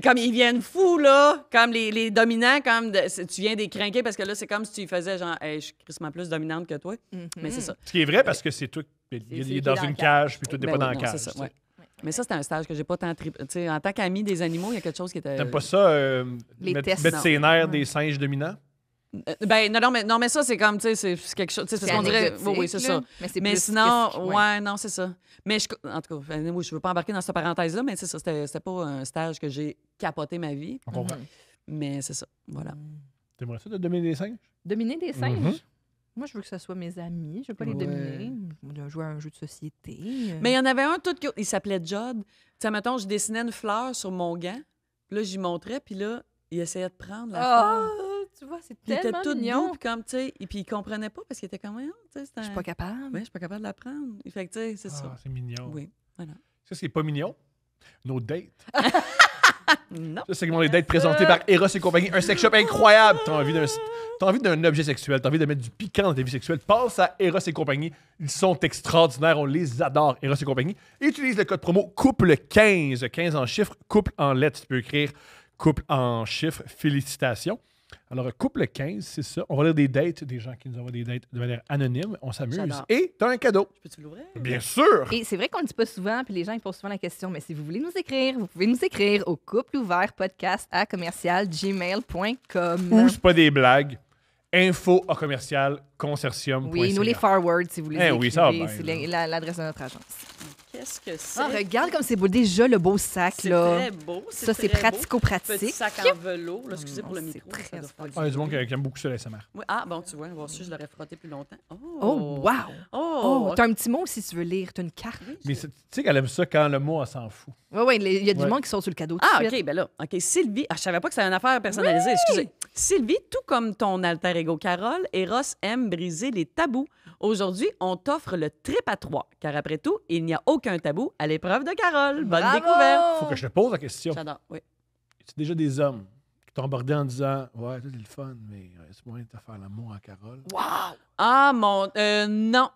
Speaker 3: comme ils viennent fous, là, comme les dominants, comme tu viens d'écrinquer parce que là, c'est comme si tu faisais genre, hey, je suis crissement plus dominante que toi. Mais c'est ça.
Speaker 1: Ce qui est vrai parce que c'est tout. Il
Speaker 2: C'est
Speaker 1: est
Speaker 2: qui
Speaker 1: dans
Speaker 2: est dans
Speaker 1: une
Speaker 2: la
Speaker 1: cage, puis tout n'est
Speaker 3: Ben
Speaker 1: pas dans
Speaker 3: oui,
Speaker 1: la
Speaker 3: non,
Speaker 1: cage.
Speaker 3: c'est ça,
Speaker 1: tu sais.
Speaker 3: ouais. Mais ça, c'était un stage que j'ai pas tant trippé. Tu sais, en tant qu'ami des animaux, il y a quelque chose qui était.
Speaker 1: T'aimes pas ça,
Speaker 2: Les
Speaker 1: mettre,
Speaker 2: tests,
Speaker 1: mettre
Speaker 2: non.
Speaker 1: ses nerfs des singes dominants?
Speaker 3: Ben, non, mais ça, c'est comme, tu sais, c'est quelque chose. Tu sais, c'est ce qu'on dirait.
Speaker 2: anecdotique,
Speaker 3: Oui, c'est
Speaker 2: là,
Speaker 3: ça.
Speaker 2: Mais, c'est
Speaker 3: Mais
Speaker 2: plus
Speaker 3: sinon,
Speaker 2: qu'est-ce qui-
Speaker 3: ouais, non, c'est ça. Mais en tout cas, oui, je veux pas embarquer dans cette parenthèse-là, mais c'est ça. C'était pas un stage que j'ai capoté ma vie.
Speaker 1: On comprend.
Speaker 3: Mais c'est ça. Voilà.
Speaker 1: T'aimerais ça de dominer des singes?
Speaker 2: Dominer des singes?
Speaker 1: Mhm.
Speaker 2: Moi, je veux que ce soit mes amis. Je veux pas les
Speaker 3: Ouais.
Speaker 2: dominer. Je veux jouer à un jeu de société.
Speaker 3: Mais il y en avait un tout cute. Il s'appelait Judd. Tu sais, mettons, je dessinais une fleur sur mon gant. Puis là, j'y montrais. Puis là, il essayait de prendre la
Speaker 2: Ah,
Speaker 3: fleur.
Speaker 2: tu vois, c'est
Speaker 3: Il était
Speaker 2: tellement
Speaker 3: tout
Speaker 2: mignon.
Speaker 3: doux. Puis comme, tu sais, et puis il comprenait pas parce qu'il était comme, tu sais, c'était
Speaker 2: Je suis pas capable.
Speaker 3: Ouais, je suis pas capable de la prendre. Fait que, tu sais, c'est ça.
Speaker 1: Ah, c'est mignon.
Speaker 3: Oui, voilà.
Speaker 1: Ça, ce qui est pas mignon, nos dates.
Speaker 3: Non.
Speaker 1: Ce segment des dates présenté par Eros et compagnie, un sex shop incroyable. T'as envie d'un objet sexuel, t'as envie de mettre du piquant dans ta vie sexuelle, passe à Eros et compagnie. Ils sont extraordinaires, on les adore, Eros et compagnie. Et utilise le code promo couple15, 15 en chiffres, couple en lettres. Tu peux écrire couple en chiffres, félicitations. Alors, couple 15, c'est ça. On va lire des dates, des gens qui nous envoient des dates de manière anonyme. On s'amuse.
Speaker 3: J'adore.
Speaker 1: Et t'as un cadeau.
Speaker 3: Peux-tu l'ouvrir?
Speaker 1: Bien sûr!
Speaker 2: Et c'est vrai qu'on le dit pas souvent, puis les gens ils posent souvent la question, mais si vous voulez nous écrire, vous pouvez nous écrire au coupleouvert.podcast@commercial.gmail.com.
Speaker 1: Ou c'est pas des blagues. Info@commercial consortium.ca.
Speaker 2: Oui, nous les forward si vous les
Speaker 1: Eh
Speaker 2: écrivez.
Speaker 1: oui, ça va bien,
Speaker 2: C'est
Speaker 1: là.
Speaker 2: l'adresse de notre agence.
Speaker 3: Quel Qu'est-ce que c'est?
Speaker 2: Ah, regarde comme c'est beau. Déjà, le beau sac,
Speaker 3: C'est
Speaker 2: là.
Speaker 3: très beau.
Speaker 2: Ça, c'est
Speaker 3: très beau.
Speaker 2: pratico-pratique.
Speaker 3: Petit sac en velours. Là, excusez pour le
Speaker 2: C'est
Speaker 3: micro.
Speaker 2: très
Speaker 3: ça doit faire
Speaker 1: Ah, il y a du monde qui aime beaucoup ça, la SMR.
Speaker 3: Oui. Ah, bon, tu vois, voir si je l'aurais frotté plus longtemps.
Speaker 2: Oh, wow!
Speaker 3: Oh!
Speaker 2: Oh, t'as un petit mot si tu veux lire. T'as une carte.
Speaker 1: Mais tu sais qu'elle aime ça quand le mot, elle s'en fout.
Speaker 2: Oui, il y a du
Speaker 1: Ouais.
Speaker 2: monde qui sort sur le cadeau tout
Speaker 3: Ah,
Speaker 2: de suite.
Speaker 3: OK, ben là. OK, Sylvie. Ah, je savais pas que c'était une affaire personnalisée. Excusez. Sylvie, tout comme ton alter ego Carole, Eros aime briser les tabous. Aujourd'hui, on t'offre le trip à 3, car après tout, il n'y a aucun tabou à l'épreuve de Carole. Bonne
Speaker 2: Bravo!
Speaker 3: découverte.
Speaker 1: Faut que je te pose la question.
Speaker 3: J'adore, oui.
Speaker 1: C'est déjà des hommes qui t'ont abordé en disant Ouais, toi, t'es le fun, mais c'est moyen de te faire l'amour à Carole.
Speaker 2: Wow!
Speaker 3: Ah, non.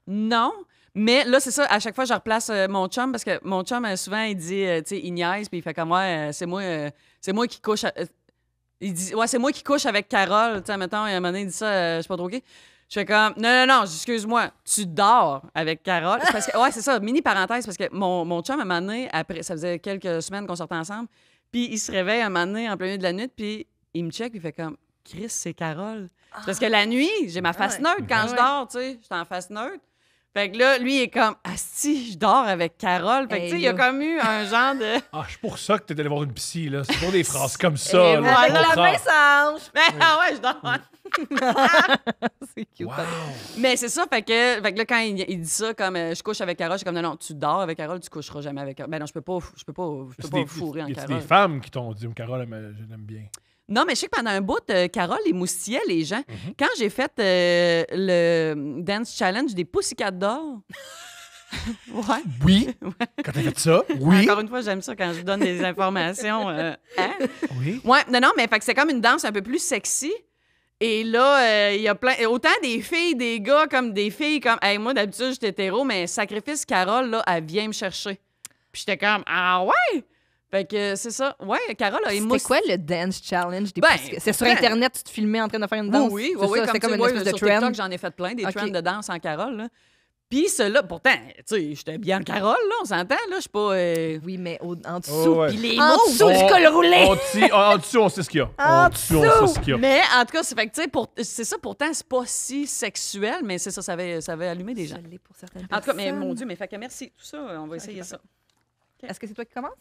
Speaker 3: Non. Mais là, c'est ça, à chaque fois, je replace mon chum parce que mon chum, souvent, il dit, tu sais, il niaise, puis il fait comme, ouais, c'est moi qui couche. Il dit, ouais, c'est moi qui couche avec Carole. Tu sais, mettons, il y a un moment donné, il dit ça, je sais pas trop qui. Je fais comme, non, excuse-moi, tu dors avec Carole. Parce que, ouais, c'est ça, mini parenthèse, parce que mon chum, à un moment donné, après, ça faisait quelques semaines qu'on sortait ensemble, puis il se réveille un moment donné, en plein milieu de la nuit, puis il me check, puis il fait comme, Chris, c'est Carole. C'est parce que la nuit, j'ai ma face neutre quand je dors, tu sais, j'étais en face neutre. Fait que là, lui, il est comme, asti, je dors avec Carole. Fait que, tu sais, il y a comme eu un genre de.
Speaker 1: Ah, c'est pour ça que t'es allé voir une psy, là. C'est pour des phrases comme ça,
Speaker 2: Et
Speaker 1: là.
Speaker 2: voilà, avec
Speaker 1: au
Speaker 2: la
Speaker 1: contraire.
Speaker 2: main, ça hanche.
Speaker 3: Mais ah ouais, je dors.
Speaker 2: C'est cute.
Speaker 1: Wow.
Speaker 3: Mais c'est ça, fait que là, quand il dit ça, comme je couche avec Carole, je suis comme, non, tu dors avec Carole, tu coucheras jamais avec Carole. Ben non, je peux pas fourrer en
Speaker 1: C'est
Speaker 3: Carole.
Speaker 1: des femmes qui t'ont dit Carole, je l'aime bien.
Speaker 3: Non, mais je sais que pendant un bout, Carole, les moustillait les gens. Quand j'ai fait le Dance Challenge des Pussycat Dolls. Ouais.
Speaker 1: Oui. Quand t'as fait ça, oui.
Speaker 3: Encore une fois, j'aime ça quand je donne des informations. Hein?
Speaker 1: Oui.
Speaker 3: Ouais, non, mais fait que c'est comme une danse un peu plus sexy. Et là, il y a plein. Autant des filles, des gars, comme des filles, comme. Hey, moi, d'habitude, j'étais hétéro, mais Sacrifice Carole, là, elle vient me chercher. Puis j'étais comme, ah ouais? Fait que c'est ça. Ouais, Carole a
Speaker 2: C'était quoi le dance challenge?
Speaker 3: Ben,
Speaker 2: C'est sur
Speaker 3: pourtant-
Speaker 2: Internet, tu te filmais en train de faire une danse?
Speaker 3: Oui,
Speaker 2: C'est ça, c'était comme une espèce de
Speaker 3: sur
Speaker 2: trend.
Speaker 3: TikTok, j'en ai fait plein, des
Speaker 2: Ok.
Speaker 3: trends de danse en Carole. Là. Puis ceux-là, pourtant, tu sais, j'étais bien en Carole, là, on s'entend, là, je suis pas...
Speaker 2: Oui, mais en dessous.
Speaker 1: Oh, ouais.
Speaker 3: Puis les
Speaker 2: En
Speaker 3: mots!
Speaker 2: dessous du col roulé!
Speaker 1: En dessous, on sait ce qu'il y a.
Speaker 2: En
Speaker 1: En dessous, on sait ce qu'il y a.
Speaker 3: Mais en tout cas, c'est fait que, tu sais, c'est ça, pourtant, c'est pas si sexuel, mais c'est ça, ça avait allumé des gens.
Speaker 2: Je l'ai pour certaines
Speaker 3: En tout cas, mais
Speaker 2: personnes.
Speaker 3: mon Dieu, mais fait que merci, tout ça, on va essayer ça.
Speaker 2: Est-ce que c'est toi qui commences?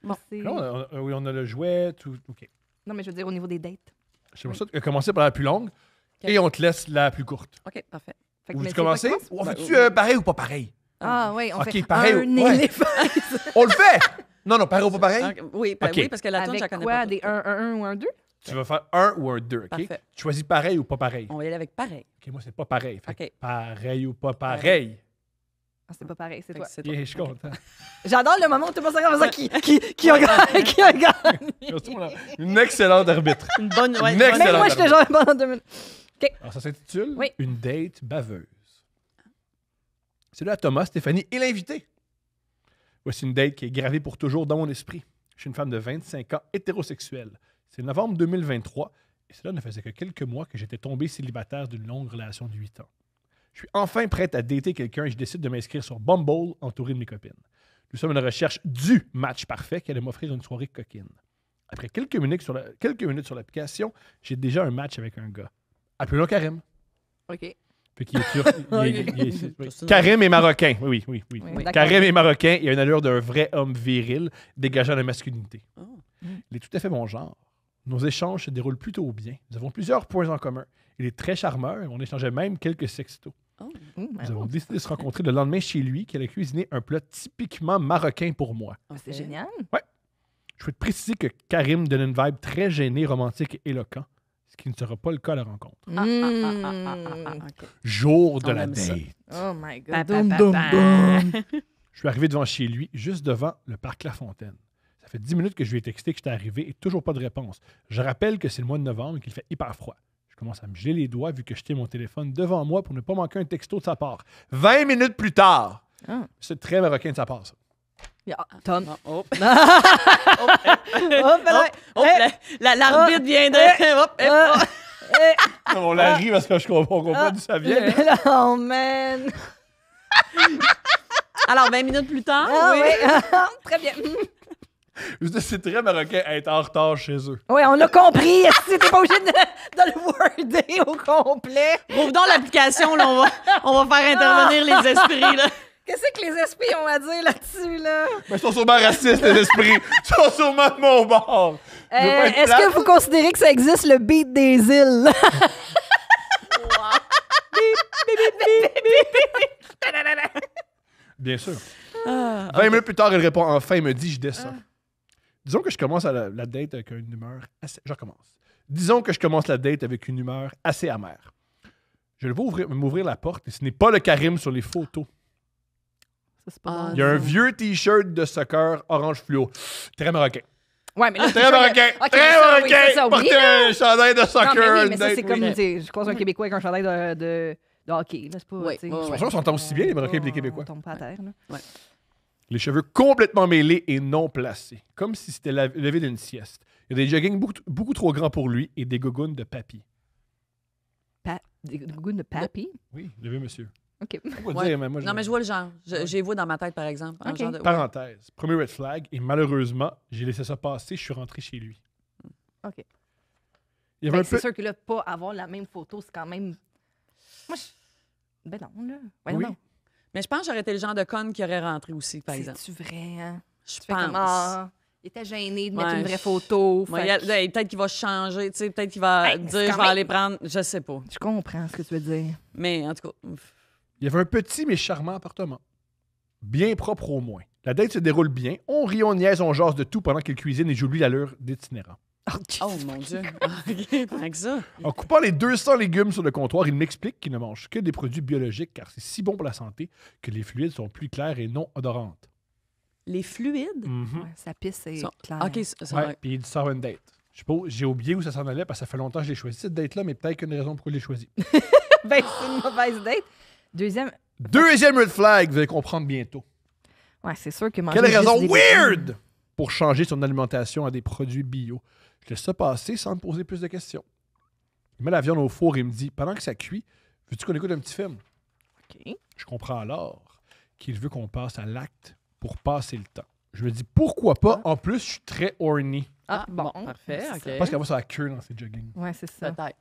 Speaker 3: Bon.
Speaker 2: C'est-
Speaker 1: Là, oui, on a le jouet, tout. OK.
Speaker 2: Non, mais je veux dire au niveau des dates.
Speaker 1: J'aimerais ça commencer par la plus longue et on te laisse la plus courte.
Speaker 3: OK, parfait.
Speaker 2: Fait que,
Speaker 1: Ou
Speaker 2: mais
Speaker 1: tu
Speaker 2: c'est toi qui
Speaker 1: commencer?
Speaker 2: commence?
Speaker 1: Ou fais-tu pareil ou pas pareil?
Speaker 2: Ah oui, on
Speaker 1: Ok,
Speaker 2: fait
Speaker 1: pareil,
Speaker 2: un
Speaker 1: ouais.
Speaker 2: éléphant.
Speaker 1: On le fait! Non, non, pareil ou pas pareil?
Speaker 3: Oui,
Speaker 1: OK.
Speaker 3: oui, parce que la tourne, je la
Speaker 2: Avec
Speaker 3: connais
Speaker 2: quoi?
Speaker 3: pas.
Speaker 2: Des 1 ou un 2?
Speaker 1: Tu vas faire un ou un 2, OK?
Speaker 3: Parfait.
Speaker 1: Tu choisis pareil ou pas pareil?
Speaker 3: On va y aller avec pareil.
Speaker 1: OK, moi, c'est pas pareil. Fait que
Speaker 3: OK.
Speaker 1: pareil ou pas pareil?
Speaker 2: Ah, c'est pas pareil, c'est
Speaker 3: Fait
Speaker 2: toi.
Speaker 3: que c'est toi.
Speaker 1: Yeah, je suis content.
Speaker 2: J'adore le moment où tout le monde s'en ça qui a gagné. Qui a gagné.
Speaker 1: Surtout, là, une excellente arbitre.
Speaker 3: Une bonne...
Speaker 1: Une
Speaker 3: bonne-
Speaker 1: excellente-
Speaker 2: Même moi, j'étais genre pendant 2 minutes.
Speaker 1: Alors, ça s'intitule
Speaker 2: Oui.
Speaker 1: Une date baveuse. C'est là à Thomas, Stéphanie et l'invité. Voici une date qui est gravée pour toujours dans mon esprit. Je suis une femme de 25 ans, hétérosexuelle. C'est novembre 2023 et cela ne faisait que quelques mois que j'étais tombé célibataire d'une longue relation de 8 ans. Je suis enfin prête à dater quelqu'un et je décide de m'inscrire sur Bumble entouré de mes copines. Nous sommes à la recherche du match parfait qui allait m'offrir une soirée coquine. Après quelques minutes sur l'application, j'ai déjà un match avec un gars. Appelons Karim.
Speaker 2: OK.
Speaker 1: Fait qu'il est turc. Oui.
Speaker 3: C'est
Speaker 1: Karim est marocain. Oui.
Speaker 2: Oui, d'accord.
Speaker 1: Karim est marocain. Il a une allure d'un vrai homme viril, dégageant la masculinité.
Speaker 3: Oh.
Speaker 1: Il est tout à fait mon genre. Nos échanges se déroulent plutôt bien. Nous avons plusieurs points en commun. Il est très charmeur. On échangeait même quelques sextos. Nous avons décidé de se rencontrer le lendemain chez lui, qu'il a cuisiné un plat typiquement marocain pour moi.
Speaker 2: C'est génial.
Speaker 1: Je souhaite préciser que Karim donne une vibe très gênée, romantique et éloquent, ce qui ne sera pas le cas à la rencontre.
Speaker 3: OK.
Speaker 1: Jour de
Speaker 3: On
Speaker 1: la
Speaker 3: aime ça.
Speaker 1: date.
Speaker 2: Oh my
Speaker 3: Pa,
Speaker 2: God.
Speaker 3: pa,
Speaker 2: Dum,
Speaker 3: pa,
Speaker 2: dum,
Speaker 3: pa.
Speaker 2: dum.
Speaker 1: Je suis arrivé devant chez lui, juste devant le parc La Fontaine. Ça fait 10 minutes que je lui ai texté que j'étais arrivé et toujours pas de réponse. Je rappelle que c'est le mois de novembre et qu'il fait hyper froid. Je commence à me geler les doigts vu que je tiens mon téléphone devant moi pour ne pas manquer un texto de sa part. 20 minutes plus tard!
Speaker 2: Ah.
Speaker 1: C'est très marocain de sa part, ça.
Speaker 2: Ah, Tom.
Speaker 3: Oh,
Speaker 2: Hop là.
Speaker 3: l'arbitre vient de... Hop, hop.
Speaker 1: On la rit parce que je comprends pas d'où ça vient.
Speaker 2: Oh man.
Speaker 3: Alors, 20 minutes plus tard,
Speaker 2: Ah
Speaker 3: oui.
Speaker 2: oui. Très bien.
Speaker 1: Je dis, c'est très marocain à être en retard chez eux.
Speaker 2: Oui, on l'a compris. T'es pas obligé de le worder au complet.
Speaker 3: Rouvre donc l'application, là, on va faire intervenir les esprits, là.
Speaker 2: Qu'est-ce que les esprits ont à dire là-dessus, là?
Speaker 1: Mais ils sont sûrement racistes, les esprits. Ils sont sûrement de mon bord. Je veux pas être
Speaker 2: Est-ce
Speaker 1: plate.
Speaker 2: que vous considérez que ça existe, le beat des îles?
Speaker 1: Bien sûr.
Speaker 3: Ah,
Speaker 1: 20 minutes plus tard, elle répond enfin, elle me dit, je descends. Disons que je commence la date avec une humeur assez... Je recommence. Disons que je commence la date avec une humeur assez amère. Je le vois m'ouvrir la porte et ce n'est pas le Karim sur les photos.
Speaker 2: Ça, c'est pas
Speaker 3: Ah,
Speaker 2: bon.
Speaker 1: Il y a un vieux T-shirt de soccer orange fluo. Très marocain.
Speaker 2: Ouais, mais là,
Speaker 1: Très marocain.
Speaker 2: Ok,
Speaker 1: Très
Speaker 2: ça, oui,
Speaker 1: marocain.
Speaker 2: c'est ça, oui,
Speaker 1: Porter
Speaker 2: là.
Speaker 1: un chandail de
Speaker 2: Non,
Speaker 1: soccer.
Speaker 2: mais oui,
Speaker 1: une
Speaker 2: mais ça,
Speaker 1: date,
Speaker 2: c'est
Speaker 1: oui.
Speaker 2: comme, tu sais, je croise un Québécois avec un chandail de hockey. Là, c'est pas,
Speaker 3: Oui,
Speaker 2: tu sais,
Speaker 3: oui, oui.
Speaker 1: Franchement, ils s'entendent aussi bien, les Marocains et les Québécois.
Speaker 2: On tombe pas à terre, là.
Speaker 1: Les cheveux complètement mêlés et non placés. Comme si c'était levé d'une sieste. Il y a des joggings beaucoup trop grands pour lui et des gougounes de papy.
Speaker 2: Des gougounes de papy?
Speaker 1: Oui, le vieux monsieur.
Speaker 2: OK.
Speaker 1: Pourquoi
Speaker 3: Ouais.
Speaker 1: dire, mais moi,
Speaker 3: Non, mais je vois le genre. J'ai vu dans ma tête, par exemple. Un
Speaker 2: Ok.
Speaker 3: genre de-
Speaker 1: Parenthèse. Premier red flag, et malheureusement, j'ai laissé ça passer, je suis rentré chez lui.
Speaker 2: OK.
Speaker 1: Il y avait
Speaker 2: Ben,
Speaker 1: un
Speaker 2: c'est
Speaker 1: peu...
Speaker 2: sûr que là, pas avoir la même photo, c'est quand même... Moi, ben non, là. Voyons
Speaker 1: Oui.
Speaker 2: donc.
Speaker 3: Mais je pense que j'aurais été le genre de conne qui aurait rentré aussi, par exemple.
Speaker 2: C'est-tu vrai, hein?
Speaker 3: Je
Speaker 2: Tu fais comme,
Speaker 3: pense.
Speaker 2: il était gêné de mettre
Speaker 3: Ouais.
Speaker 2: une vraie photo.
Speaker 3: Ouais,
Speaker 2: fait que-
Speaker 3: peut-être qu'il va changer, tu sais, peut-être qu'il va
Speaker 2: Hey, mais c'est
Speaker 3: dire je
Speaker 2: quand
Speaker 3: vais
Speaker 2: même-
Speaker 3: aller prendre, je sais pas.
Speaker 2: Je comprends ce que tu veux dire.
Speaker 3: Mais en tout cas,
Speaker 1: Il y avait un petit mais charmant appartement. Bien propre au moins. La date se déroule bien. On rit, on niaise, on jase de tout pendant qu'il cuisine et j'oublie l'allure d'itinérant.
Speaker 3: oh mon Dieu. OK, tant que ça.
Speaker 1: En coupant les 200 légumes sur le comptoir, il m'explique qu'il ne mange que des produits biologiques car c'est si bon pour la santé que les fluides sont plus clairs et non odorantes.
Speaker 3: Les fluides?
Speaker 1: Mhm.
Speaker 2: Ouais, sa piste, c'est
Speaker 3: Ça-
Speaker 2: clair.
Speaker 3: OK, ça
Speaker 1: Ouais, puis il dit ça à une date. Je sais pas, j'ai oublié où ça s'en allait parce que ça fait longtemps que je l'ai choisi cette date-là, mais peut-être qu'il y a une raison pourquoi je l'ai choisi.
Speaker 2: Ben, c'est une mauvaise date. Deuxième...
Speaker 1: Deuxième red flag, vous allez comprendre bientôt.
Speaker 2: Ouais, c'est sûr que manger
Speaker 1: Quelle
Speaker 2: juste
Speaker 1: raison
Speaker 2: des
Speaker 1: weird pour changer son alimentation à des produits bio. Je laisse ça passer sans me poser plus de questions. Il met la viande au four et me dit, pendant que ça cuit, veux-tu qu'on écoute un petit film?
Speaker 2: légumes. OK.
Speaker 1: Je comprends alors qu'il veut qu'on passe à l'acte pour passer le temps. Je me dis, pourquoi pas? En plus, je suis très horny.
Speaker 2: Ah,
Speaker 3: bon,
Speaker 2: bon.
Speaker 3: parfait,
Speaker 2: C'est
Speaker 3: OK.
Speaker 2: ça.
Speaker 1: Je pense qu'elle va sur la queue dans ses joggings.
Speaker 2: Ouais, c'est ça.
Speaker 3: Peut-être.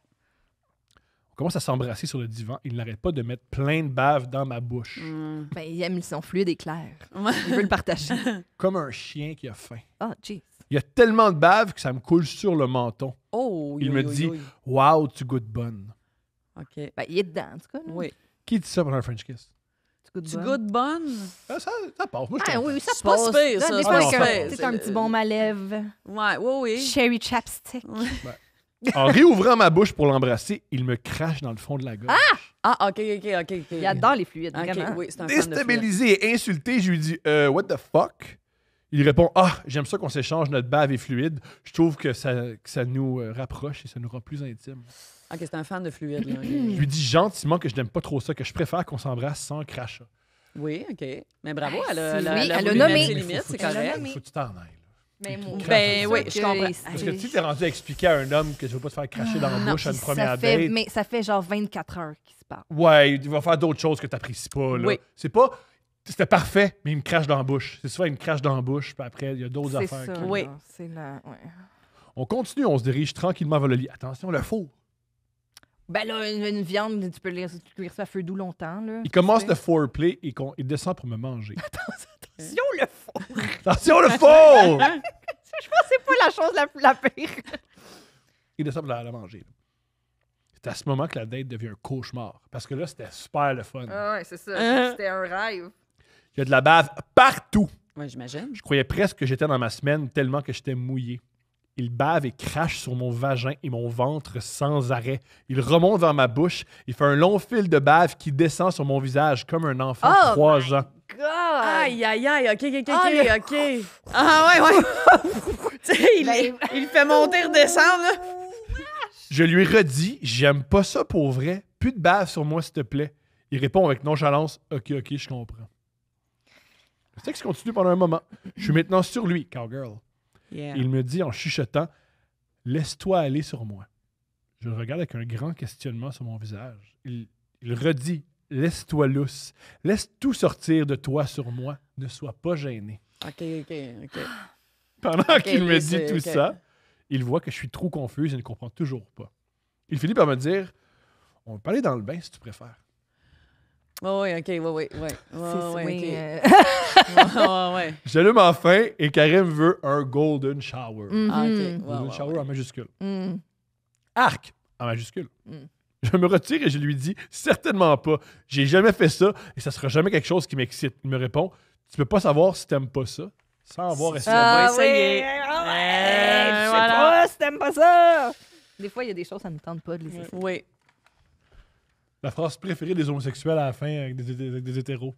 Speaker 1: On commence à s'embrasser sur le divan. Il n'arrête pas de mettre plein de bave dans ma bouche.
Speaker 3: Hmm.
Speaker 2: Ben, il aime son fluide et clair.
Speaker 3: Ouais.
Speaker 2: Il veut le partager.
Speaker 1: Comme un chien qui a faim.
Speaker 2: Ah, jeez.
Speaker 1: Il y a tellement de bave que ça me coule sur le menton.
Speaker 3: Oh,
Speaker 1: Il
Speaker 3: oui,
Speaker 1: me
Speaker 3: oui,
Speaker 1: dit,
Speaker 3: oui.
Speaker 1: wow, tu goûtes bonne.
Speaker 3: OK.
Speaker 2: Ben, il est dedans, en tout cas. là.
Speaker 3: Oui.
Speaker 1: Qui dit ça pendant un French kiss?
Speaker 2: Tu goûtes
Speaker 3: Tu
Speaker 2: bonne.
Speaker 3: goûtes bonne?
Speaker 1: Ah, ça passe. Moi, je
Speaker 2: Ah
Speaker 1: comprends.
Speaker 2: oui, ça
Speaker 3: C'est pas
Speaker 2: passe.
Speaker 3: si pire,
Speaker 2: Là,
Speaker 3: ça,
Speaker 2: des
Speaker 3: c'est
Speaker 2: fois,
Speaker 1: pas
Speaker 2: avec
Speaker 1: si
Speaker 2: un,
Speaker 3: pire.
Speaker 2: tu sais, un petit bon à lèvres.
Speaker 3: Ouais, oui.
Speaker 2: Cherry chapstick.
Speaker 1: En réouvrant ma bouche pour l'embrasser, il me crache dans le fond de la gorge.
Speaker 3: Ah, OK.
Speaker 2: Il adore les fluides,
Speaker 3: OK,
Speaker 2: vraiment.
Speaker 3: oui, c'est un fan de fluide.
Speaker 1: Déstabilisé et insulté, je lui dis what the fuck? Il répond j'aime ça qu'on s'échange notre bave et fluide. Je trouve que ça nous rapproche et ça nous rend plus intimes.
Speaker 3: OK, c'est un fan de fluide. Là.
Speaker 1: Je lui dis gentiment que je n'aime pas trop ça, que je préfère qu'on s'embrasse sans crachat.
Speaker 3: Oui, OK. Mais bravo,
Speaker 2: Ah,
Speaker 3: elle a,
Speaker 2: c'est-
Speaker 3: elle a,
Speaker 2: oui,
Speaker 3: elle a
Speaker 2: elle a
Speaker 3: voulu
Speaker 2: nommé.
Speaker 3: mettre ses
Speaker 2: Mais
Speaker 3: limites,
Speaker 1: faut
Speaker 3: c'est
Speaker 1: que tu-
Speaker 3: correct.
Speaker 2: nommé.
Speaker 1: Faut que tu t'en ailles. là.
Speaker 2: Mais mon
Speaker 3: Ben oui, je comprends.
Speaker 1: Parce que tu t'es rendu à expliquer à un homme que tu veux pas te faire cracher dans la
Speaker 3: non,
Speaker 1: bouche à une
Speaker 2: Puis
Speaker 1: première
Speaker 2: ça fait,
Speaker 1: date.
Speaker 2: mais ça fait genre 24 heures qu'il se parle.
Speaker 1: Ouais, il va faire d'autres choses que tu n'apprécies pas. Là.
Speaker 3: Oui.
Speaker 1: C'est pas. C'était parfait, mais il me crache dans la bouche. C'est souvent, il me crache dans la bouche, puis après, il y a d'autres
Speaker 2: C'est
Speaker 1: affaires.
Speaker 2: ça.
Speaker 1: qui-
Speaker 3: Oui.
Speaker 2: là. C'est la... ouais.
Speaker 1: On continue, on se dirige tranquillement vers le lit. Attention, le four.
Speaker 2: Ben là, une viande, tu peux cuire ça à feu doux longtemps. Là.
Speaker 1: Il commence
Speaker 2: Tu
Speaker 1: le
Speaker 2: sais.
Speaker 1: foreplay et il descend pour me manger.
Speaker 2: Attention, le fond.
Speaker 1: Attention, le four!
Speaker 2: Je pense que c'est pas la chose la pire.
Speaker 1: Il descend pour la manger. C'est à ce moment que la date devient un cauchemar. Parce que là, c'était super le fun.
Speaker 2: Ah ouais, c'est ça. C'était un rêve.
Speaker 1: Il y a de la bave partout.
Speaker 3: Oui, j'imagine.
Speaker 1: Je croyais presque que j'étais dans ma semaine tellement que j'étais mouillé. Il bave et crache sur mon vagin et mon ventre sans arrêt. Il remonte vers ma bouche. Il fait un long fil de bave qui descend sur mon visage comme un enfant de
Speaker 2: Oh
Speaker 1: 3 ans.
Speaker 2: God!
Speaker 3: Aïe, OK.
Speaker 2: Ah, le-
Speaker 3: OK. Ah, ouais. Tu sais, il fait monter, redescendre, là.
Speaker 1: Je lui redis, j'aime pas ça pour vrai. Plus de bave sur moi, s'il te plaît. Il répond avec nonchalance, OK, je comprends. Le sexe continue pendant un moment. Je suis maintenant sur lui, cowgirl.
Speaker 3: Yeah.
Speaker 1: Il me dit en chuchotant, laisse-toi aller sur moi. Je le regarde avec un grand questionnement sur mon visage. Il redit, laisse-toi lousse. Laisse tout sortir de toi sur moi. Ne sois pas gêné.
Speaker 3: OK.
Speaker 1: Pendant qu'il me
Speaker 3: oui,
Speaker 1: dit
Speaker 3: c'est-
Speaker 1: tout
Speaker 3: OK.
Speaker 1: ça, il voit que je suis trop confuse et ne comprend toujours pas. Il finit par me dire, on va parler dans le bain si tu préfères.
Speaker 3: Oui, OK, oui. Ouais.
Speaker 1: J'allume enfin et Karim veut un golden shower.
Speaker 3: Ah, OK.
Speaker 1: Golden shower en majuscule.
Speaker 2: Mm.
Speaker 1: Arc en majuscule. Je me retire et je lui dis certainement pas. J'ai jamais fait ça et ça sera jamais quelque chose qui m'excite. Il me répond tu peux pas savoir si t'aimes pas ça sans avoir essayé.
Speaker 3: va essayer.
Speaker 2: Je sais
Speaker 3: Voilà.
Speaker 2: pas si t'aimes pas ça. Des fois, il y a des choses, ça me tente pas de les essayer.
Speaker 3: Oui.
Speaker 1: La phrase préférée des homosexuels à la fin avec des hétéros.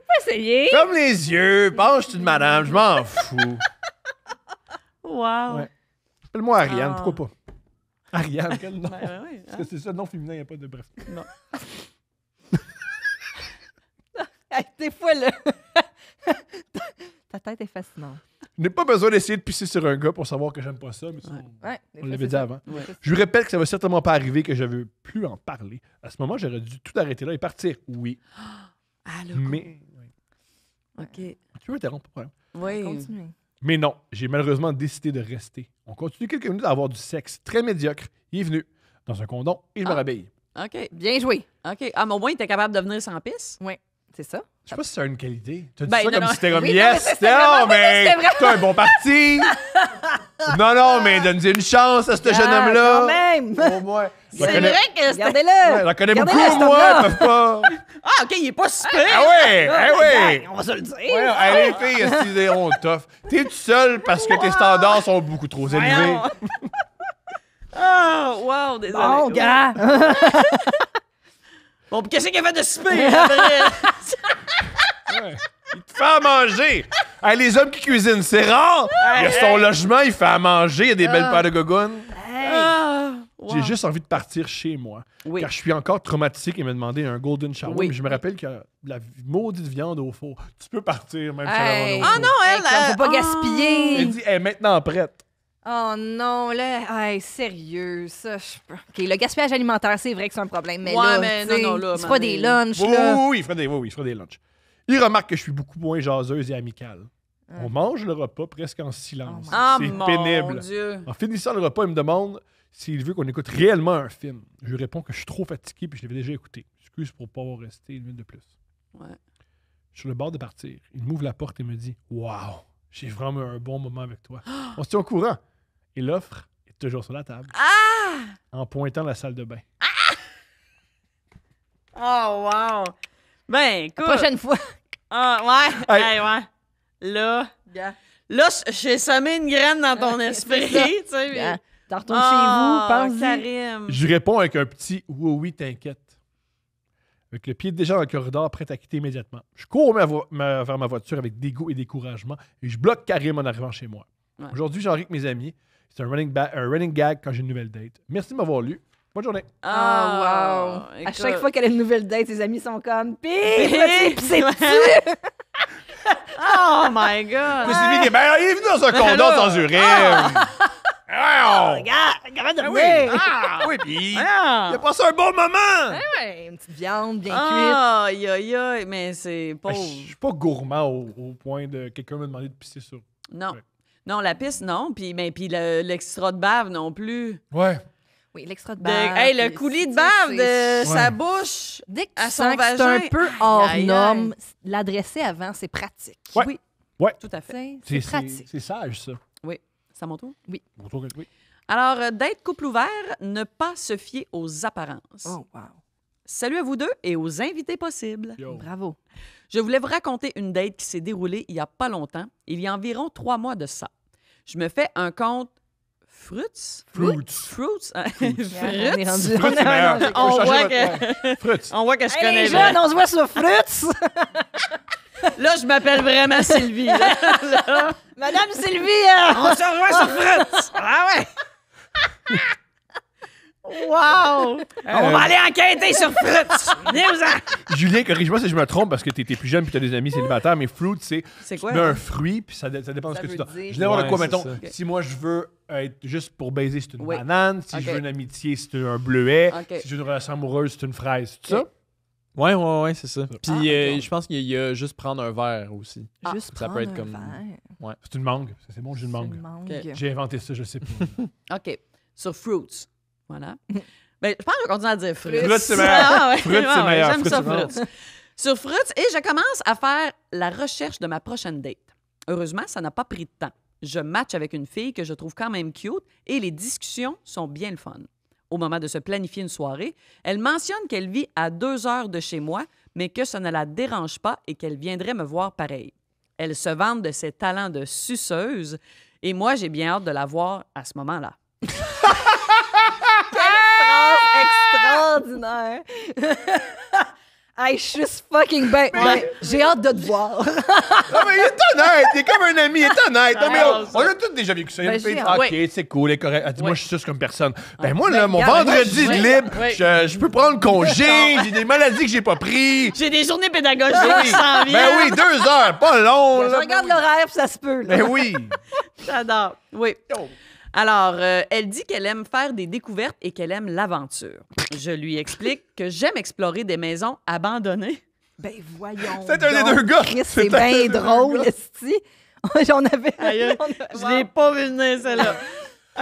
Speaker 2: Pas essayé.
Speaker 1: Comme les yeux, penche-tu de madame, je m'en fous.
Speaker 3: Wow.
Speaker 1: Ouais. Appelle-moi Ariane,
Speaker 3: Ah.
Speaker 1: pourquoi pas? Ariane, quel nom?
Speaker 3: Ouais.
Speaker 1: Parce que c'est ça, nom féminin, il n'y a pas de bref.
Speaker 3: Non.
Speaker 2: Hey, des fois, là. Ta tête est fascinante.
Speaker 1: Je n'ai pas besoin d'essayer de pisser sur un gars pour savoir que j'aime pas ça, mais ça,
Speaker 2: Ouais, des
Speaker 1: on
Speaker 2: fois,
Speaker 1: l'avait
Speaker 2: c'est
Speaker 1: dit
Speaker 2: ça.
Speaker 1: avant.
Speaker 3: Ouais.
Speaker 1: Je lui répète que ça va certainement pas arriver, que je veux plus en parler. À ce moment, j'aurais dû tout arrêter là et partir. Oui,
Speaker 3: Ah, le
Speaker 1: mais...
Speaker 3: OK.
Speaker 1: Tu peux m'interrompre, pas de problème.
Speaker 3: Oui.
Speaker 2: Continue.
Speaker 1: Mais non, j'ai malheureusement décidé de rester. On continue quelques minutes à avoir du sexe très médiocre. Il est venu dans un condom et je me rhabille.
Speaker 3: OK.
Speaker 2: Bien joué.
Speaker 3: OK. Ah, mais au moins, il était capable de venir sans pisse?
Speaker 2: Oui, c'est ça.
Speaker 1: Je sais pas si c'est une qualité. Tu as dit
Speaker 3: Ben,
Speaker 1: ça
Speaker 3: non,
Speaker 1: comme
Speaker 3: non.
Speaker 1: si c'était comme
Speaker 2: Oui, non, mais
Speaker 1: yes.
Speaker 2: c'était vraiment-
Speaker 1: mais
Speaker 2: c'était vraiment-
Speaker 1: t'as un bon parti. non, mais donne-lui une chance à ce jeune
Speaker 2: Ah,
Speaker 1: homme-là.
Speaker 2: quand même.
Speaker 1: Au moins.
Speaker 3: C'est vrai que c'était...
Speaker 2: Regardez-le.
Speaker 1: Ouais, j'en connais
Speaker 2: Regardez
Speaker 1: beaucoup,
Speaker 2: le
Speaker 1: moi.
Speaker 2: stock-là.
Speaker 1: Ils peuvent pas.
Speaker 3: Ah, OK, il est pas super.
Speaker 1: Ah ouais, ah ouais.
Speaker 2: On va se le dire.
Speaker 1: Ouais, hey, les filles, elles se diront tough. T'es tout seul parce que tes standards sont beaucoup trop élevés.
Speaker 3: Voyons. Ah, wow, désolé.
Speaker 2: Bon, gars.
Speaker 3: Bon, puis qu'est-ce qu'il a fait de super après?
Speaker 1: Ouais. Il te fait à manger. Hey, les hommes qui cuisinent, c'est rare. Il a son logement, il fait à manger, il y a des belles paires de gogones.
Speaker 3: Ah, wow.
Speaker 1: J'ai juste envie de partir chez moi.
Speaker 3: Oui.
Speaker 1: Car je suis encore traumatisé qu'il m'a demandé un golden shower.
Speaker 3: Oui.
Speaker 1: Mais je me rappelle que la maudite viande au four, tu peux partir même si
Speaker 2: Hey.
Speaker 1: la viande au four.
Speaker 3: Ah non, elle...
Speaker 2: Hey, faut pas
Speaker 1: Elle
Speaker 2: gaspiller.
Speaker 1: dit, elle est maintenant prête.
Speaker 2: Oh non, là, hey, sérieux, ça, je peux... OK, le gaspillage alimentaire, c'est vrai que c'est un problème, mais
Speaker 3: Ouais,
Speaker 2: là,
Speaker 3: mais
Speaker 2: tu sais,
Speaker 3: non, là,
Speaker 2: tu feras des
Speaker 3: mais-
Speaker 2: lunchs,
Speaker 1: Oui,
Speaker 2: là.
Speaker 1: oui, il fera des lunchs. Il remarque que je suis beaucoup moins jaseuse et amicale. On mange le repas presque en silence.
Speaker 3: Ah,
Speaker 1: c'est
Speaker 3: mon
Speaker 1: pénible.
Speaker 3: Dieu.
Speaker 1: En finissant le repas, il me demande s'il veut qu'on écoute réellement un film. Je lui réponds que je suis trop fatigué puis je l'avais déjà écouté. Excuse pour pas avoir resté une minute de plus.
Speaker 3: Ouais.
Speaker 1: Je suis sur le bord de partir. Il m'ouvre la porte et me dit Waouh, j'ai vraiment eu un bon moment avec toi. On se tient au courant. Et l'offre est toujours sur la table. En pointant la salle de bain.
Speaker 3: Oh, wow. Ben, écoute.
Speaker 2: Prochaine fois.
Speaker 3: Ah, ouais.
Speaker 1: Hey.
Speaker 3: Hey, ouais. Là, j'ai semé une graine dans ton esprit,
Speaker 2: ça.
Speaker 3: tu sais.
Speaker 2: Gars, T'en retournes
Speaker 3: Ah,
Speaker 2: chez vous, pense-y.
Speaker 3: Karim.
Speaker 1: Je lui réponds avec un petit oui, t'inquiète. Avec le pied déjà dans le corridor, prêt à quitter immédiatement. Je cours vers ma voiture avec dégoût et découragement et je bloque Karim en arrivant chez moi.
Speaker 3: Ouais.
Speaker 1: Aujourd'hui, j'en ris avec mes amis. C'est un running gag quand j'ai une nouvelle date. Merci de m'avoir lu. Bonne journée.
Speaker 2: Ah, wow. À
Speaker 3: écoute.
Speaker 2: chaque fois qu'elle a une nouvelle date, ses amis sont comme pis,
Speaker 3: Pis,
Speaker 2: c'est
Speaker 3: ouais.
Speaker 2: dessus.
Speaker 3: Oh my God.
Speaker 1: Mais Sylvie, il est venu dans un condom
Speaker 3: là.
Speaker 1: sans urine. Ah.
Speaker 2: Regarde de
Speaker 1: Ah
Speaker 2: venir.
Speaker 1: oui, oui, puis il
Speaker 3: Ah.
Speaker 1: a passé un bon moment.
Speaker 2: Ouais, une petite viande bien
Speaker 3: Ah, aïe, aïe, aïe, mais c'est
Speaker 1: Ben,
Speaker 3: pauvre.
Speaker 1: je suis pas gourmand au point de quelqu'un me demander de pisser sur.
Speaker 3: Non.
Speaker 1: Ouais.
Speaker 3: Non, la piste, non. Puis l'extra de bave non plus.
Speaker 1: Ouais.
Speaker 2: cuite. Oui, l'extra de
Speaker 3: De-
Speaker 2: bave.
Speaker 3: hey, le
Speaker 2: puis
Speaker 3: coulis de
Speaker 2: tu sais,
Speaker 3: bave
Speaker 2: c'est-
Speaker 3: de
Speaker 1: Ouais.
Speaker 3: sa bouche.
Speaker 2: Dès que
Speaker 3: à
Speaker 2: tu
Speaker 3: son
Speaker 2: sens que c'est un
Speaker 3: vagin.
Speaker 2: peu hors
Speaker 3: Aïe, aïe, aïe.
Speaker 2: norme, l'adresser avant, c'est pratique.
Speaker 1: Ouais.
Speaker 2: Oui,
Speaker 1: Ouais.
Speaker 3: Tout à
Speaker 2: tu
Speaker 3: fait.
Speaker 2: sais,
Speaker 1: C'est
Speaker 2: c'est pratique.
Speaker 1: c'est sage, ça.
Speaker 3: Oui. C'est à mon tour?
Speaker 1: Oui.
Speaker 3: Alors, d'être couple ouvert, ne pas se fier aux apparences.
Speaker 2: Oh, wow.
Speaker 3: Salut à vous deux et aux invités possibles.
Speaker 1: Yo.
Speaker 2: Bravo.
Speaker 3: Je voulais vous raconter une date qui s'est déroulée il y a pas longtemps, il y a environ 3 mois de ça. Je me fais un compte Fruits?
Speaker 1: Fruits.
Speaker 3: Fruits?
Speaker 2: On est rendu.
Speaker 1: Fruits, c'est meilleur.
Speaker 3: On
Speaker 1: Faut changer
Speaker 3: voit
Speaker 1: votre-
Speaker 3: que,
Speaker 1: Fruits.
Speaker 3: on voit que je
Speaker 2: Hey,
Speaker 3: connais
Speaker 2: les
Speaker 3: bien.
Speaker 2: jeunes, on se voit sur Fruits.
Speaker 3: Là, je m'appelle vraiment Sylvie. là.
Speaker 2: Madame Sylvie.
Speaker 3: On se revoit sur Fruits! Ah ouais! Wow! On va aller enquêter sur Fruits! Venez-vous-en!
Speaker 1: Julien, corrige-moi si je me trompe parce que t'es plus jeune puis t'as des amis célibataires, mais fruit, c'est
Speaker 3: C'est
Speaker 1: tu
Speaker 3: quoi?
Speaker 1: mets un fruit puis ça dépend de
Speaker 2: Ça
Speaker 1: ce que tu
Speaker 2: veut
Speaker 1: donnes.
Speaker 2: dire-
Speaker 1: Je vais voir de
Speaker 4: Ouais,
Speaker 1: quoi,
Speaker 4: c'est
Speaker 1: mettons.
Speaker 4: ça.
Speaker 1: Si moi je veux être juste pour baiser, c'est une
Speaker 3: Oui.
Speaker 1: banane. Si
Speaker 3: Ok.
Speaker 1: je veux une amitié, c'est un bleuet.
Speaker 3: Ok.
Speaker 1: Si je veux une relation amoureuse, c'est une fraise. C'est
Speaker 3: Ok.
Speaker 1: ça?
Speaker 4: Ouais, c'est ça. Puis
Speaker 3: Ah, ok.
Speaker 4: je pense qu'il y a juste prendre un verre aussi.
Speaker 2: Juste
Speaker 4: ça peut
Speaker 2: prendre
Speaker 4: être
Speaker 2: un
Speaker 4: comme-
Speaker 2: verre.
Speaker 1: C'est une mangue. Ça, c'est bon, j'ai une mangue.
Speaker 2: Une mangue.
Speaker 3: Ok.
Speaker 1: J'ai inventé ça, je sais pas.
Speaker 3: OK. Sur Fruits. Voilà. Ben, je pense que je vais continuer à dire Fruits.
Speaker 1: Fruits, c'est meilleur.
Speaker 3: Ah, ouais.
Speaker 1: Fruits, c'est
Speaker 3: Ah, ouais,
Speaker 1: meilleur.
Speaker 3: J'aime ça,
Speaker 1: Fruits,
Speaker 3: Fruits. Sur Fruits, et je commence à faire la recherche de ma prochaine date. Heureusement, ça n'a pas pris de temps. Je match avec une fille que je trouve quand même cute et les discussions sont bien le fun. Au moment de se planifier une soirée, elle mentionne qu'elle vit à 2 heures de chez moi, mais que ça ne la dérange pas et qu'elle viendrait me voir pareil. Elle se vante de ses talents de suceuse et moi, j'ai bien hâte de la voir à ce moment-là.
Speaker 2: Extraordinaire. Hey, je suis fucking ben. J'ai hâte de te voir.
Speaker 1: Non, mais il est honnête. Il est comme un ami. Il est honnête. Non, mais on a tous déjà vécu ça. Il y a
Speaker 2: Ben,
Speaker 1: une fille,
Speaker 2: j'ai
Speaker 1: OK,
Speaker 3: hâte.
Speaker 1: c'est cool, elle est correcte. Elle dit, moi,
Speaker 3: Oui.
Speaker 1: je suis suce comme personne. Ben, moi, là, mon
Speaker 2: regarde,
Speaker 1: vendredi de
Speaker 3: oui,
Speaker 1: libre,
Speaker 3: oui.
Speaker 1: je peux prendre congé. J'ai des maladies que j'ai pas pris.
Speaker 3: J'ai des journées pédagogiques
Speaker 1: Oui.
Speaker 3: qui s'en viennent.
Speaker 1: Ben oui, 2 heures, pas long.
Speaker 2: Je
Speaker 1: là.
Speaker 2: regarde l'horaire, puis ça se peut. Là.
Speaker 1: Ben oui.
Speaker 3: J'adore. Oui. Alors, elle dit qu'elle aime faire des découvertes et qu'elle aime l'aventure. Je lui explique que j'aime explorer des maisons abandonnées.
Speaker 2: Ben voyons.
Speaker 1: C'est un des
Speaker 2: donc,
Speaker 1: deux gars.
Speaker 2: Chris,
Speaker 1: C'est
Speaker 2: c'est
Speaker 1: un des
Speaker 2: bien
Speaker 1: deux
Speaker 2: drôle,
Speaker 1: gars.
Speaker 2: esti. J'en avais.
Speaker 3: Aïe, je l'ai pas vu venir, celle-là.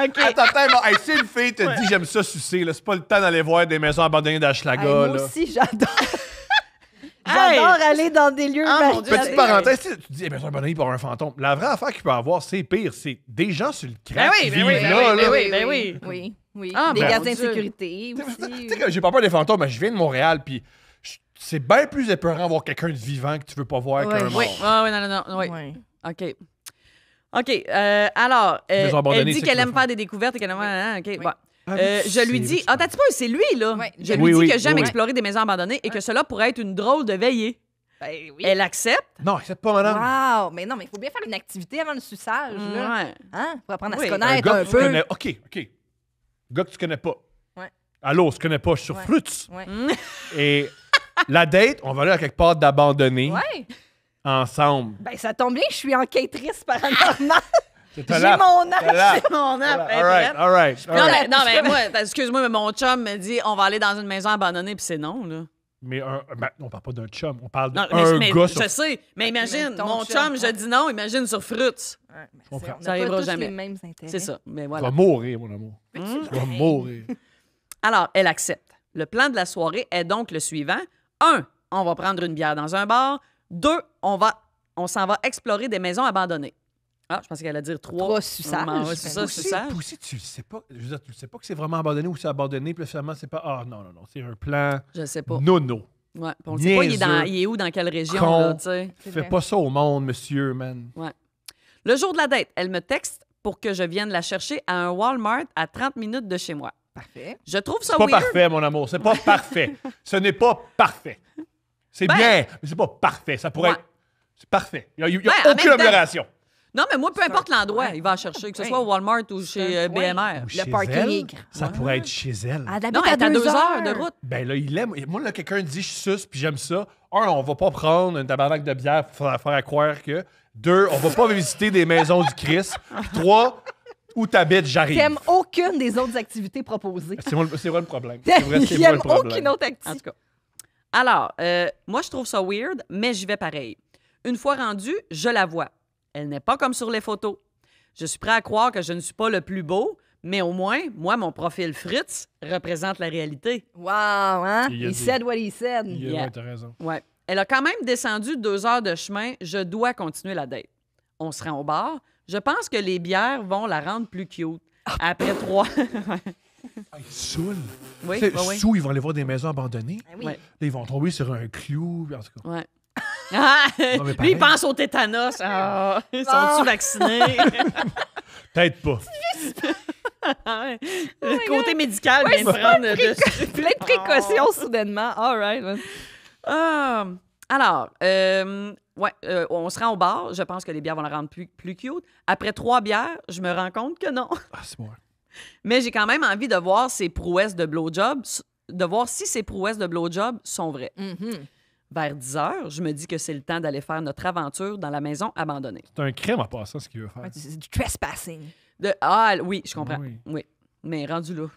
Speaker 3: OK.
Speaker 1: Attends, hey, si une fille te dit j'aime ça sucer, là, c'est pas le temps d'aller voir des maisons abandonnées d'Hochelaga.
Speaker 2: Moi
Speaker 1: là.
Speaker 2: aussi, j'adore.
Speaker 3: Hey!
Speaker 2: J'adore aller dans des lieux
Speaker 3: Ah, mon
Speaker 2: barricadés.
Speaker 3: Dieu,
Speaker 1: Petite parenthèse, tu dis, maison abandonnée pour un fantôme. La vraie affaire qu'il peut avoir, c'est pire. C'est des gens sur le crack qui vivent là. là.
Speaker 3: oui.
Speaker 2: Oui.
Speaker 3: Ah,
Speaker 2: des
Speaker 3: mon
Speaker 2: gardiens de
Speaker 3: Dieu.
Speaker 2: sécurité
Speaker 1: Tu
Speaker 2: aussi.
Speaker 1: sais que j'ai pas peur des fantômes, mais je viens de Montréal, puis c'est bien plus épeurant voir quelqu'un de vivant que tu veux pas voir
Speaker 2: Ouais.
Speaker 1: qu'un mort.
Speaker 3: Oui, non, oui.
Speaker 2: Ouais.
Speaker 3: OK. OK. Alors,
Speaker 1: Maison abandonnée,
Speaker 3: elle dit
Speaker 1: c'est
Speaker 3: qu'elle
Speaker 1: quoi
Speaker 3: aime
Speaker 1: faire?
Speaker 3: faire des découvertes et qu'elle aime. OK, bon.
Speaker 1: Ah, mais
Speaker 3: Je lui
Speaker 1: c'est-
Speaker 3: dis, t'as dit pas, c'est lui, là.
Speaker 2: Ouais.
Speaker 3: Je
Speaker 1: Oui,
Speaker 3: lui
Speaker 1: oui,
Speaker 3: dis que j'aime
Speaker 1: oui.
Speaker 3: explorer des maisons abandonnées et que cela pourrait être une drôle de veillée.
Speaker 2: Ben oui.
Speaker 3: Elle accepte.
Speaker 1: Non, accepte pas, madame.
Speaker 2: Wow! Mais non, mais il faut bien faire une activité avant le suçage, là.
Speaker 3: Ouais.
Speaker 2: Hein? Pour apprendre à
Speaker 3: Oui.
Speaker 2: se
Speaker 1: Un
Speaker 2: connaître
Speaker 1: gars
Speaker 2: un
Speaker 1: que tu
Speaker 2: peu.
Speaker 1: connais. OK. Gars que tu connais pas.
Speaker 2: Ouais.
Speaker 1: Allô, je connais pas, je suis sur
Speaker 2: Ouais.
Speaker 1: Fruits.
Speaker 2: Ouais.
Speaker 1: Et la date, on va aller à quelque part d'abandonné
Speaker 2: Ouais.
Speaker 1: ensemble.
Speaker 2: Ben, ça tombe bien, je suis enquêtrice paranormale.
Speaker 1: T'as
Speaker 2: J'ai
Speaker 1: la-
Speaker 2: mon
Speaker 1: t'as
Speaker 2: âge.
Speaker 1: la-
Speaker 3: Mon âme, elle est
Speaker 1: All right,
Speaker 3: prête.
Speaker 1: all right. all
Speaker 3: Non,
Speaker 1: right.
Speaker 3: mais moi, excuse-moi, mais mon chum me dit on va aller dans une maison abandonnée, puis c'est non, là.
Speaker 1: Mais on parle pas d'un chum, on parle
Speaker 3: Non,
Speaker 1: d'un
Speaker 3: mais
Speaker 1: gars sur...
Speaker 3: je sais, mais imagine,
Speaker 2: ton
Speaker 3: mon
Speaker 2: chum,
Speaker 3: chum, je dis non, imagine sur Fruits.
Speaker 2: Ouais, ben,
Speaker 1: comprends.
Speaker 2: on
Speaker 3: Ça
Speaker 2: n'a
Speaker 3: arrivera
Speaker 2: pas tous
Speaker 3: jamais.
Speaker 2: les mêmes intérêts.
Speaker 3: C'est ça, mais
Speaker 1: Tu
Speaker 3: voilà.
Speaker 1: vas mourir, mon amour. Tu vas mourir.
Speaker 3: Alors, elle accepte. Le plan de la soirée est donc le suivant. 1, on va prendre une bière dans un bar. 2, on s'en va explorer des maisons abandonnées. Ah, je pensais qu'elle allait dire 3.
Speaker 2: 3 suçages.
Speaker 3: Ouais, c'est ça,
Speaker 1: Aussi,
Speaker 3: suçage.
Speaker 1: aussi, tu le sais pas. Je veux dire, tu le sais pas que c'est vraiment abandonné ou c'est abandonné, puis là, finalement, c'est pas... Ah, non, c'est un plan
Speaker 3: Je sais pas.
Speaker 1: nono.
Speaker 3: Ouais, puis on ne sait pas,
Speaker 1: Niaiseux.
Speaker 3: il est où, dans quelle région,
Speaker 1: Con.
Speaker 3: là, tu sais.
Speaker 2: C'est
Speaker 1: Fais
Speaker 2: vrai.
Speaker 1: pas ça au monde, monsieur, man.
Speaker 3: Le jour de la date, elle me texte pour que je vienne la chercher à un Walmart à 30 minutes de chez moi.
Speaker 2: Parfait.
Speaker 3: Je trouve ça
Speaker 1: C'est pas
Speaker 3: weird.
Speaker 1: parfait, mon amour. C'est pas parfait. Ce n'est pas parfait. C'est
Speaker 3: Ben-
Speaker 1: bien, mais c'est pas parfait. Ça pourrait
Speaker 3: Ouais.
Speaker 1: être... C'est parfait. Il n'y a,
Speaker 3: Ben, en
Speaker 1: aucune
Speaker 3: même temps-
Speaker 1: amélioration.
Speaker 3: Non, mais moi, peu importe l'endroit, il va la chercher, que ce
Speaker 2: Ouais.
Speaker 3: soit au Walmart ou chez
Speaker 2: Ouais.
Speaker 3: BMR.
Speaker 1: Ou
Speaker 2: Le
Speaker 1: chez
Speaker 2: parking
Speaker 1: elle,
Speaker 2: est grand.
Speaker 1: ça pourrait être chez elle.
Speaker 2: Elle habite
Speaker 3: Non, elle est à 2 heures de route.
Speaker 1: Ben là, il aime. Moi, là, quelqu'un dit je suce puis j'aime ça. Un, on va pas prendre une tabarnak de bière pour faire croire que. 2, on va pas visiter des maisons du Christ. 3, où t'habites, j'arrive.
Speaker 2: T'aimes aucune des autres activités proposées.
Speaker 1: C'est vrai le problème. C'est vrai, c'est
Speaker 2: Il
Speaker 1: moi
Speaker 2: aime
Speaker 1: le problème.
Speaker 2: aucune autre
Speaker 3: En
Speaker 2: activité.
Speaker 3: tout cas. Alors, moi, je trouve ça weird, mais j'y vais pareil. Une fois rendue, je la vois. Elle n'est pas comme sur les photos. Je suis prêt à croire que je ne suis pas le plus beau, mais au moins, moi, mon profil Fritz représente la réalité.
Speaker 2: Wow, hein?
Speaker 1: Il a
Speaker 2: He
Speaker 1: dit.
Speaker 2: said what he said.
Speaker 3: Yeah.
Speaker 1: Ouais, t'as raison.
Speaker 3: Ouais. Elle a quand même descendu 2 heures de chemin. Je dois continuer la date. On se rend au bar. Je pense que les bières vont la rendre plus cute. Après 3.
Speaker 1: Ah, ils saoulent.
Speaker 3: Oui,
Speaker 1: Tu sais,
Speaker 3: oui, oui.
Speaker 1: sous, ils vont aller voir des maisons abandonnées.
Speaker 2: Ben oui.
Speaker 3: Ouais.
Speaker 1: Là, ils vont tomber sur un clou. En tout cas.
Speaker 3: Ouais. Ah,
Speaker 1: mais
Speaker 3: lui,
Speaker 1: pareil.
Speaker 3: il pense au tétanos. Ah, ils
Speaker 2: Ah.
Speaker 3: sont-ils vaccinés?
Speaker 1: Peut-être pas.
Speaker 3: Ah ouais. Le côté médical vient de prendre le dessus.
Speaker 2: Plein de précautions soudainement. All right. man.
Speaker 3: Alors, on se rend au bar. Je pense que les bières vont la rendre plus cute. Après 3 bières, je me rends compte que non.
Speaker 1: Ah, c'est bon.
Speaker 3: Mais j'ai quand même envie de voir ses prouesses de blowjob, de voir si ces prouesses de blowjob sont vraies.
Speaker 2: Mhm.
Speaker 3: Vers 10 heures, je me dis que c'est le temps d'aller faire notre aventure dans la maison abandonnée.
Speaker 1: C'est un crime en passant, ce qu'il veut faire.
Speaker 2: Ouais, c'est du trespassing.
Speaker 3: Oui, je comprends.
Speaker 1: Oui.
Speaker 3: Oui. Mais rendu là.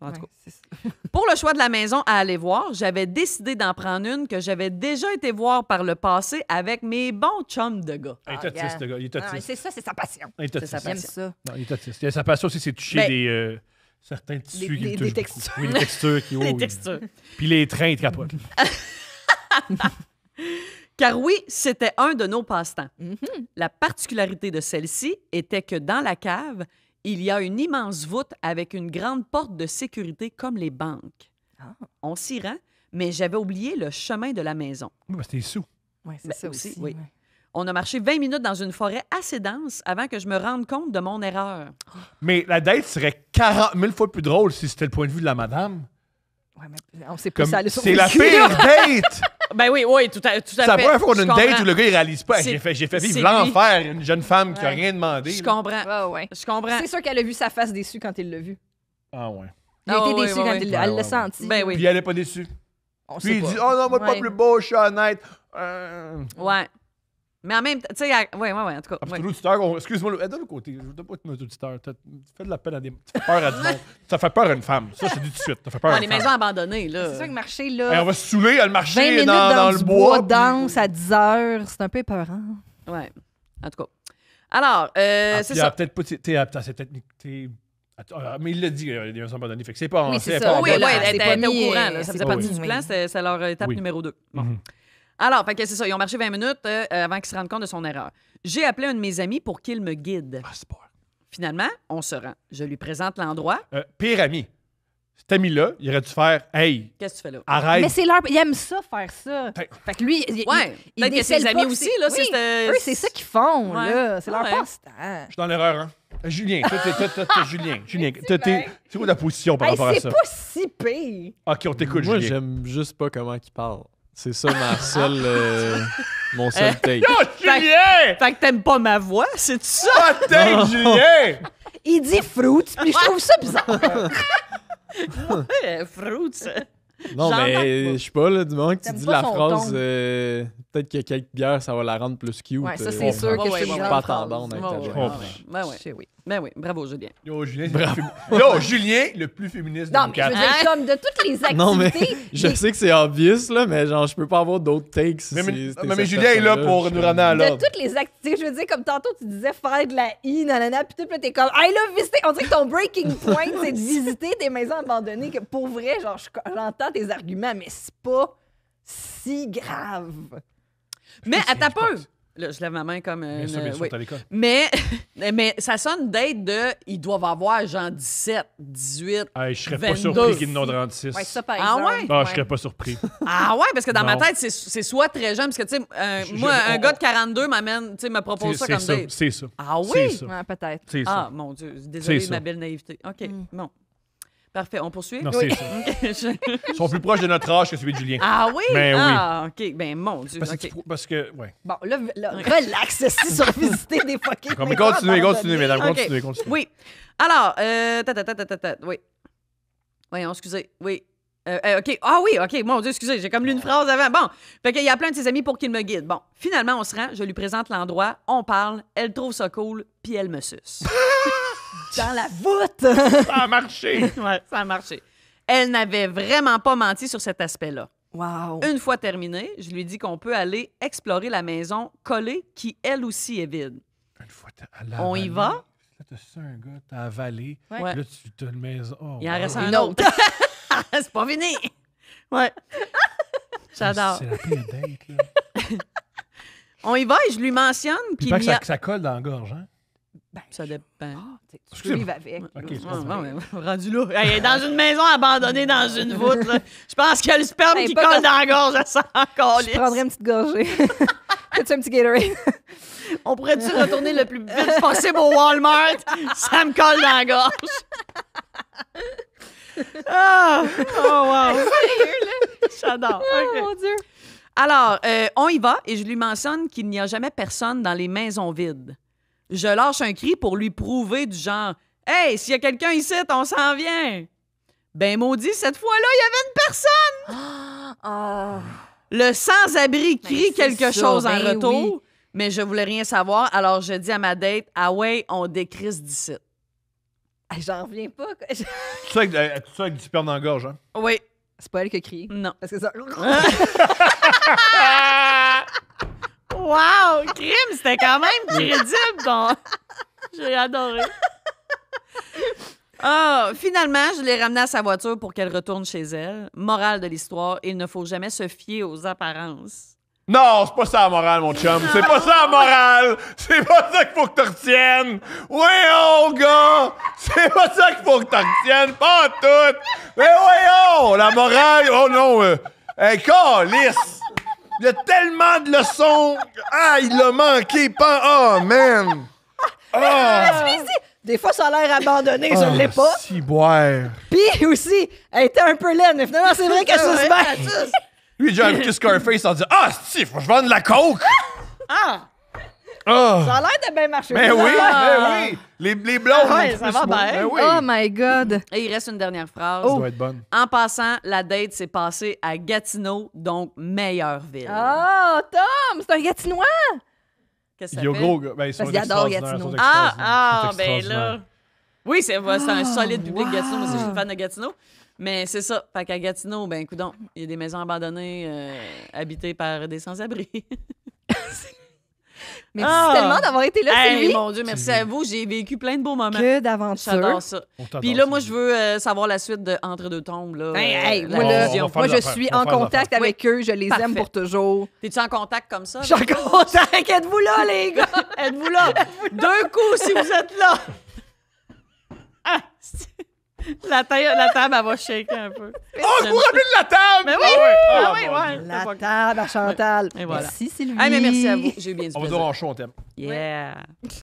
Speaker 3: En tout
Speaker 2: Ouais,
Speaker 3: cas.
Speaker 2: c'est ça.
Speaker 3: Pour le choix de la maison à aller voir, j'avais décidé d'en prendre une que j'avais déjà été voir par le passé avec mes bons chums de gars.
Speaker 1: Il est
Speaker 2: Ah,
Speaker 1: autiste,
Speaker 2: gars.
Speaker 1: le gars. Il est
Speaker 2: Ah,
Speaker 1: autiste.
Speaker 2: c'est ça, c'est sa passion.
Speaker 1: Il est
Speaker 3: C'est sa
Speaker 1: autiste.
Speaker 2: J'aime
Speaker 3: passion.
Speaker 2: ça.
Speaker 1: Non, il est autiste. Sa passion aussi, c'est toucher
Speaker 3: Ben-
Speaker 1: Certains tissus
Speaker 2: Des-
Speaker 1: qui me
Speaker 2: des
Speaker 1: touchent
Speaker 2: textures.
Speaker 1: beaucoup. Oui, des textures qui
Speaker 3: Les
Speaker 1: ouvrent.
Speaker 3: textures.
Speaker 1: Puis les trains, ils te capotent.
Speaker 3: Car oui, c'était un de nos passe-temps.
Speaker 2: Mm-hmm.
Speaker 3: La particularité de celle-ci était que dans la cave, il y a une immense voûte avec une grande porte de sécurité comme les banques.
Speaker 2: Ah.
Speaker 3: On s'y rend, mais j'avais oublié le chemin de la maison.
Speaker 1: Oui, parce que t'es sous.
Speaker 2: Ouais, c'est
Speaker 3: Ben,
Speaker 2: ça
Speaker 3: aussi,
Speaker 2: aussi.
Speaker 3: oui.
Speaker 2: ouais.
Speaker 3: On a marché 20 minutes dans une forêt assez dense avant que je me rende compte de mon erreur.
Speaker 1: Mais la date serait 40 000 fois plus drôle si c'était le point de vue de la madame.
Speaker 2: Ouais, mais on sait pas
Speaker 1: Comme,
Speaker 2: si elle a
Speaker 1: c'est la
Speaker 2: survécu,
Speaker 1: pire
Speaker 2: là.
Speaker 1: date!
Speaker 3: Ben oui, oui, tout à fait.
Speaker 1: C'est la première fois qu'on a une
Speaker 3: Je
Speaker 1: date
Speaker 3: comprends.
Speaker 1: où le gars, il réalise pas.
Speaker 3: C'est-
Speaker 1: J'ai fait
Speaker 3: c'est
Speaker 1: vivre
Speaker 3: lui.
Speaker 1: l'enfer à une jeune femme qui a
Speaker 2: Ouais.
Speaker 1: rien demandé.
Speaker 3: Je
Speaker 1: là.
Speaker 3: comprends.
Speaker 2: Ouais, ouais.
Speaker 3: Je comprends.
Speaker 2: C'est sûr qu'elle a vu sa face déçue quand il l'a vu.
Speaker 1: Ah ouais.
Speaker 2: Il a
Speaker 3: Ah,
Speaker 2: été
Speaker 3: ouais,
Speaker 2: déçu
Speaker 3: ouais,
Speaker 2: quand
Speaker 3: ouais.
Speaker 2: il l'a
Speaker 1: Ouais,
Speaker 2: elle l'a
Speaker 1: ouais,
Speaker 2: senti.
Speaker 3: Ben oui.
Speaker 1: Puis elle est pas déçue.
Speaker 2: On
Speaker 1: Puis
Speaker 2: sait
Speaker 1: il
Speaker 2: pas.
Speaker 1: dit « Oh non, moi, pas
Speaker 2: Ouais.
Speaker 1: plus beau, je suis honnête. »
Speaker 3: Ouais. Mais en même temps, tu sais, ouais, en tout cas.
Speaker 1: Ah, puis
Speaker 3: ouais.
Speaker 1: tout l'auditeur, excuse-moi, donne le côté. Je veux pas être notre auditeur. Tu fais de la peine à des. Tu fais peur à du monde. Ça fait peur à une femme. Ça, je te dis tout de suite. Ça fait peur à
Speaker 3: Ouais,
Speaker 1: une
Speaker 3: les
Speaker 1: femme.
Speaker 3: maisons abandonnées, là.
Speaker 2: C'est sûr que marcher
Speaker 1: Hey,
Speaker 2: là,
Speaker 1: on va se saouler à le
Speaker 2: 20
Speaker 1: marcher
Speaker 2: minutes
Speaker 1: dans
Speaker 2: du
Speaker 1: le
Speaker 2: bois
Speaker 1: bois.
Speaker 2: dense à 10 heures, c'est un peu épeurant.
Speaker 3: Ouais, en tout cas. Alors, c'est
Speaker 1: Il y a
Speaker 3: ça.
Speaker 1: peut-être pas. Attends, c'est peut-être. Mais il l'a dit, les maisons abandonnées. Fait que c'est pas.
Speaker 2: Oui, c'est
Speaker 1: c'est
Speaker 2: ça.
Speaker 1: pas-
Speaker 3: Oui,
Speaker 2: ben là,
Speaker 3: oui,
Speaker 2: c'est
Speaker 3: elle
Speaker 2: pas
Speaker 3: était au
Speaker 2: mis,
Speaker 3: courant. Là. Ça
Speaker 2: c'est
Speaker 3: faisait
Speaker 1: pas
Speaker 3: partie
Speaker 1: mis,
Speaker 3: du
Speaker 2: oui.
Speaker 3: plan. C'est leur étape
Speaker 1: Oui.
Speaker 3: numéro 2. Bon.
Speaker 1: Mhm.
Speaker 3: Alors, fait que c'est ça. Ils ont marché 20 minutes avant qu'ils se rendent compte de son erreur. J'ai appelé un de mes amis pour qu'il me guide.
Speaker 1: Ah, c'est pas.
Speaker 3: Finalement, on se rend. Je lui présente l'endroit.
Speaker 1: Pire ami. Cet ami-là, il aurait dû faire Hey,
Speaker 3: Qu'est-ce que tu fais là?
Speaker 1: arrête.
Speaker 2: Mais c'est leur. Il aime ça, faire ça.
Speaker 1: T'es-
Speaker 2: Fait que lui,
Speaker 3: Ouais,
Speaker 2: il
Speaker 3: peut-être que
Speaker 2: décèle
Speaker 3: ses
Speaker 2: pas
Speaker 3: amis
Speaker 2: que
Speaker 3: aussi, là,
Speaker 2: Oui,
Speaker 3: c'était-
Speaker 2: eux, c'est ça qu'ils font,
Speaker 3: Ouais.
Speaker 2: là. C'est leur
Speaker 3: Ouais.
Speaker 2: passe-temps.
Speaker 1: Je suis dans l'erreur, hein. Julien, toi, Julien. Julien,
Speaker 2: Effectivement.
Speaker 1: c'est quoi ta position par
Speaker 2: Hey,
Speaker 1: rapport à
Speaker 2: c'est
Speaker 1: ça?
Speaker 2: pas si pire.
Speaker 1: Ok, on t'écoute,
Speaker 4: Moi,
Speaker 1: Julien.
Speaker 4: j'aime juste pas comment il parle. C'est ça ma seule, mon seul take.
Speaker 1: Oh, Julien!
Speaker 3: Fait que t'aimes pas ma voix, c'est ça?
Speaker 1: Ah, t'es Julien!
Speaker 2: Il dit fruits, puis je trouve ça bizarre.
Speaker 3: Fruits.
Speaker 4: Non,
Speaker 3: J'en
Speaker 4: mais je sais pas, là, du moment que tu
Speaker 2: T'aimes
Speaker 4: dis
Speaker 2: pas
Speaker 4: la
Speaker 2: son
Speaker 4: phrase,
Speaker 2: ton.
Speaker 4: peut-être que quelques bières, ça va la rendre plus cute.
Speaker 2: Ouais, ça, c'est
Speaker 4: on
Speaker 2: sûr
Speaker 4: comprend.
Speaker 2: que
Speaker 3: Ouais,
Speaker 2: c'est une
Speaker 3: ouais,
Speaker 2: grande
Speaker 4: pas
Speaker 2: phrase.
Speaker 4: tendance avec ta
Speaker 3: Ouais,
Speaker 4: jeune.
Speaker 1: comprends.
Speaker 3: Ben ouais.
Speaker 2: Je sais, oui.
Speaker 3: Ben oui, bravo, Julien.
Speaker 1: Yo, Julien, Yo, Julien, le plus féministe de
Speaker 2: Non,
Speaker 1: nous
Speaker 2: mais je veux
Speaker 1: quatre.
Speaker 2: dire, comme de toutes les activités.
Speaker 4: Non, mais je
Speaker 2: des-
Speaker 4: sais que c'est obvious, là, mais genre, je peux pas avoir d'autres takes. si
Speaker 1: Mais
Speaker 4: c'était
Speaker 1: mais
Speaker 4: cette
Speaker 1: Julien est là
Speaker 4: personne-là,
Speaker 1: pour
Speaker 4: je suis
Speaker 1: nous
Speaker 4: comme-
Speaker 1: ramener à
Speaker 2: De
Speaker 1: l'ordre.
Speaker 2: toutes les activités, je veux dire, comme tantôt, tu disais faire de la nanana, puis tout, puis t'es comme, I love visiter. On dirait que ton breaking point, c'est de visiter des maisons abandonnées, que pour vrai, genre, j'entends tes arguments, mais c'est pas si grave.
Speaker 3: Mais
Speaker 1: Je
Speaker 3: à ta
Speaker 1: pense.
Speaker 3: peu. Là, je lève ma main comme.
Speaker 1: Bien sûr,
Speaker 3: oui.
Speaker 1: t'es à l'école.
Speaker 3: Mais ça sonne d'être de. Ils doivent avoir genre 17, 18.
Speaker 1: Hey, je serais pas
Speaker 3: 22.
Speaker 1: surpris qu'il y ait une 36.
Speaker 2: Ouais, ça, par
Speaker 3: Ah
Speaker 2: exemple.
Speaker 3: ouais?
Speaker 1: Ah, je serais pas surpris.
Speaker 3: Ah ouais, parce que dans ma
Speaker 1: Non.
Speaker 3: tête, c'est soit très jeune, parce que, tu sais, moi, un gars de 42 m'amène, tu sais, me propose ça
Speaker 1: C'est
Speaker 3: comme
Speaker 1: ça,
Speaker 3: date.
Speaker 1: c'est ça.
Speaker 3: Ah oui?
Speaker 1: C'est ça.
Speaker 2: Ouais, peut-être.
Speaker 1: C'est
Speaker 3: Ah,
Speaker 1: ça.
Speaker 3: mon Dieu, désolé
Speaker 1: C'est
Speaker 3: de ma
Speaker 1: ça.
Speaker 3: belle naïveté. OK, bon. Parfait, on poursuit?
Speaker 1: Non,
Speaker 2: Oui.
Speaker 1: c'est ça.
Speaker 3: OK, je-
Speaker 1: Ils sont plus proches de notre âge que celui de Julien.
Speaker 3: Ah oui?
Speaker 1: Ben oui.
Speaker 3: Ah, OK, ben mon Dieu,
Speaker 1: Parce,
Speaker 3: OK.
Speaker 1: que parce que, ouais.
Speaker 2: Bon, là relax, si sur visiter des fucking
Speaker 1: Mais
Speaker 2: maisons
Speaker 1: continuez,
Speaker 2: abandonnées.
Speaker 1: mesdames,
Speaker 3: Ok.
Speaker 1: continuez.
Speaker 3: Oui. Alors, oui. Voyons, excusez. Oui. OK. Ah oui, OK. Mon Dieu, excusez, j'ai comme lu une phrase avant. Bon. Fait qu'il y a plein de ses amis pour qu'il me guide. Bon. Finalement, on se rend, je lui présente l'endroit, on parle, elle trouve ça cool, puis elle me suce.
Speaker 2: Dans la voûte.
Speaker 1: Ça a marché!
Speaker 3: Ouais, ça a marché. Elle n'avait vraiment pas menti sur cet aspect-là.
Speaker 2: Wow.
Speaker 3: Une fois terminé, je lui dis qu'on peut aller explorer la maison collée qui, elle aussi, est vide.
Speaker 1: Une fois, t'as
Speaker 3: On y va?
Speaker 1: Là, t'as ça, un gars, t'as avalé.
Speaker 3: Ouais.
Speaker 1: Là, tu as une maison. Oh,
Speaker 3: Il en reste
Speaker 1: wow.
Speaker 3: un
Speaker 2: Une
Speaker 3: autre. C'est pas fini. Ouais. J'adore.
Speaker 1: C'est la pire date, là.
Speaker 3: On y va et je lui mentionne
Speaker 1: Puis
Speaker 3: qu'il
Speaker 1: pas que
Speaker 3: n'y a...
Speaker 1: ça colle dans la gorge, hein?
Speaker 3: Ça dépend.
Speaker 2: Tu peux
Speaker 1: Excusez-moi.
Speaker 2: vivre avec.
Speaker 1: OK,
Speaker 2: là.
Speaker 1: c'est pas
Speaker 3: Ouais, ouais, rendu là. Elle est dans une maison abandonnée dans une voûte. Là. Je pense qu'il y a le sperme
Speaker 2: Hey,
Speaker 3: qui
Speaker 2: pas
Speaker 3: colle
Speaker 2: comme-
Speaker 3: dans la gorge. Elle s'en
Speaker 2: Je prendrais une petite gorgée. Fais-tu un petit Gatorade?
Speaker 3: On pourrait-tu retourner le plus vite possible au Walmart? Ça me colle dans la gorge. Ah! Oh, wow! J'adore.
Speaker 2: Oh
Speaker 3: OK.
Speaker 2: mon Dieu.
Speaker 3: Alors, on y va et je lui mentionne qu'il n'y a jamais personne dans les maisons vides. Je lâche un cri pour lui prouver du genre « Hey, s'il y a quelqu'un ici, on s'en vient! » Ben maudit, cette fois-là, il y avait une personne!
Speaker 2: Ah.
Speaker 3: Le sans-abri crie
Speaker 2: c'est
Speaker 3: quelque
Speaker 2: ça,
Speaker 3: chose en
Speaker 2: ben
Speaker 3: retour,
Speaker 2: oui.
Speaker 3: mais je voulais rien savoir, alors je dis à ma date « Ah ouais, on décrisse d'ici.
Speaker 2: Hey, j'en reviens pas.
Speaker 1: Tout ça avec du sperme dans la gorge, hein? »
Speaker 3: Oui,
Speaker 2: C'est pas elle qui a crié.
Speaker 3: non.
Speaker 2: Parce que ça.
Speaker 3: Wow! Crime, c'était quand même crédible, ton... J'ai adoré. Finalement, je l'ai ramenée à sa voiture pour qu'elle retourne chez elle. Morale de l'histoire, il ne faut jamais se fier aux apparences.
Speaker 1: Non, c'est pas ça la morale, mon chum. C'est pas ça la morale. C'est pas ça qu'il faut que tu retiennes. Voyons, gars. C'est pas ça qu'il faut que tu retiennes. Pas en tout. Mais voyons, la morale. Oh non. Hey, câlisse. Il y a tellement de leçons. Ah, il l'a manqué. Oh, man.
Speaker 2: Des fois, ça a l'air abandonné, je ne l'ai pas.
Speaker 1: Si boire.
Speaker 2: Puis aussi, elle était un peu laine, mais finalement, c'est vrai qu'elle se bat.
Speaker 1: Lui, j'ai invité Scarface en disant si, faut que je vende de la coke.
Speaker 3: Ah!
Speaker 2: Ça a l'air de bien marcher.
Speaker 1: Mais oui, mais oui. Les blondes.
Speaker 3: Ouais,
Speaker 1: ont
Speaker 3: ça
Speaker 1: plus
Speaker 3: va
Speaker 1: moi.
Speaker 3: bien.
Speaker 1: Ben oui.
Speaker 2: Oh my God.
Speaker 3: Et il reste une dernière phrase.
Speaker 1: Ça doit être bonne.
Speaker 3: En passant, la date s'est passée à Gatineau, donc meilleure ville.
Speaker 2: Oh, Tom, c'est un Gatinois.
Speaker 3: Qu'est-ce que ça
Speaker 1: Il est
Speaker 3: fait?
Speaker 1: gros, gars. Ben, ils sont
Speaker 2: Parce qu'il adore
Speaker 1: extraordinaires,
Speaker 2: Gatineau.
Speaker 1: ils sont extraordinaires,
Speaker 3: Ah,
Speaker 1: ils sont
Speaker 3: ben
Speaker 1: extraordinaires.
Speaker 3: là. Oui, c'est un solide public Gatineau. Moi aussi, je suis fan de Gatineau. Mais c'est ça. Fait qu'à Gatineau, ben, coudonc, il y a des maisons abandonnées habitées par des sans-abri.
Speaker 2: Merci
Speaker 3: Ah!
Speaker 2: tellement d'avoir été là,
Speaker 3: Hey,
Speaker 2: Sylvie.
Speaker 3: mon Dieu, merci à vous. J'ai vécu plein de beaux moments.
Speaker 2: Que d'aventure.
Speaker 3: J'adore ça.
Speaker 1: On t'adore,
Speaker 3: Puis là, moi,
Speaker 1: Sylvie.
Speaker 3: je veux savoir la suite de Entre deux tombes. Là,
Speaker 2: Hey,
Speaker 3: la
Speaker 2: moi, là,
Speaker 1: on va faire
Speaker 2: moi,
Speaker 1: des
Speaker 2: je
Speaker 1: affaires.
Speaker 2: suis
Speaker 1: On va
Speaker 2: en
Speaker 1: faire des
Speaker 2: contact
Speaker 1: affaires.
Speaker 2: avec eux. Je les
Speaker 3: Parfait.
Speaker 2: aime pour toujours.
Speaker 3: T'es-tu en contact comme ça?
Speaker 2: Je suis en contact. Êtes-vous là, les gars?
Speaker 3: Êtes-vous là? D'un coup, si vous êtes là! Ah, la table, elle va shaker un peu.
Speaker 1: Oh, je vous rappelle de la table!
Speaker 3: Mais oui!
Speaker 1: Ah ouais.
Speaker 3: Ah
Speaker 1: Ah,
Speaker 3: oui,
Speaker 1: mon
Speaker 3: ouais.
Speaker 1: Dieu.
Speaker 2: La table à Chantal.
Speaker 3: Et voilà.
Speaker 2: Merci, Sylvie.
Speaker 3: Ah, mais merci à vous. J'ai eu bien du
Speaker 1: On va
Speaker 3: plaisir.
Speaker 1: dire en chaud, on t'aime.
Speaker 3: Yeah!